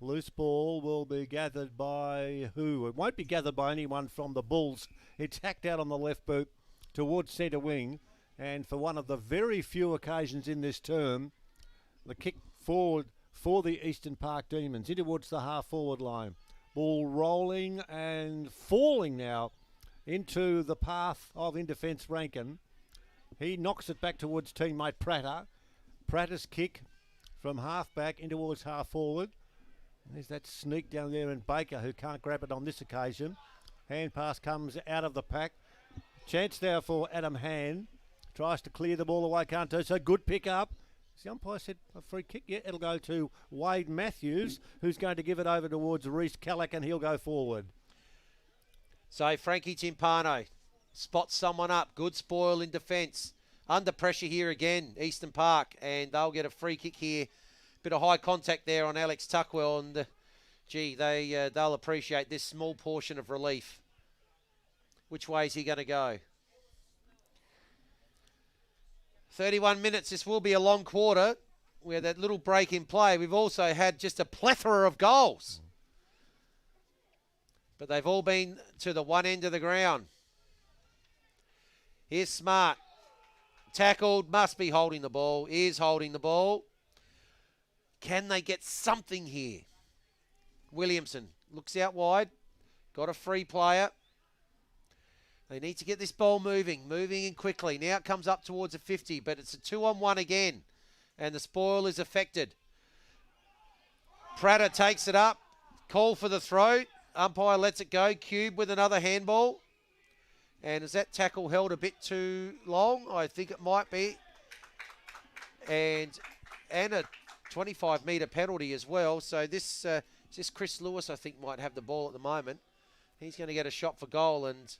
Loose ball will be gathered by who? It won't be gathered by anyone from the Bulls. It's hacked out on the left boot towards centre wing. And for one of the very few occasions in this term, the kick forward for the Eastern Park Demons in towards the half forward line. Ball rolling and falling now into the path of in defence Rankin. He knocks it back towards teammate Prater. Prater's kick from half back in towards half forward. There's that sneak down there in Baker who can't grab it on this occasion. Hand pass comes out of the pack. Chance there for Adam Hand. Tries to clear the ball away, can't do so. Good pick up. The umpire said a free kick. Yeah, it'll go to Wade Matthews, who's going to give it over towards Reece Callack, and he'll go forward. So Frankie Timpano spots someone up. Good spoil in defence. Under pressure here again, Eastern Park, and they'll get a free kick here. Bit of high contact there on Alex Tuckwell, and they'll appreciate this small portion of relief. Which way is he going to go? 31 minutes. This will be a long quarter. We had that little break in play. We've also had just a plethora of goals. But they've all been to the one end of the ground. Here's Smart. Tackled. Must be holding the ball. Is holding the ball. Can they get something here? Williamson looks out wide. Got a free player. They need to get this ball moving in quickly. Now it comes up towards a 50, but it's a 2-on-1 again. And the spoil is affected. Prater takes it up. Call for the throw. Umpire lets it go. Cube with another handball. And is that tackle held a bit too long? I think it might be. And a 25-metre penalty as well. So this Chris Lewis, I think, might have the ball at the moment. He's going to get a shot for goal, and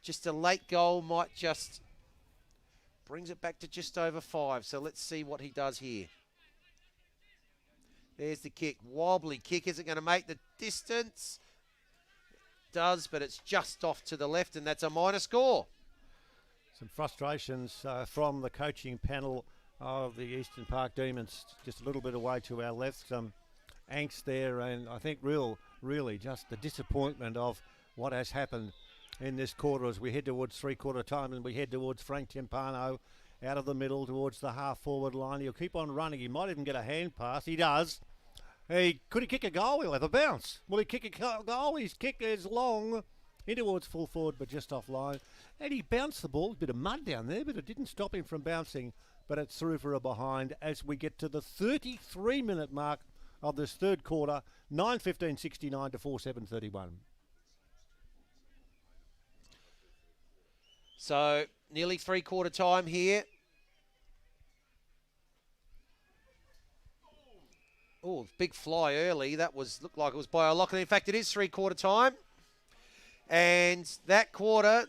just a late goal might just brings it back to just over 5. So let's see what he does here. There's the kick. Wobbly kick. Is it going to make the distance? Does, but it's just off to the left, and that's a minor score. Some frustrations from the coaching panel of the Eastern Park Demons, just a little bit away to our left. Some angst there, and I think really just the disappointment of what has happened in this quarter as we head towards three-quarter time, and we head towards Frank Timpano out of the middle towards the half-forward line. He'll keep on running. He might even get a hand pass. He does. Could he kick a goal? He'll have a bounce. Will he kick a goal? His kick is long in towards full forward, but just offline. And he bounced the ball. A bit of mud down there, but it didn't stop him from bouncing. But it's through for a behind as we get to the 33-minute mark of this third quarter. 9:15.69 to 4:7.31. So nearly three-quarter time here. Oh, big fly early. That looked like it was by O'Loughlin. In fact, it is three-quarter time. And that quarter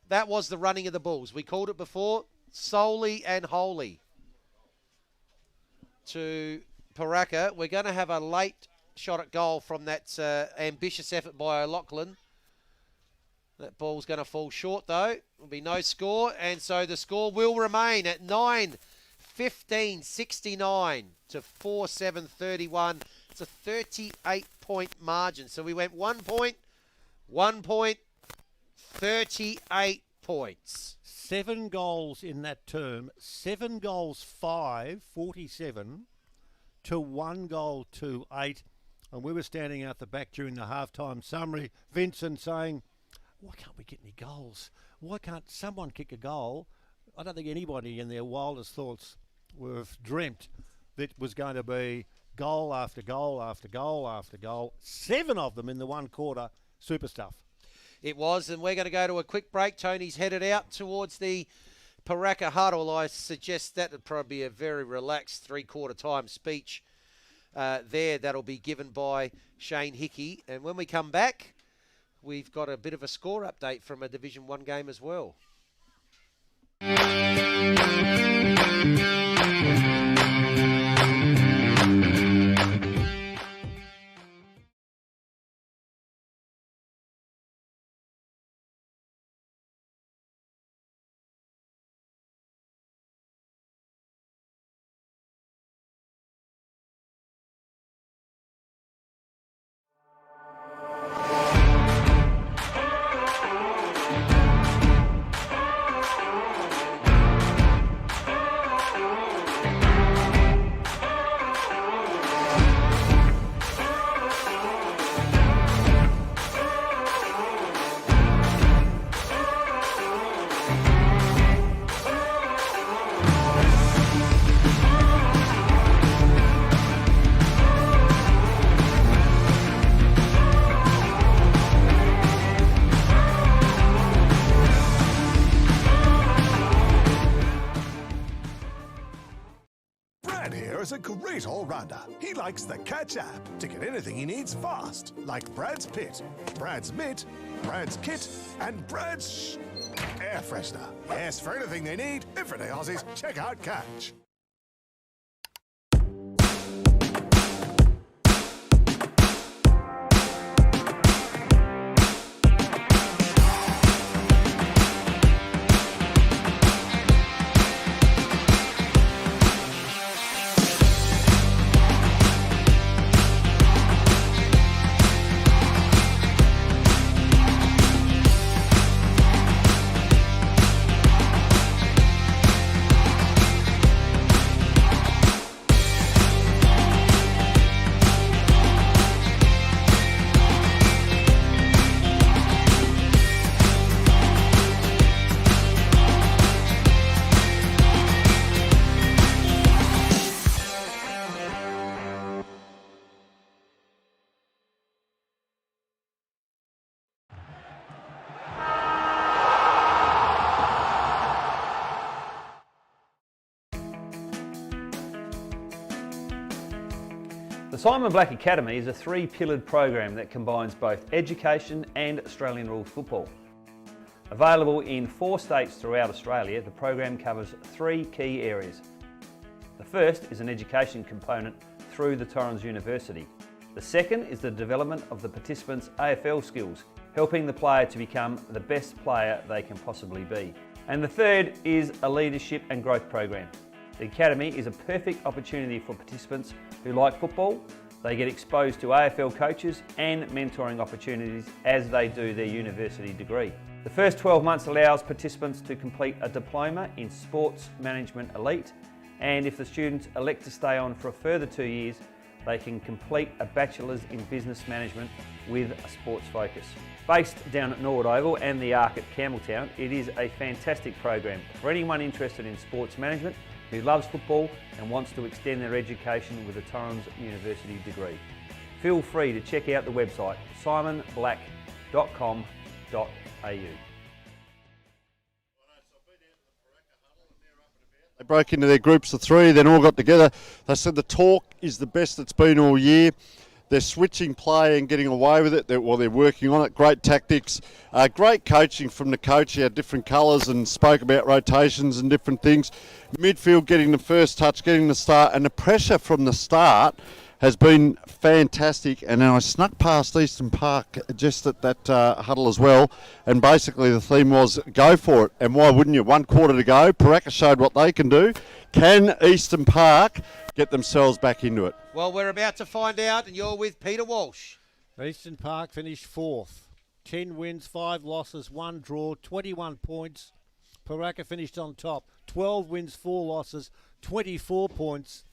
that was the running of the Bulls. We called it before, solely and wholly to Pooraka. We're going to have a late shot at goal from that ambitious effort by O'Loughlin. That ball's going to fall short, though. There'll be no score, and so the score will remain at 9-15-69 to 4-7-31. It's a 38-point margin. So we went 1 point, 38 points. 7 goals in that term. 7 goals, 47 to 1 goal, 8. And we were standing out the back during the halftime summary, Vincent, saying, why can't we get any goals? Why can't someone kick a goal? I don't think anybody in their wildest thoughts would have dreamt that it was going to be goal after goal after goal after goal. 7 of them in the 1 quarter. Super stuff. It was, and we're going to go to a quick break. Tony's headed out towards the Pooraka huddle. I suggest that would probably be a very relaxed 3/4 time speech there. That'll be given by Shane Hickey. And when we come back, we've got a bit of a score update from a Division 1 game as well. is a great all-rounder. He likes the Catch app to get anything he needs fast, like Brad's Pit, Brad's Mitt, Brad's Kit, and Brad's air freshener. Yes, for anything they need, everyday Aussies, check out Catch. The Simon Black Academy is a three-pillared program that combines both education and Australian rules football. Available in 4 states throughout Australia, the program covers 3 key areas. The first is an education component through the Torrens University. The second is the development of the participants' AFL skills, helping the player to become the best player they can possibly be. And the third is a leadership and growth program. The Academy is a perfect opportunity for participants who like football. They get exposed to AFL coaches and mentoring opportunities as they do their university degree. The first 12 months allows participants to complete a diploma in Sports Management Elite, and if the students elect to stay on for a further 2 years, they can complete a Bachelor's in Business Management with a sports focus. Based down at Norwood Oval and the Arc at Campbelltown, it is a fantastic program for anyone interested in sports management who loves football and wants to extend their education with a Torrens University degree. Feel free to check out the website simonblack.com.au. They broke into their groups of 3, then all got together. They said the talk is the best it's been all year. They're switching play and getting away with it. They're working on it. Great tactics. Great coaching from the coach. He had different colours and spoke about rotations and different things. Midfield getting the first touch, getting the start, and the pressure from the start has been fantastic. And then I snuck past Eastern Park just at that huddle as well. And basically the theme was go for it. And why wouldn't you? 1 quarter to go. Pooraka showed what they can do. Can Eastern Park get themselves back into it? Well, we're about to find out, and you're with Peter Walsh. Eastern Park finished 4th. 10 wins, 5 losses, 1 draw, 21 points. Pooraka finished on top. 12 wins, 4 losses, 24 points.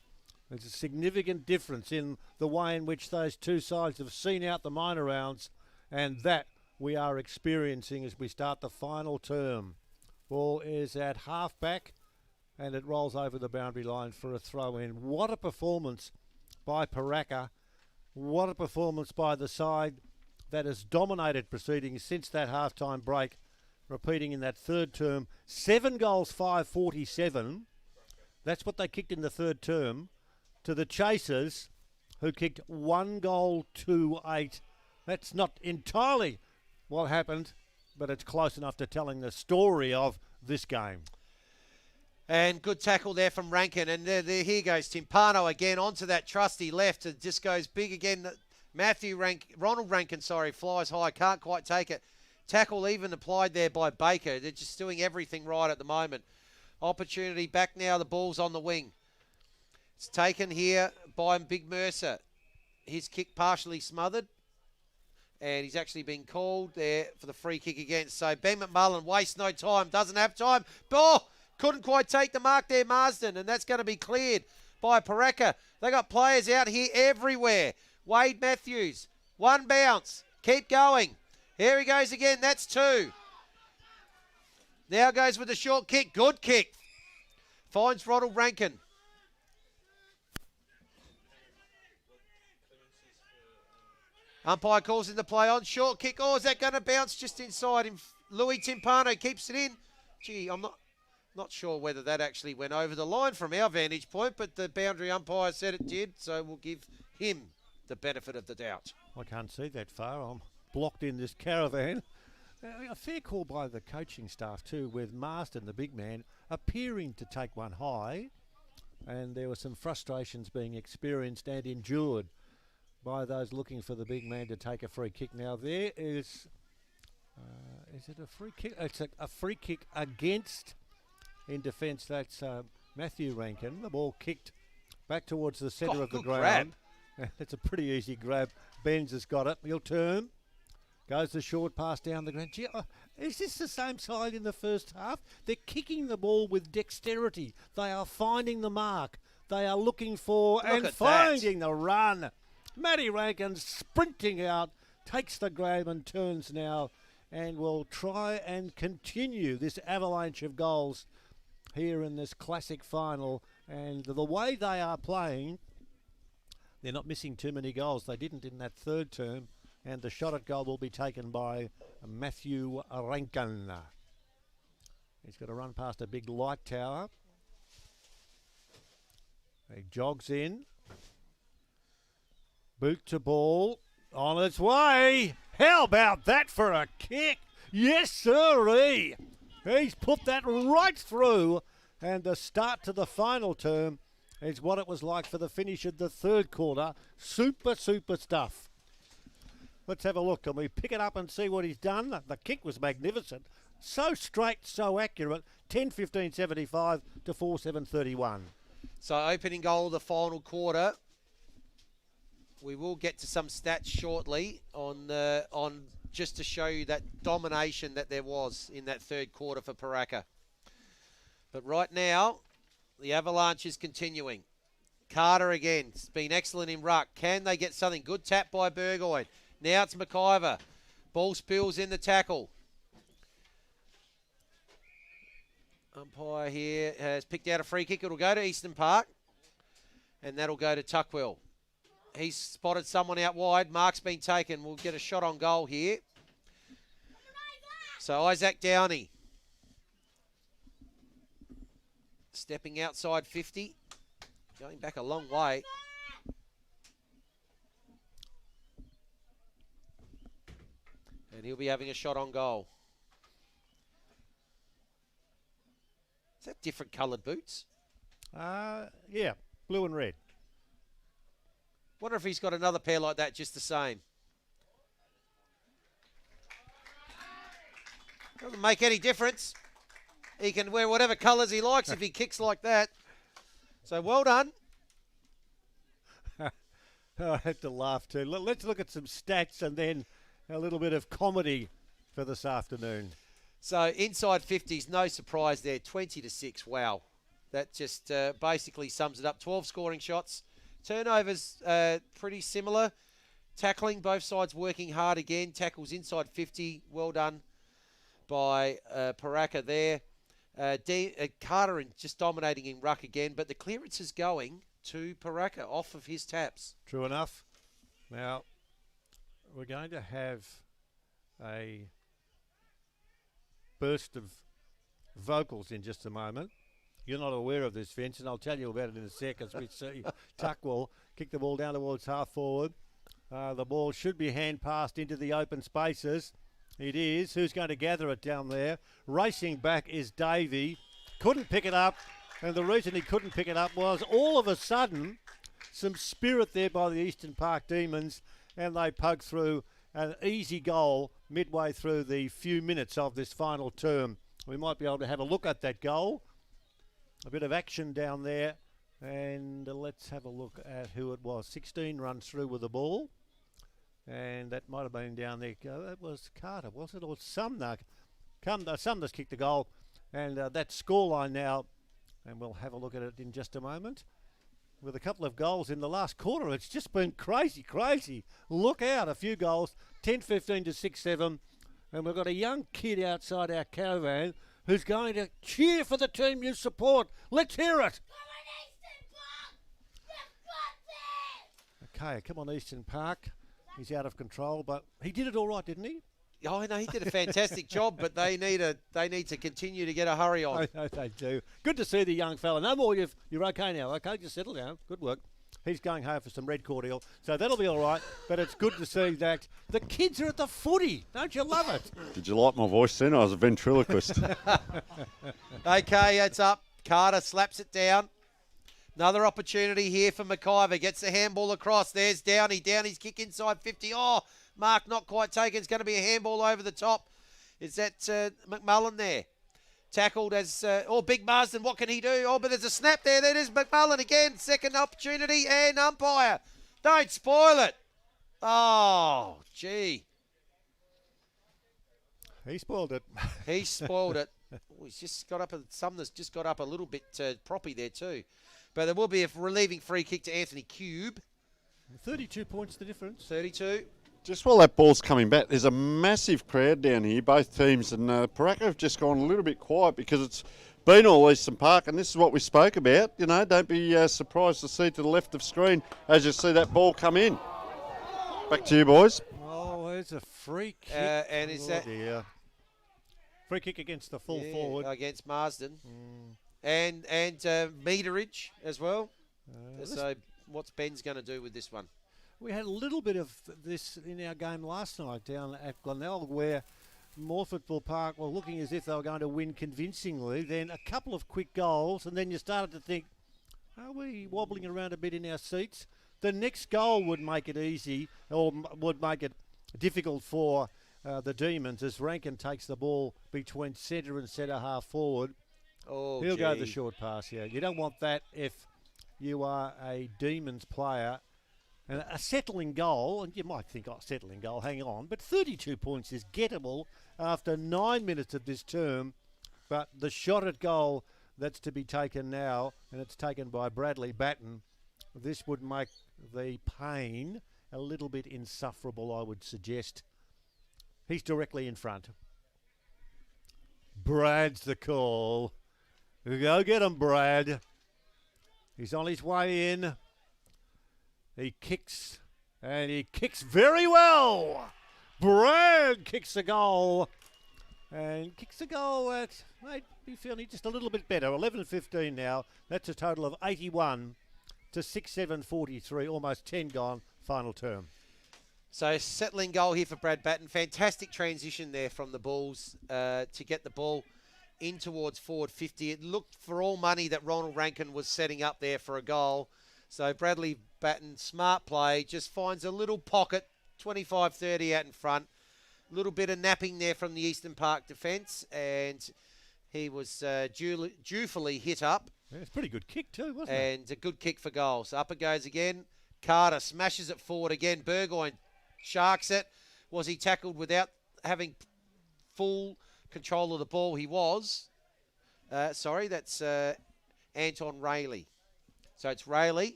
There's a significant difference in the way in which those two sides have seen out the minor rounds, and that we are experiencing as we start the final term. Ball is at half-back, and it rolls over the boundary line for a throw-in. What a performance by Pooraka. What a performance by the side that has dominated proceedings since that half-time break, repeating in that third term. 7 goals, 5-47. That's what they kicked in the third term. To the Chasers, who kicked 1 goal, 2-8. That's not entirely what happened, but it's close enough to telling the story of this game. And good tackle there from Rankin. And here goes Timpano again onto that trusty left. It just goes big again. Ronald Rankin, flies high. Can't quite take it. Tackle even applied there by Baker. They're just doing everything right at the moment. Opportunity back now. The ball's on the wing. It's taken here by Big Mercer. His kick partially smothered. And he's actually been called there for the free kick again. So Ben McMullen wastes no time. Doesn't have time. Oh! Couldn't quite take the mark there, Marsden, and that's going to be cleared by Pooraka. They got players out here everywhere. Wade Matthews, 1 bounce. Keep going. Here he goes again. That's 2. Now goes with the short kick. Good kick. Finds Ronald Rankin. Umpire calls in the play on. Short kick. Oh, is that going to bounce just inside him? Louis Timpano keeps it in. Gee, I'm not sure whether that actually went over the line from our vantage point, but the boundary umpire said it did, so we'll give him the benefit of the doubt. I can't see that far. I'm blocked in this caravan. A fair call by the coaching staff too, with Marsden, the big man, appearing to take one high, and there were some frustrations being experienced and endured by those looking for the big man to take a free kick. Now there is it a free kick? It's a free kick against. In defence, that's Matthew Rankin. The ball kicked back towards the centre of the ground. It's a pretty easy grab. Benz has got it. He'll turn. Goes the short pass down the ground. Gee, is this the same side in the first half? They're kicking the ball with dexterity. They are finding the mark. They are looking for and finding the run. Matty Rankin sprinting out, takes the grab and turns now, and will try and continue this avalanche of goals here in this classic final. And the way they are playing, they're not missing too many goals. They didn't in that third term, and the shot at goal will be taken by Matthew Rankin. He's got to run past a big light tower. He jogs in. Boot to ball. On its way. How about that for a kick? Yes, sirree. He's put that right through, and the start to the final term is what it was like for the finish of the third quarter. Super stuff. Let's have a look. Can we pick it up and see what he's done? The kick was magnificent. So straight, so accurate. 10-15-75 to 4-7-31. So opening goal of the final quarter. We will get to some stats shortly on just to show you that domination that there was in that third quarter for Pooraka. But right now, the avalanche is continuing. Carter again, has been excellent in ruck. Can they get something? Good tap by Burgoyne. Now it's McIver. Ball spills in the tackle. Umpire here has picked out a free kick. It'll go to Eastern Park. And that'll go to Tuckwell. He's spotted someone out wide. Mark's been taken. We'll get a shot on goal here. So Isaac Downey. Stepping outside 50. Going back a long way. And he'll be having a shot on goal. Is that different coloured boots? Yeah, blue and red. Wonder if he's got another pair like that just the same. Doesn't make any difference. He can wear whatever colours he likes if he kicks like that. So well done. I have to laugh too. Let's look at some stats and then a little bit of comedy for this afternoon. So inside 50s, no surprise there, 20-6. Wow. That just basically sums it up. 12 scoring shots. Turnovers pretty similar. Tackling, both sides working hard again. Tackles inside 50. Well done by Pooraka there. Carter just dominating in ruck again, but the clearance is going to Pooraka off of his taps. True enough. Now, we're going to have a burst of vocals in just a moment. You're not aware of this, Vince, and I'll tell you about it in a sec as we see Tuckwell kick the ball down towards half forward. The ball should be hand passed into the open spaces. It is. Who's going to gather it down there? Racing back is Davey. Couldn't pick it up, and the reason he couldn't pick it up was all of a sudden some spirit there by the Eastern Park Demons, and they poked through an easy goal midway through the few minutes of this final term. We might be able to have a look at that goal. A bit of action down there, and let's have a look at who it was. 16 runs through with the ball, and that might have been down there. That was Carter, was it? Or Sumner? Sumner's kicked the goal, and that scoreline now, and we'll have a look at it in just a moment. With a couple of goals in the last quarter, it's just been crazy. Look out, a few goals, 10-15 to 6-7, and we've got a young kid outside our caravan who's going to cheer for the team you support. Let's hear it. Okay, come on, Eastern Park. He's out of control, but he did it all right, didn't he? Oh, no, he did a fantastic job, but they need to continue to get a hurry on. I know they do. Good to see the young fella. No more, you're okay now. Okay, just settle down. Good work. He's going home for some red cordial, so that'll be all right. But it's good to see that the kids are at the footy. Don't you love it? Did you like my voice then? I was a ventriloquist. Okay, it's up. Carter slaps it down. Another opportunity here for McIver. Gets the handball across. There's Downey. Downey's kick inside 50. Oh, mark not quite taken. It's going to be a handball over the top. Is that McMullen there? Tackled as, Big Marsden, what can he do? Oh, but there's a snap there. There is McMullen again. Second opportunity and umpire. Don't spoil it. Oh, gee. He spoiled it. He spoiled it. Oh, he's just got up, Sumner's just got up a little bit proppy there too. But there will be a relieving free kick to Anthony Cube. 32 points the difference. 32. Just while that ball's coming back, there's a massive crowd down here, both teams, and Pooraka have just gone a little bit quiet because it's been all Eastern Park, and this is what we spoke about. You know, don't be surprised to see to the left of screen as you see that ball come in. Back to you, boys. Oh, there's a free kick. And is that... Dear. Free kick against the full forward. Against Marsden. And meterage as well. So what's Ben's going to do with this one? We had a little bit of this in our game last night down at Glenelg, where Moorfootball Park were looking as if they were going to win convincingly. Then a couple of quick goals, and then you started to think, are we wobbling around a bit in our seats? The next goal would make it easy, or would make it difficult for the Demons, as Rankin takes the ball between centre and centre half forward. Oh, He'll go the short pass, yeah. You don't want that if you are a Demons player. And a settling goal, and you might think, settling goal, hang on, but 32 points is gettable after 9 minutes of this term. But the shot at goal that's to be taken now, and it's taken by Bradley Batten, this would make the pain a little bit insufferable, I would suggest. He's directly in front. Brad's the call. Go get him, Brad. He's on his way in. He kicks, and he kicks very well. Brad kicks a goal, and kicks a goal that might be feeling just a little bit better. 11-15 now. That's a total of 81 to 6-7-43, almost 10 gone, final term. So settling goal here for Brad Batten. Fantastic transition there from the Bulls to get the ball in towards forward 50. It looked for all money that Ronald Rankin was setting up there for a goal. So Bradley Batten, smart play, just finds a little pocket, 25-30 out in front. A little bit of napping there from the Eastern Park defence, and he was dutifully hit up. Yeah, it's a pretty good kick too, wasn't it? And a good kick for goal. So up it goes again. Carter smashes it forward again. Burgoyne sharks it. Was he tackled without having full control of the ball? He was. Sorry, that's Anton Rayleigh. So it's Rayleigh.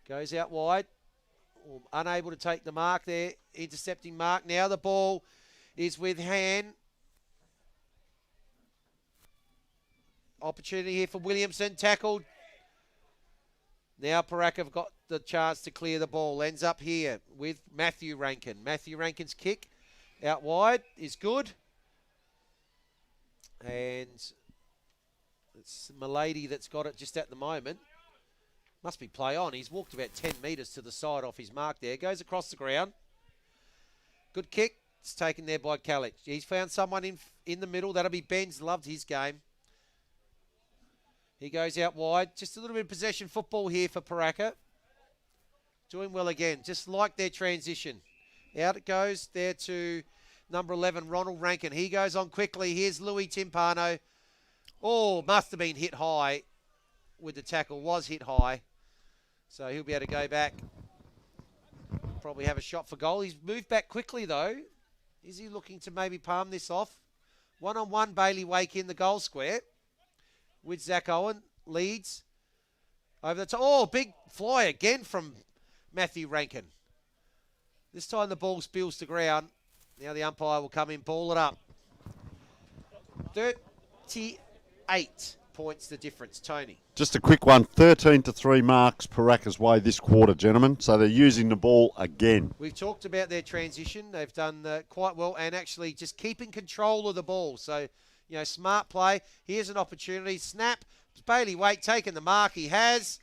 Goes out wide. Unable to take the mark there. Intercepting mark. Now the ball is with Han. Opportunity here for Williamson. Tackled. Now Pooraka have got the chance to clear the ball. Ends up here with Matthew Rankin. Matthew Rankin's kick out wide is good. And it's Milady that's got it just at the moment. Must be play on. He's walked about 10 metres to the side off his mark there. Goes across the ground. Good kick. It's taken there by Kalic. He's found someone in the middle. That'll be Ben's. Loved his game. He goes out wide. Just a little bit of possession football here for Pooraka. Doing well again. Just like their transition. Out it goes there to number 11, Ronald Rankin. He goes on quickly. Here's Louis Timpano. Oh, must have been hit high with the tackle. Was hit high. So he'll be able to go back. Probably have a shot for goal. He's moved back quickly, though. Is he looking to maybe palm this off? One-on-one, Bailey Wake in the goal square with Zach Owen. Leads over the top. Oh, big fly again from Matthew Rankin. This time the ball spills to ground. Now the umpire will come in, ball it up. 38 points the difference, Tony. Just a quick one, 13-3 marks Pooraka's way this quarter, gentlemen. So they're using the ball again. We've talked about their transition. They've done quite well and actually just keeping control of the ball. So, you know, smart play. Here's an opportunity. Snap. Bailey Wake taking the mark. He has.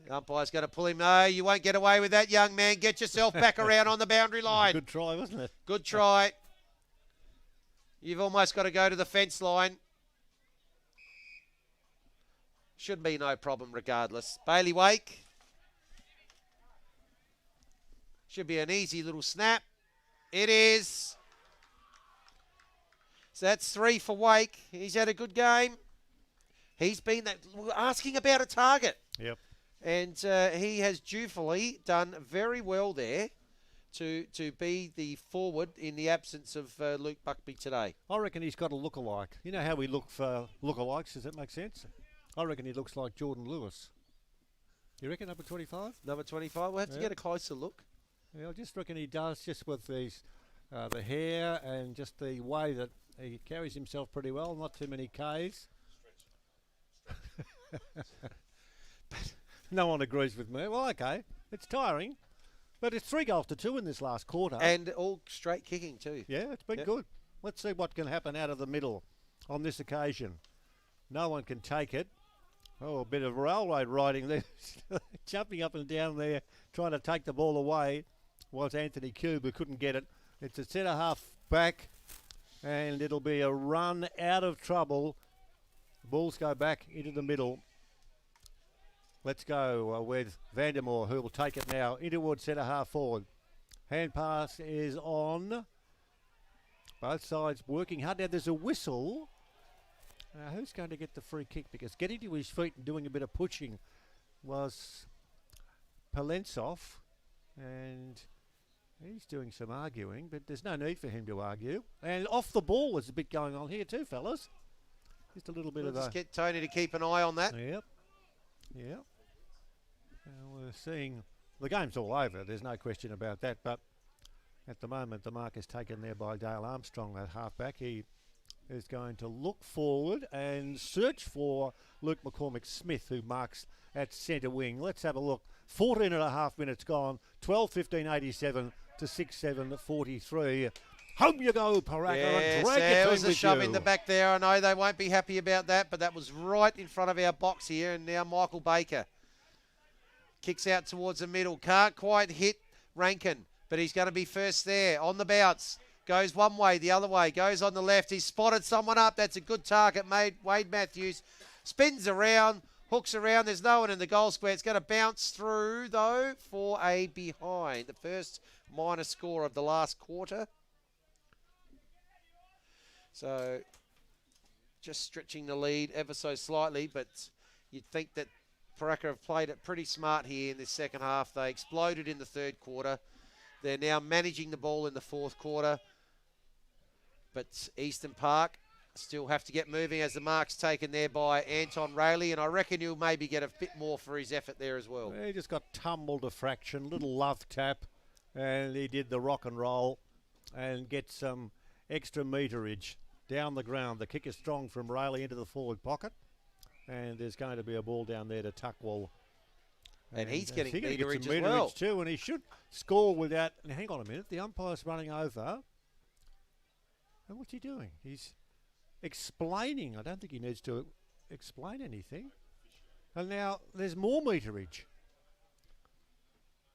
The umpire's going to pull him. No, you won't get away with that, young man. Get yourself back around on the boundary line. Good try, wasn't it? Good try. You've almost got to go to the fence line. Should be no problem regardless. Bailey Wake. Should be an easy little snap. It is. So that's 3 for Wake. He's had a good game. He's been asking about a target. Yep. And he has dutifully done very well there to be the forward in the absence of Luke Buckby today. I reckon he's got a look-alike. You know how we look for look-alikes? Does that make sense? I reckon he looks like Jordan Lewis. You reckon number 25? Number 25. We'll have to get a closer look. Yeah, I just reckon he does, just with these, the hair and just the way that he carries himself pretty well. Not too many Ks. No one agrees with me. Well, okay. It's tiring. But it's 3-2 in this last quarter. And all straight kicking too. Yeah, it's been good. Let's see what can happen out of the middle on this occasion. No one can take it. Oh, a bit of railroad riding there. Jumping up and down there, trying to take the ball away was Anthony Cube, who couldn't get it. It's a centre-half back, and it'll be a run out of trouble. The balls go back into the middle. Let's go with Vandermoor, who will take it now in towards centre-half forward. Hand pass is on. Both sides working hard. Now there's a whistle. Who's going to get the free kick? Because getting to his feet and doing a bit of pushing was Palensov, and he's doing some arguing, but there's no need for him to argue. And off the ball was a bit going on here too, fellas. Just a little bit of just get Tony to keep an eye on that. Yep. Yep. We're seeing the game's all over. There's no question about that. But at the moment, the mark is taken there by Dale Armstrong, that halfback. He is going to look forward and search for Luke McCormick-Smith, who marks at centre wing. Let's have a look. 14.5 minutes gone. 12:15.87 to 6:7.43. Home you go, Pooraka. Yes, drag there your was team a with shove you. in the back there. I know they won't be happy about that, but that was right in front of our box here. And now Michael Baker kicks out towards the middle. Can't quite hit Rankin, but he's going to be first there on the bounce. Goes one way, the other way. Goes on the left. He's spotted someone up. That's a good target made. Wade Matthews spins around. Hooks around. There's no one in the goal square. It's going to bounce through, though, for a behind. The first minor score of the last quarter. So just stretching the lead ever so slightly, but you'd think that Pooraka have played it pretty smart here in this second half. They exploded in the third quarter. They're now managing the ball in the fourth quarter. But Eastern Park still have to get moving as the mark's taken there by Anton Rayleigh, and I reckon he'll maybe get a bit more for his effort there as well. He just got tumbled a fraction, little love tap, and he did the rock and roll and get some extra meterage down the ground. The kick is strong from Rayleigh into the forward pocket, and there's going to be a ball down there to Tuckwell. And he's getting meterage as well. Too, and he should score without... Now, hang on a minute. The umpire's running over. And what's he doing? He's explaining. I don't think he needs to explain anything. And now there's more meterage.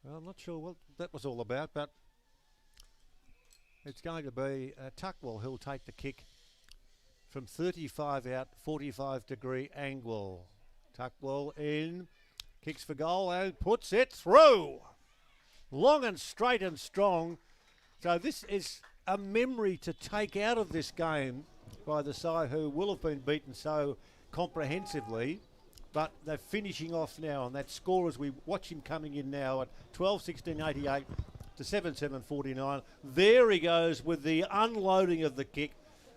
Well, I'm not sure what that was all about, but it's going to be Tuckwell who'll take the kick from 35 out, 45-degree angle. Tuckwell in, kicks for goal and puts it through. Long and straight and strong. So this is a memory to take out of this game by the side who will have been beaten so comprehensively, but they're finishing off now, and that score as we watch him coming in now at 12-16-88 to 7-7-49. There he goes with the unloading of the kick,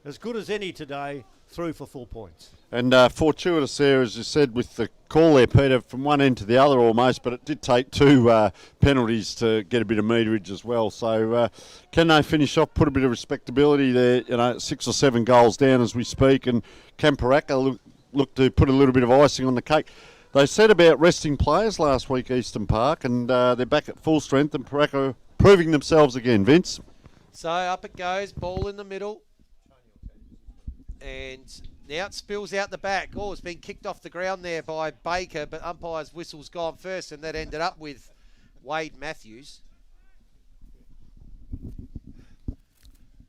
as good as any today, through for full points. And fortuitous there, as you said, with the call there, Peter, from one end to the other almost, but it did take two penalties to get a bit of meterage as well. So can they finish off, put a bit of respectability there, 6 or 7 goals down as we speak, and can Pooraka look to put a little bit of icing on the cake? They said about resting players last week, Eastern Park, and they're back at full strength, and Pooraka proving themselves again, Vince. So up it goes, ball in the middle. And now it spills out the back. Oh, it's been kicked off the ground there by Baker, but umpire's whistle's gone first, and that ended up with Wade Matthews.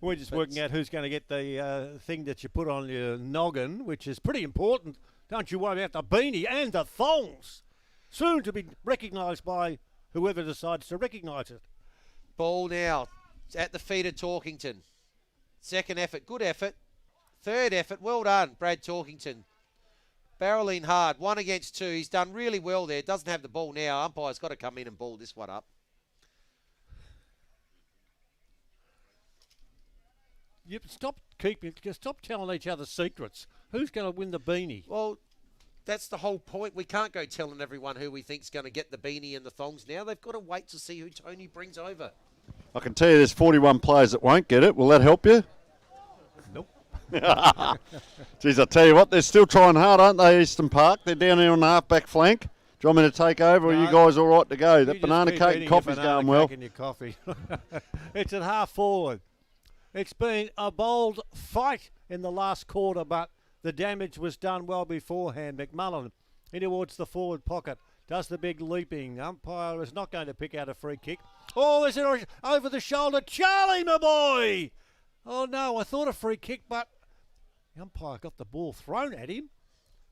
We're just working out who's going to get the thing that you put on your noggin, which is pretty important. Don't you worry about the beanie and the thongs. Soon to be recognised by whoever decides to recognise it. Ball now. It's at the feet of Torkington. Second effort, good effort. Third effort, well done, Brad Torkington. Barreling hard, 1 against 2. He's done really well there. Doesn't have the ball now. Umpire's got to come in and ball this one up. Stop telling each other secrets. Who's going to win the beanie? Well, that's the whole point. We can't go telling everyone who we think's going to get the beanie and the thongs now. They've got to wait to see who Tony brings over. I can tell you there's 41 players that won't get it. Will that help you? Nope. Geez, I tell you what, they're still trying hard, aren't they, Eastern Park? They're down here on the half-back flank. Do you want me to take over, or are you guys all right to go? That banana cake and coffee's going well. Your coffee. It's at half forward. It's been a bold fight in the last quarter, but the damage was done well beforehand. McMullen in towards the forward pocket. Does the big leaping. Umpire is not going to pick out a free kick. Oh, is it over the shoulder? Charlie, my boy! Oh, no, I thought a free kick, but the umpire got the ball thrown at him,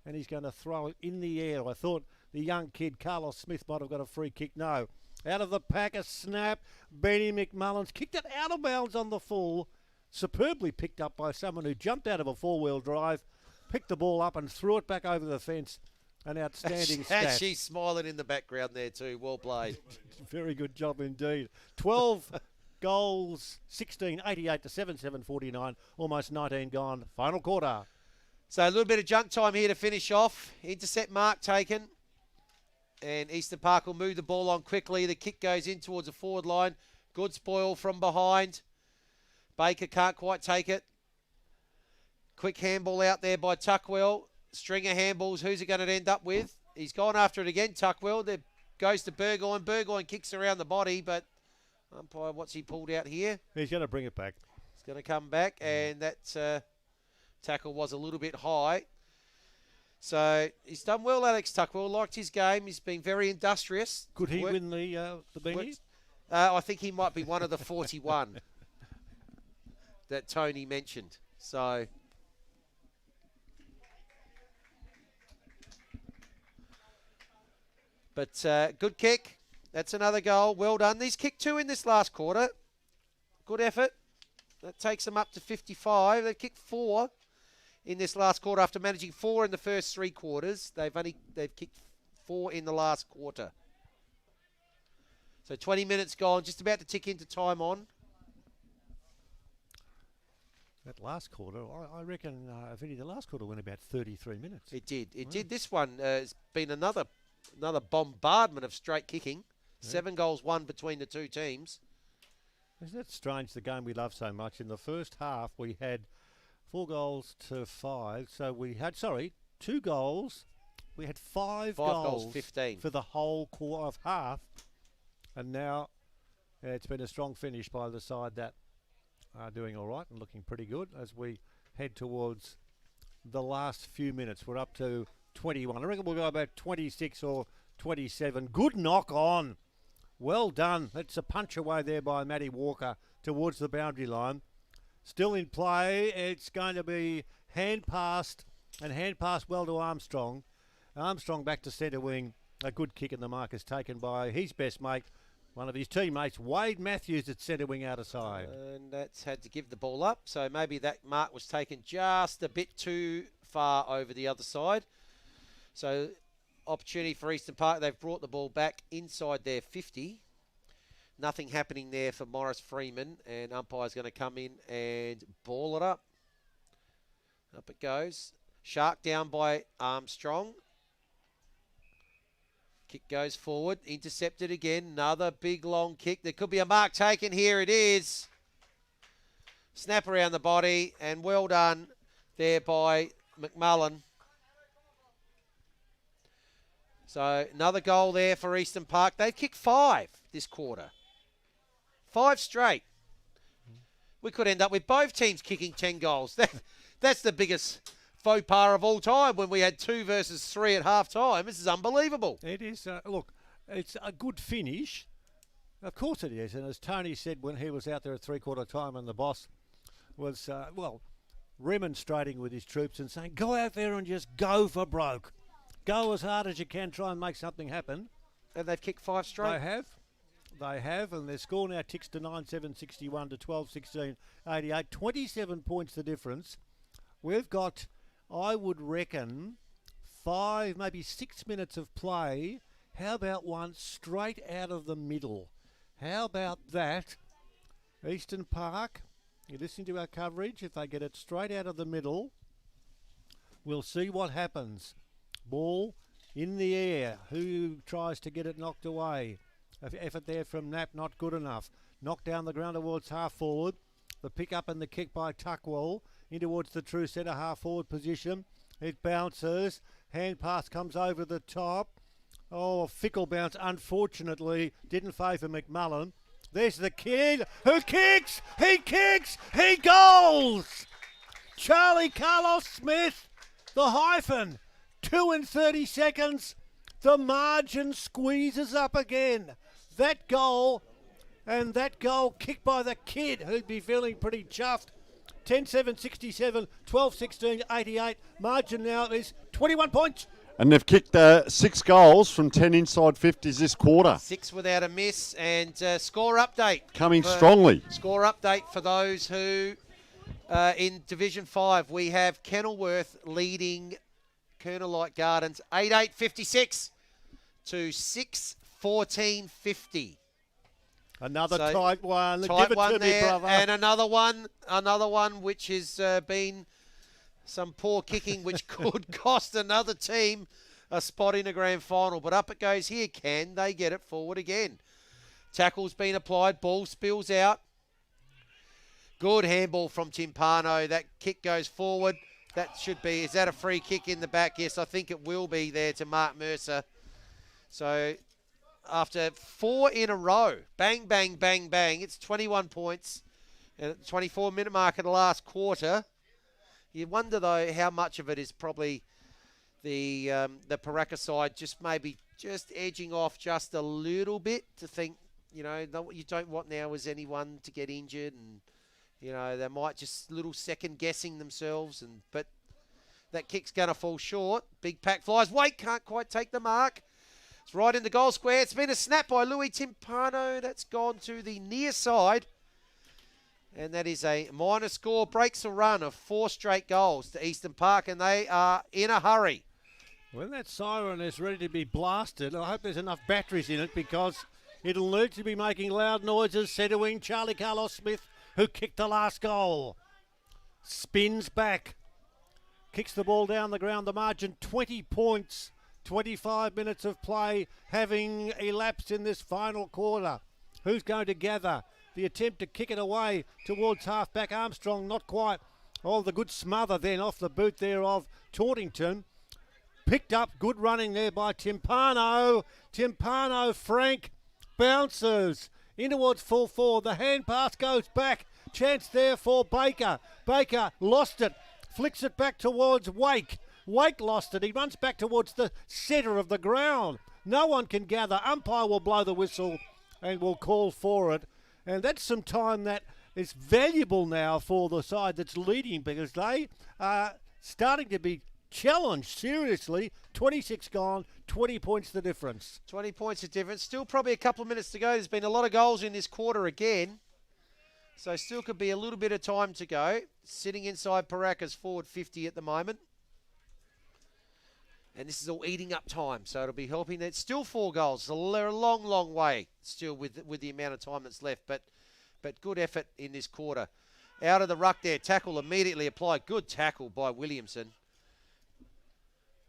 and he's going to throw it in the air. I thought the young kid, Carlos Smith, might have got a free kick. No. Out of the pack, a snap. Benny McMullen's kicked it out of bounds on the full. Superbly picked up by someone who jumped out of a four-wheel drive, picked the ball up and threw it back over the fence. An outstanding stat. And she's smiling in the background there too. Well played. Very good job indeed. 12 goals, 16, 88 to 7-7-49. Almost 19 gone. Final quarter. So a little bit of junk time here to finish off. Intercept mark taken. And Eastern Park will move the ball on quickly. The kick goes in towards the forward line. Good spoil from behind. Baker can't quite take it. Quick handball out there by Tuckwell. String of handballs. Who's it going to end up with? He's gone after it again, Tuckwell. There goes to Burgoyne. Burgoyne kicks around the body, but umpire, what's he pulled out here? He's going to bring it back. He's going to come back, and that tackle was a little bit high. So he's done well, Alex Tuckwell. Liked his game. He's been very industrious. Could he win the beanie? I think he might be one of the 41 that Tony mentioned. So But good kick. That's another goal. Well done. These kicked 2 in this last quarter. Good effort. That takes them up to 55. They've kicked 4 in this last quarter after managing 4 in the first 3 quarters. They've kicked 4 in the last quarter. So 20 minutes gone, just about to tick into time on. That last quarter, I reckon, Vinny, the last quarter went about 33 minutes. It did. It did. This one has been another bombardment of straight kicking. Yeah. 7 goals won between the two teams. Isn't it strange, the game we love so much? In the first half, we had 4 goals to 5. So we had, 2 goals. We had 5 goals 15 for the whole quarter of half. And now it's been a strong finish by the side that are doing all right and looking pretty good as we head towards the last few minutes. We're up to 21. I reckon we'll go about 26 or 27. Good knock on. Well done. That's a punch away there by Matty Walker towards the boundary line. Still in play. It's going to be hand passed well to Armstrong. Armstrong back to centre wing. A good kick in the mark is taken by his best mate, one of his teammates, Wade Matthews at centre wing out of side. And that's had to give the ball up. So maybe that mark was taken just a bit too far over the other side. So opportunity for Eastern Park. They've brought the ball back inside their 50. Nothing happening there for Morris Freeman. And umpire's going to come in and ball it up. Up it goes. Shark down by Armstrong. Kick goes forward, intercepted again. Another big long kick. There could be a mark taken. Here it is. Snap around the body, and well done there by McMullen. So another goal there for Eastern Park. They've kicked 5 this quarter. 5 straight. We could end up with both teams kicking 10 goals. That's the biggest faux pas of all time when we had 2 versus 3 at half time. This is unbelievable. It is. Look, it's a good finish. Of course it is. And as Tony said when he was out there at 3/4 time and the boss was, remonstrating with his troops and saying, go out there and just go for broke. Go as hard as you can, try and make something happen. And they've kicked 5 straight. They have, and their score now ticks to 9-7-61 to 12-16, 88. 27 points the difference. We've got, I would reckon, 5, maybe 6 minutes of play. How about one straight out of the middle? How about that? Eastern Park, you listen to our coverage. If they get it straight out of the middle, we'll see what happens. Ball in the air. Who tries to get it knocked away? Effort there from Knapp, not good enough. Knocked down the ground towards half forward. The pick up and the kick by Tuckwell in towards the true centre half forward position. It bounces. Hand pass comes over the top. Oh, a fickle bounce, unfortunately, didn't favour McMullen. There's the kid who kicks. He goals. Charlie Carlos Smith, the hyphen. 2 and 30 seconds. The margin squeezes up again. That goal kicked by the kid who'd be feeling pretty chuffed. 10-7-67, 12-16, 88. Margin now is 21 points. And they've kicked 6 goals from 10 inside 50s this quarter. 6 without a miss. And score update. Coming strongly. Score update for those who, in Division 5, we have Kenilworth leading Colonel Light Gardens 8-8-56 to 6-14-50. Another tight one. Tight Give it one to there, me, brother. and another one which has been some poor kicking, which could cost another team a spot in a grand final. But up it goes here. Can they get it forward again? Tackle's been applied. Ball spills out. Good handball from Timpano. That kick goes forward. That should be, is that a free kick in the back? Yes, I think it will be there to Mark Mercer. So after 4 in a row, bang, bang, bang, bang, it's 21 points at the 24-minute mark of the last quarter. You wonder, though, how much of it is probably the Pooraka side just maybe just edging off just a little bit to think, what you don't want now is anyone to get injured, and they might just little second guessing themselves, but that kick's going to fall short. Big pack flies. Wake can't quite take the mark. It's right in the goal square. It's been a snap by Louis Timpano. That's gone to the near side. And that is a minor score. Breaks a run of 4 straight goals to Eastern Park, and they are in a hurry. When that siren is ready to be blasted, I hope there's enough batteries in it because it'll need to be making loud noises. Centre-wing Charlie Carlos Smith, who kicked the last goal. Spins back. Kicks the ball down the ground. The margin 20 points. 25 minutes of play having elapsed in this final quarter. Who's going to gather? The attempt to kick it away towards half-back Armstrong, not quite. Oh, the good smother then off the boot there of Tauntington. Picked up, good running there by Timpano. Timpano, Frank, bounces in towards full forward. The hand pass goes back. Chance there for Baker. Baker lost it. Flicks it back towards Wake. Wake lost it. He runs back towards the centre of the ground. No one can gather. Umpire will blow the whistle and will call for it. And that's some time that is valuable now for the side that's leading because they are starting to be challenged seriously. 26 gone, 20 points the difference. 20 points the difference. Still probably a couple of minutes to go. There's been a lot of goals in this quarter again. So still could be a little bit of time to go. Sitting inside Pooraka's forward 50 at the moment. And this is all eating up time, so it'll be helping. It's still 4 goals. They're a long, long way still with the amount of time that's left. But good effort in this quarter. Out of the ruck there. Tackle immediately applied. Good tackle by Williamson.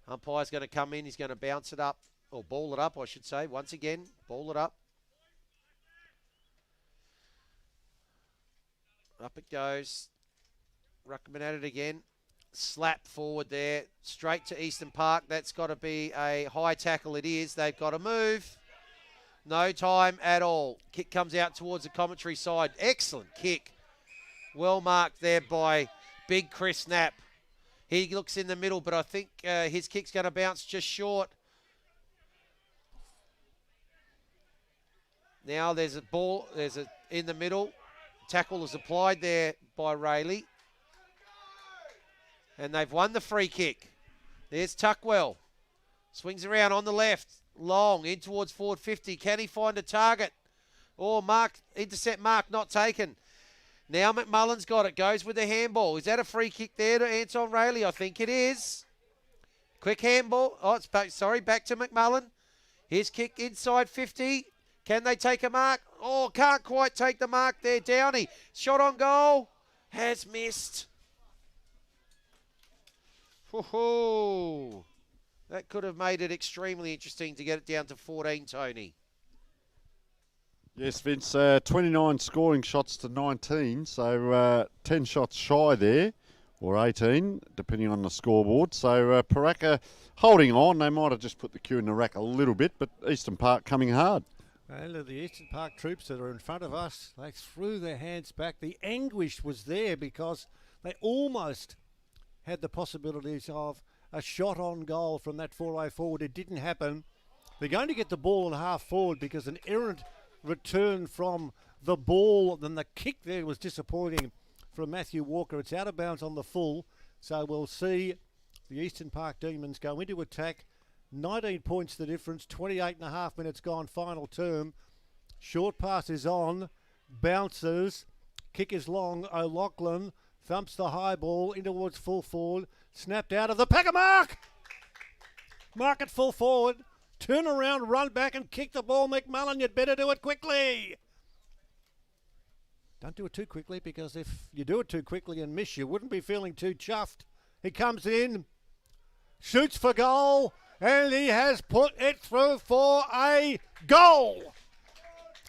Umpire's going to come in. He's going to bounce it up. Or ball it up, I should say. Once again, ball it up. Up it goes. Ruckman at it again. Slap forward there. Straight to Eastern Park. That's got to be a high tackle. It is. They've got to move. No time at all. Kick comes out towards the commentary side. Excellent kick. Well marked there by Big Chris Knapp. He looks in the middle, but I think his kick's going to bounce just short. Now there's a ball. There's a in the middle. Tackle is applied there by Rayleigh. And they've won the free kick. There's Tuckwell. Swings around on the left. Long in towards forward 50. Can he find a target? Oh, Mark, intercept Mark, not taken. Now McMullen's got it. Goes with the handball. Is that a free kick there to Anton Rayleigh? I think it is. Quick handball. Oh, it's back. Sorry, back to McMullen. His kick inside 50. Can they take a mark? Oh, can't quite take the mark there. Downey. Shot on goal. Has missed. Woohoo. That could have made it extremely interesting to get it down to 14, Tony. Yes, Vince, 29 scoring shots to 19, so 10 shots shy there, or 18, depending on the scoreboard. So Pooraka holding on. They might have just put the cue in the rack a little bit, but Eastern Park coming hard. And the Eastern Park troops that are in front of us, they threw their hands back. The anguish was there because they almost had the possibilities of a shot on goal from that 4-way forward. It didn't happen. They're going to get the ball in half forward because an errant return from the ball, then the kick there was disappointing from Matthew Walker. It's out of bounds on the full, so we'll see the Eastern Park Demons go into attack. 19 points the difference, 28 and a half minutes gone, final term. Short pass is on, bounces, kick is long. O'Loughlin thumps the high ball in towards full forward, snapped out of the packer mark. Mark it full forward. Turn around, run back and kick the ball, McMullen. You'd better do it quickly. Don't do it too quickly because if you do it too quickly and miss, you wouldn't be feeling too chuffed. He comes in, shoots for goal, and he has put it through for a goal.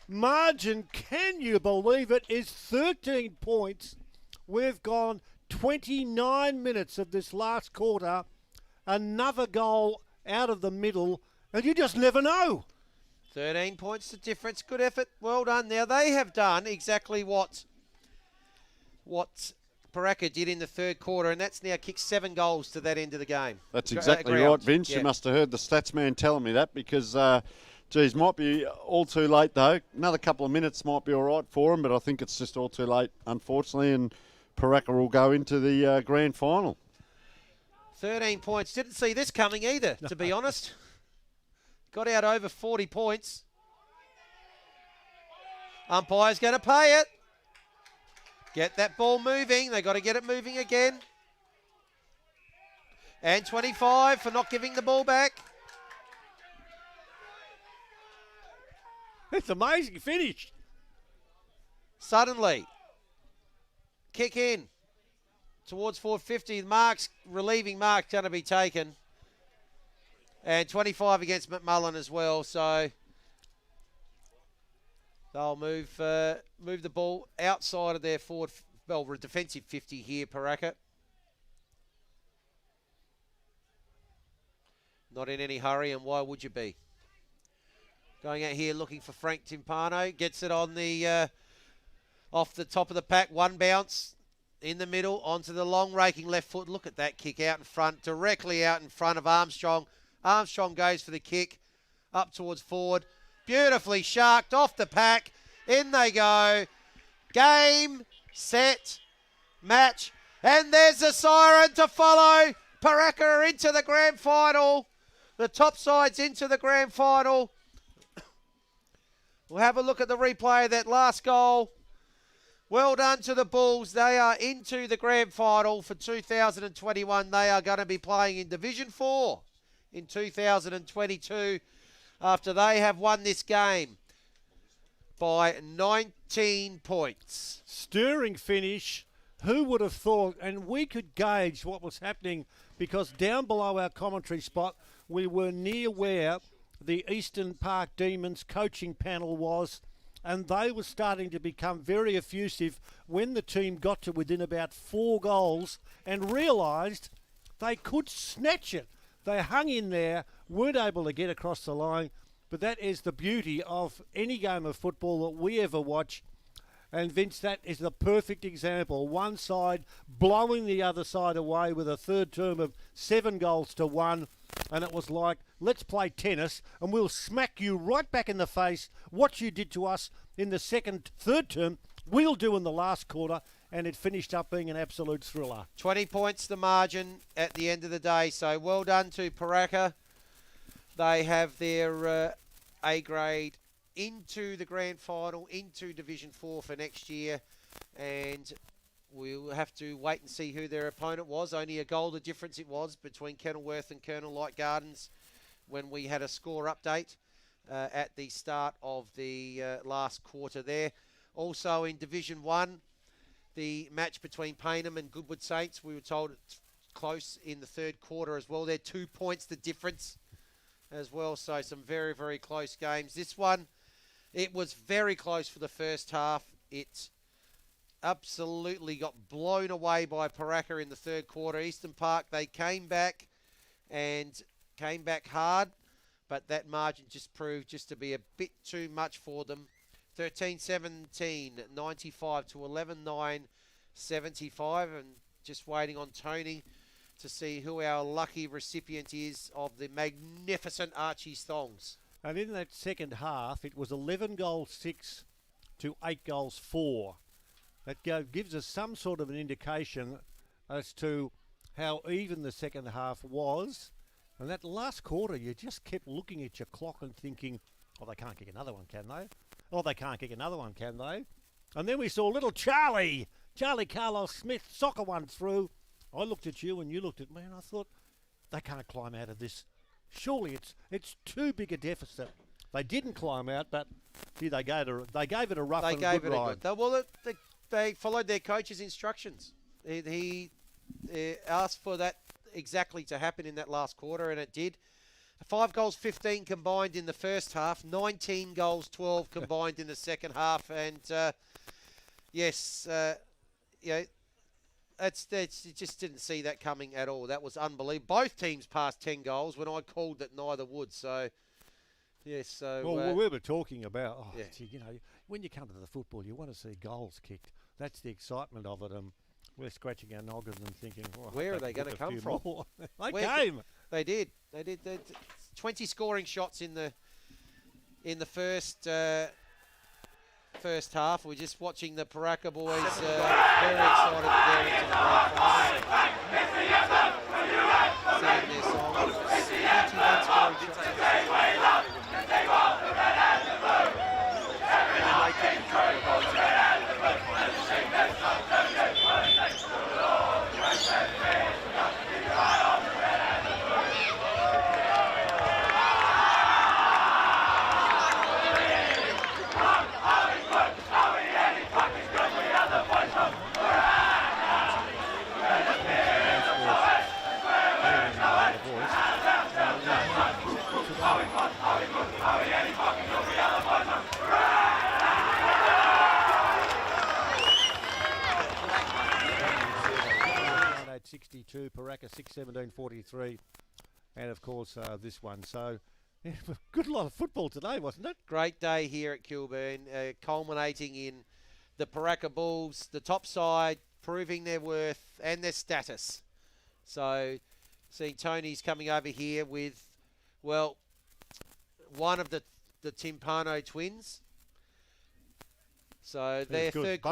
Margin, can you believe it, is 13 points. We've gone 29 minutes of this last quarter. Another goal out of the middle. And you just never know. 13 points the difference. Good effort. Well done. Now, they have done exactly what Pooraka did in the third quarter, and that's now kicked 7 goals to that end of the game. That's exactly right, Vince. Yeah. You must have heard the stats man telling me that because, geez, might be all too late, though. Another couple of minutes might be all right for them, but I think it's just all too late, unfortunately, and Pooraka will go into the grand final. 13 points. Didn't see this coming either, to be honest. Got out over 40 points. Umpire's going to pay it. Get that ball moving. They got to get it moving again. And 25 for not giving the ball back. It's amazing finish. Suddenly, kick in towards 450. Mark's relieving Mark going to be taken. And 25 against McMullen as well. So they'll move the ball outside of their forward, defensive 50 here, Pooraka. Not in any hurry, and why would you be? Going out here looking for Frank Timpano. Gets it on the off the top of the pack. One bounce in the middle onto the long raking left foot. Look at that kick out in front, directly out in front of Armstrong. Armstrong goes for the kick up towards forward. Beautifully sharked off the pack. In they go. Game, set, match. And there's a siren to follow. Pooraka into the grand final. The top side's into the grand final. We'll have a look at the replay of that last goal. Well done to the Bulls. They are into the grand final for 2021. They are going to be playing in Division 4 in 2022 after they have won this game by 19 points. Stirring finish. Who would have thought? And we could gauge what was happening because down below our commentary spot, we were near where the Eastern Park Demons coaching panel was, and they were starting to become very effusive when the team got to within about 4 goals and realised they could snatch it. They hung in there, weren't able to get across the line, but that is the beauty of any game of football that we ever watch. And Vince, that is the perfect example. One side blowing the other side away with a third term of 7 goals to 1. And it was like, let's play tennis and we'll smack you right back in the face. What you did to us in the third term, we'll do in the last quarter. And it finished up being an absolute thriller. 20 points the margin at the end of the day. So well done to Pooraka. They have their A grade into the grand final, into Division 4 for next year. And we'll have to wait and see who their opponent was. Only a goal the difference it was between Kenilworth and Colonel Light Gardens when we had a score update at the start of the last quarter there. Also in Division 1, the match between Payneham and Goodwood Saints, we were told it's close in the third quarter as well. They're 2 points the difference as well. So some very, very close games. This one, it was very close for the first half. It absolutely got blown away by Pooraka in the third quarter. Eastern Park, they came back and came back hard, but that margin just proved just to be a bit too much for them. 13-17, 95 to 11-9, 75, and just waiting on Tony to see who our lucky recipient is of the magnificent Archie's thongs. And in that second half, it was 11 goals 6 to 8 goals 4. That gives us some sort of an indication as to how even the second half was. And that last quarter, you just kept looking at your clock and thinking, oh, they can't kick another one, can they? Oh, they can't kick another one, can they? And then we saw little Charlie Carlos Smith soccer one through. I looked at you and you looked at me and I thought, they can't climb out of this. Surely it's too big a deficit. They didn't climb out, but gee, they gave it a rough and good ride. They followed their coach's instructions. He asked for that exactly to happen in that last quarter, and it did. 5 goals, 15 combined in the first half. 19 goals, 12 combined in the second half. And yes, you just didn't see that coming at all. That was unbelievable. Both teams passed 10 goals when I called that neither would. So, yes. So, well, we were talking about, gee, when you come to the football, you want to see goals kicked. That's the excitement of it. We're scratching our noggins and thinking, where are they going to come from? They came. They did. 20 scoring shots in the first half. We're just watching the Pooraka boys very excited there into the grand final. Singing their song. 21 scoring shots. 42, Pooraka 6-17-43, and of course this one. So, yeah, good lot of football today, wasn't it? Great day here at Kilburn, culminating in the Pooraka Bulls, the top side, proving their worth and their status. So, seeing Tony's coming over here with, well, one of the Timpano twins. So their third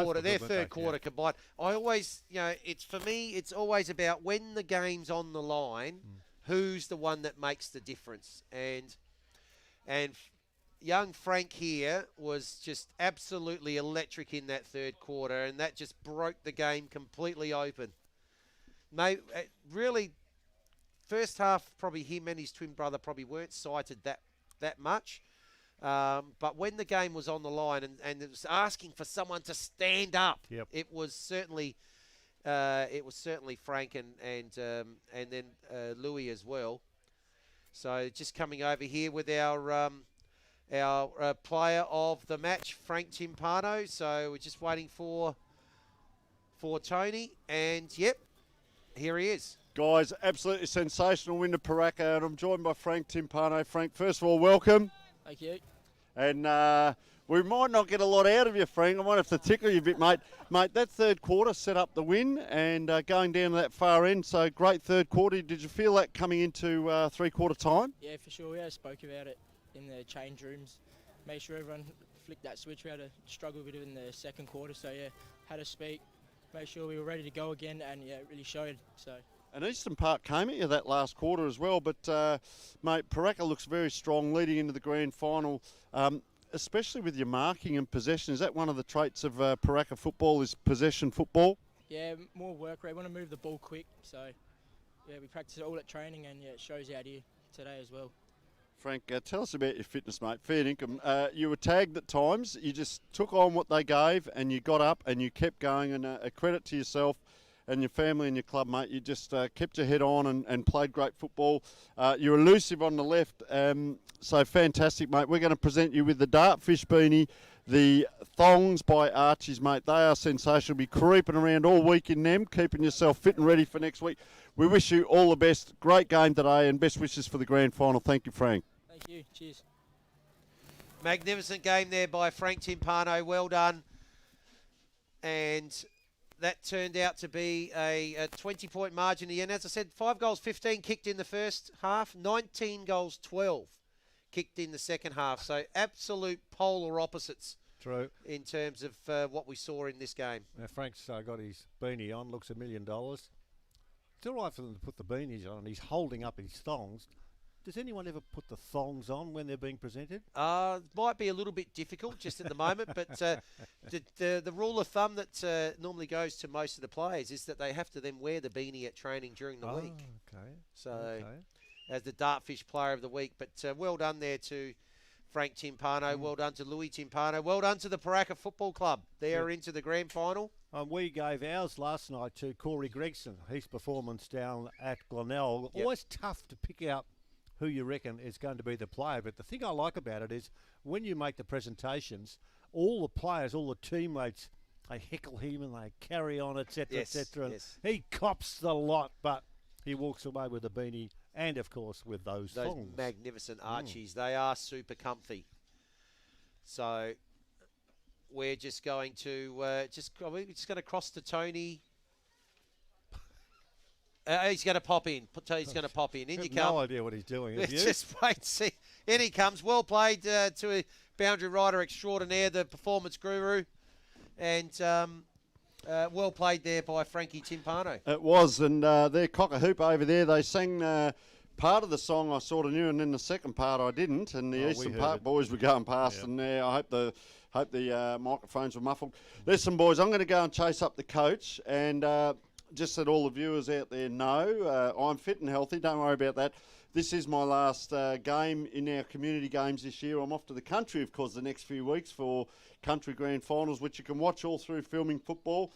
quarter combined. I always, it's for me, it's always about when the game's on the line, who's the one that makes the difference. And young Frank here was just absolutely electric in that third quarter, and that just broke the game completely open. Really, first half, probably him and his twin brother probably weren't sighted that much. But when the game was on the line and it was asking for someone to stand up, it was certainly Frank and then Louis as well. So just coming over here with our player of the match, Frank Timpano. So we're just waiting for Tony, and here he is. Guys, absolutely sensational win to Pooraka, and I'm joined by Frank Timpano. Frank, first of all, welcome. Thank you. And we might not get a lot out of you, Frank. I might have to tickle you a bit, mate. Mate, that third quarter set up the win and going down to that far end. So great third quarter. Did you feel that coming into three-quarter time? Yeah, for sure. We spoke about it in the change rooms. Made sure everyone flicked that switch. We had a struggle with it in the second quarter. So, had to speak. Made sure we were ready to go again, and, it really showed. So. And Eastern Park came at you that last quarter as well, but, mate, Pooraka looks very strong leading into the grand final, especially with your marking and possession. Is that one of the traits of Pooraka football, is possession football? Yeah, more work rate. We want to move the ball quick, so, we practice it all at training, and, it shows out here today as well. Frank, tell us about your fitness, mate. Fair income. You were tagged at times. You just took on what they gave, and you got up and you kept going, and a credit to yourself and your family and your club, mate. You just kept your head on and played great football. You're elusive on the left, so fantastic, mate. We're going to present you with the Dartfish beanie, the thongs by Archie's, mate. They are sensational. Be creeping around all week in them, keeping yourself fit and ready for next week. We wish you all the best. Great game today, and best wishes for the grand final. Thank you, Frank. Thank you. Cheers. Magnificent game there by Frank Timpano. Well done. And that turned out to be a 20-point margin at the end. As I said, 5 goals, 15 kicked in the first half, 19 goals, 12 kicked in the second half. So absolute polar opposites. True. In terms of what we saw in this game. Now Frank's got his beanie on, looks $1 million. It's all right for them to put the beanies on. He's holding up his thongs. Does anyone ever put the thongs on when they're being presented? Might be a little bit difficult just at the moment, but the rule of thumb that normally goes to most of the players is that they have to then wear the beanie at training during the week. Okay. So, as the Dartfish Player of the Week. But well done there to Frank Timpano. Well done to Louis Timpano. Well done to the Pooraka Football Club. They are into the grand final. We gave ours last night to Corey Gregson, his performance down at Glenelg. Yep. Always tough to pick out who you reckon is going to be the player. But the thing I like about it is when you make the presentations, all the players, all the teammates, they heckle him and they carry on, etc., etc. Yes. He cops the lot, but he walks away with a beanie and, of course, with those thongs. Magnificent Archies. They are super comfy. So we're just going to we're just going to cross to Tony. He's going to pop in. He's going to pop in. In you come. No idea what he's doing. Just wait and see. In he comes. Well played to a boundary rider extraordinaire, the performance guru. And well played there by Frankie Timpano. It was, and their cock-a-hoop over there, they sang part of the song I sort of knew, and then the second part I didn't, and the Eastern Park boys were going past, and I hope the microphones were muffled. Listen, boys, I'm going to go and chase up the coach, and just so all the viewers out there know, I'm fit and healthy, don't worry about that. This is my last game in our community games this year. I'm off to the country, of course, the next few weeks for country grand finals, which you can watch all through Filming Football.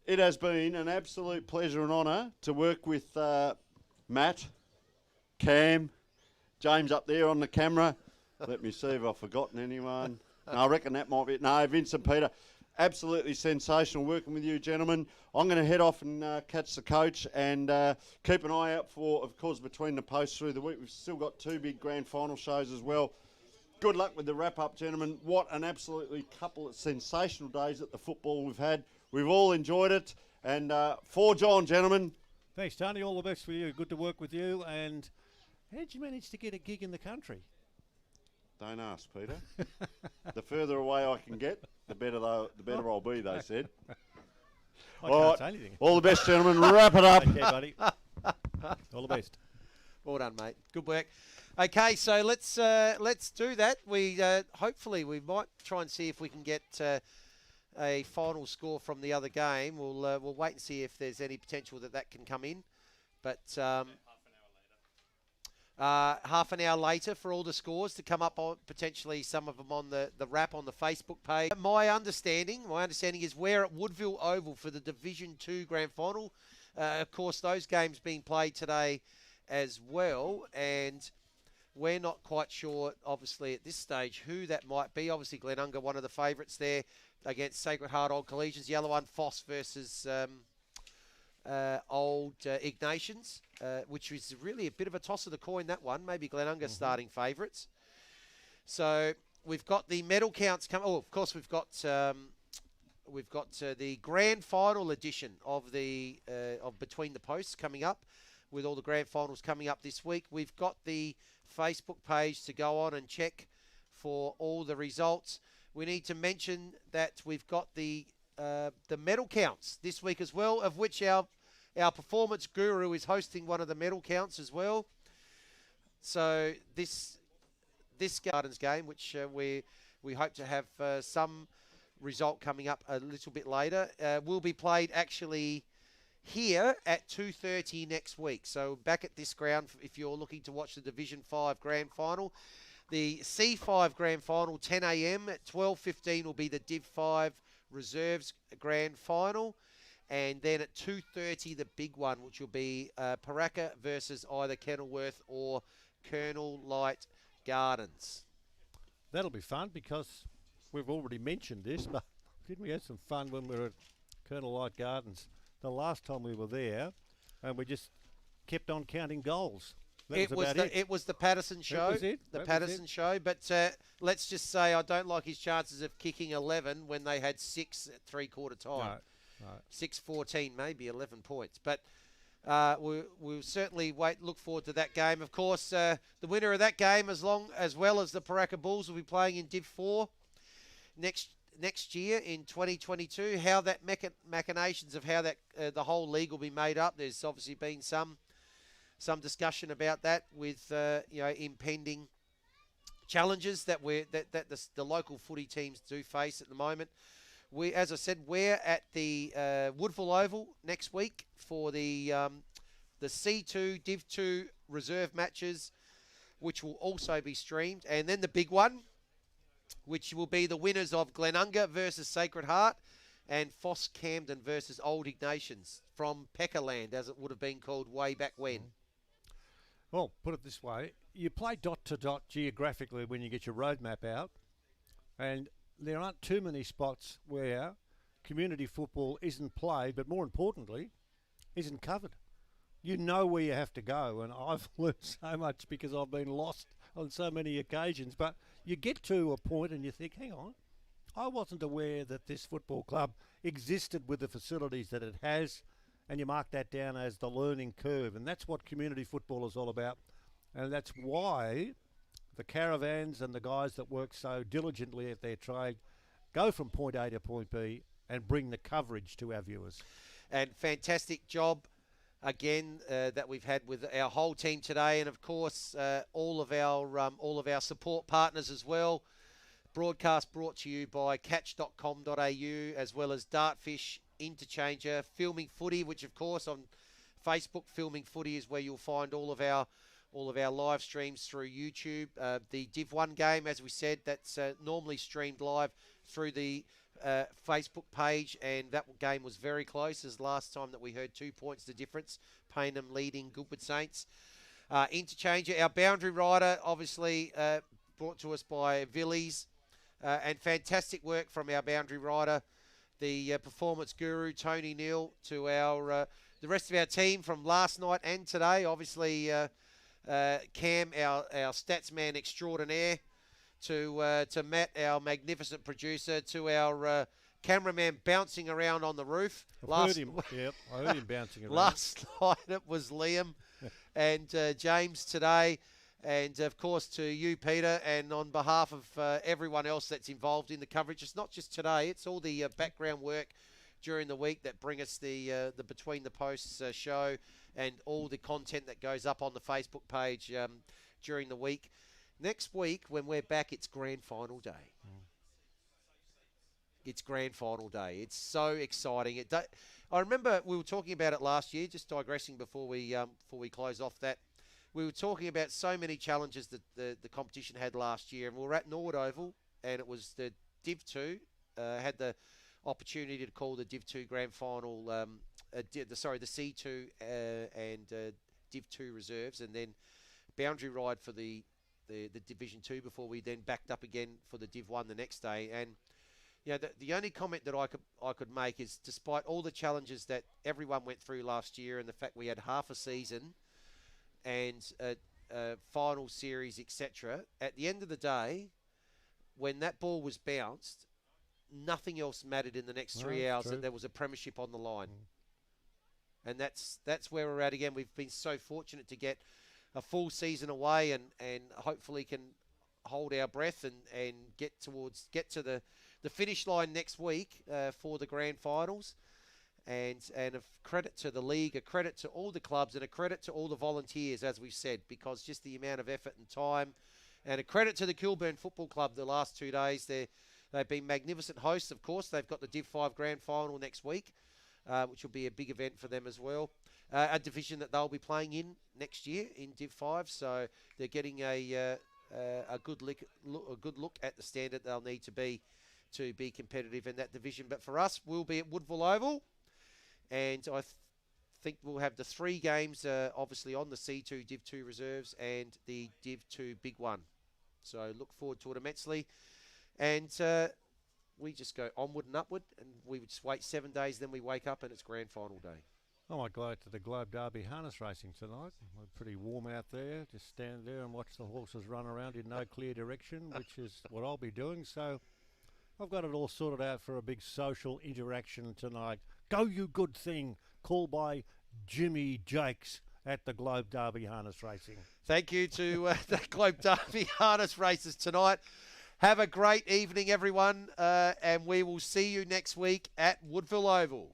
It has been an absolute pleasure and honour to work with Matt, Cam, James up there on the camera. Let me see if I've forgotten anyone. No, I reckon that might be it. No, Vince and Peter. absolutely sensational working with you, gentlemen. I'm going to head off and catch the coach and keep an eye out for, of course, between the posts through the week. We've still got 2 big grand final shows as well. Good luck with the wrap-up, gentlemen. What an absolutely couple of sensational days at the football we've had. We've all enjoyed it. And for John, gentlemen. Thanks, Tony. All the best for you. Good to work with you. And how did you manage to get a gig in the country? Don't ask, Peter. The further away I can get, the better I'll be, they said. I can't say anything. All the best, gentlemen. Wrap it up. Okay, buddy. All the best. Well done, mate. Good work. Okay, so let's do that. We hopefully we might try and see if we can get a final score from the other game. We'll wait and see if there's any potential that can come in, but. Half an hour later for all the scores to come up on potentially some of them on the wrap on the Facebook page. My understanding is we're at Woodville Oval for the Division 2 Grand Final. Of course, those games being played today as well, and we're not quite sure, obviously, at this stage who that might be. Obviously, Glenunga, one of the favourites there against Sacred Heart Old Collegians. The other one, Foss versus Old Ignatians, which is really a bit of a toss of the coin, that one. Maybe Glenunga starting favourites. So we've got the medal counts coming. Oh, of course, we've got the grand final edition of the of Between the Posts coming up, with all the grand finals coming up this week. We've got the Facebook page to go on and check for all the results. We need to mention that we've got the medal counts this week as well, of which our performance guru is hosting one of the medal counts as well. So this Gardens game, which we hope to have some result coming up a little bit later, will be played actually here at 2:30 next week. So back at this ground if you're looking to watch the Division 5 Grand Final. The C5 Grand Final, 10 a.m. At 12:15 will be the Div 5 Reserves Grand Final. And then at 2:30, the big one, which will be Pooraka versus either Kenilworth or Colonel Light Gardens. That'll be fun because we've already mentioned this, but didn't we have some fun when we were at Colonel Light Gardens the last time we were there, and we just kept on counting goals. It was the Patterson show. That was it. The Patterson show. But let's just say I don't like his chances of kicking 11 when they had 6 at three-quarter time. No. 6-14, maybe 11 points. But we'll certainly look forward to that game. Of course, the winner of that game, as well as the Pooraka Bulls, will be playing in Div 4 next year in 2022. How that machinations of how that the whole league will be made up. There's obviously been some discussion about that with impending challenges that the local footy teams do face at the moment. As I said, we're at the Woodville Oval next week for the C2 Div 2 reserve matches, which will also be streamed, and then the big one, which will be the winners of Glenunga versus Sacred Heart and Foss Camden versus Old Ignatians from Peckerland, as it would have been called way back when. Well, put it this way, you play dot to dot geographically when you get your roadmap out, and there aren't too many spots where community football isn't played, but more importantly, isn't covered. You know where you have to go, and I've learned so much because I've been lost on so many occasions, but you get to a point and you think, hang on, I wasn't aware that this football club existed with the facilities that it has, and you mark that down as the learning curve, and that's what community football is all about, and that's why the caravans and the guys that work so diligently at their trade go from point A to point B and bring the coverage to our viewers. And fantastic job again that we've had with our whole team today, and of course all of our support partners as well. Broadcast brought to you by catch.com.au, as well as Dartfish, Interchanger, Filming Footy, which of course on Facebook, Filming Footy is where you'll find all of our live streams through YouTube. The Div 1 game, as we said, that's normally streamed live through the Facebook page, and that game was very close, as last time that we heard 2 points the difference, Payneham leading Goodwood Saints. Interchanger, our boundary rider, obviously brought to us by Villies, and fantastic work from our boundary rider the performance guru, Tony Neal, to our the rest of our team from last night and today. Obviously, Cam, our stats man extraordinaire, to Matt, our magnificent producer, to our cameraman bouncing around on the roof. I heard him bouncing around. Last night it was Liam and James today. And, of course, to you, Peter, and on behalf of everyone else that's involved in the coverage. It's not just today. It's all the background work during the week that bring us the Between the Posts show and all the content that goes up on the Facebook page during the week. Next week, when we're back, it's grand final day. It's grand final day. It's so exciting. I remember we were talking about it last year, just digressing before we close off that. We were talking about so many challenges that the competition had last year, and we were at Norwood Oval, and it was the Div 2. Had the opportunity to call the Div 2 grand final, the C2 and Div 2 reserves, and then boundary ride for the Division 2 before we then backed up again for the Div 1 the next day. And the only comment that I could make is, despite all the challenges that everyone went through last year and the fact we had half a season and a final series, etc., at the end of the day, when that ball was bounced, nothing else mattered in the next 3 hours that there was a premiership on the line. And that's where we're at again. We've been so fortunate to get a full season away and hopefully can hold our breath and get to the finish line next week for the grand finals. And a credit to the league, a credit to all the clubs, and a credit to all the volunteers, as we've said, because just the amount of effort and time, and a credit to the Kilburn Football Club the last 2 days. They've been magnificent hosts, of course. They've got the Div 5 grand final next week, which will be a big event for them as well. A division that they'll be playing in next year in Div 5, so they're getting a good look at the standard they'll need to be competitive in that division. But for us, we'll be at Woodville Oval. And I think we'll have the 3 games, obviously, on the C2 Div 2 reserves and the Div 2 big one. So look forward to it immensely. And we just go onward and upward, and we would just wait 7 days, then we wake up and it's grand final day. I might go out to the Globe Derby harness racing tonight. We're pretty warm out there. Just stand there and watch the horses run around in no clear direction, which is what I'll be doing. So I've got it all sorted out for a big social interaction tonight. Go You Good Thing, called by Jimmy Jakes at the Globe Derby harness racing. Thank you to the Globe Derby harness races tonight. Have a great evening, everyone, and we will see you next week at Woodville Oval.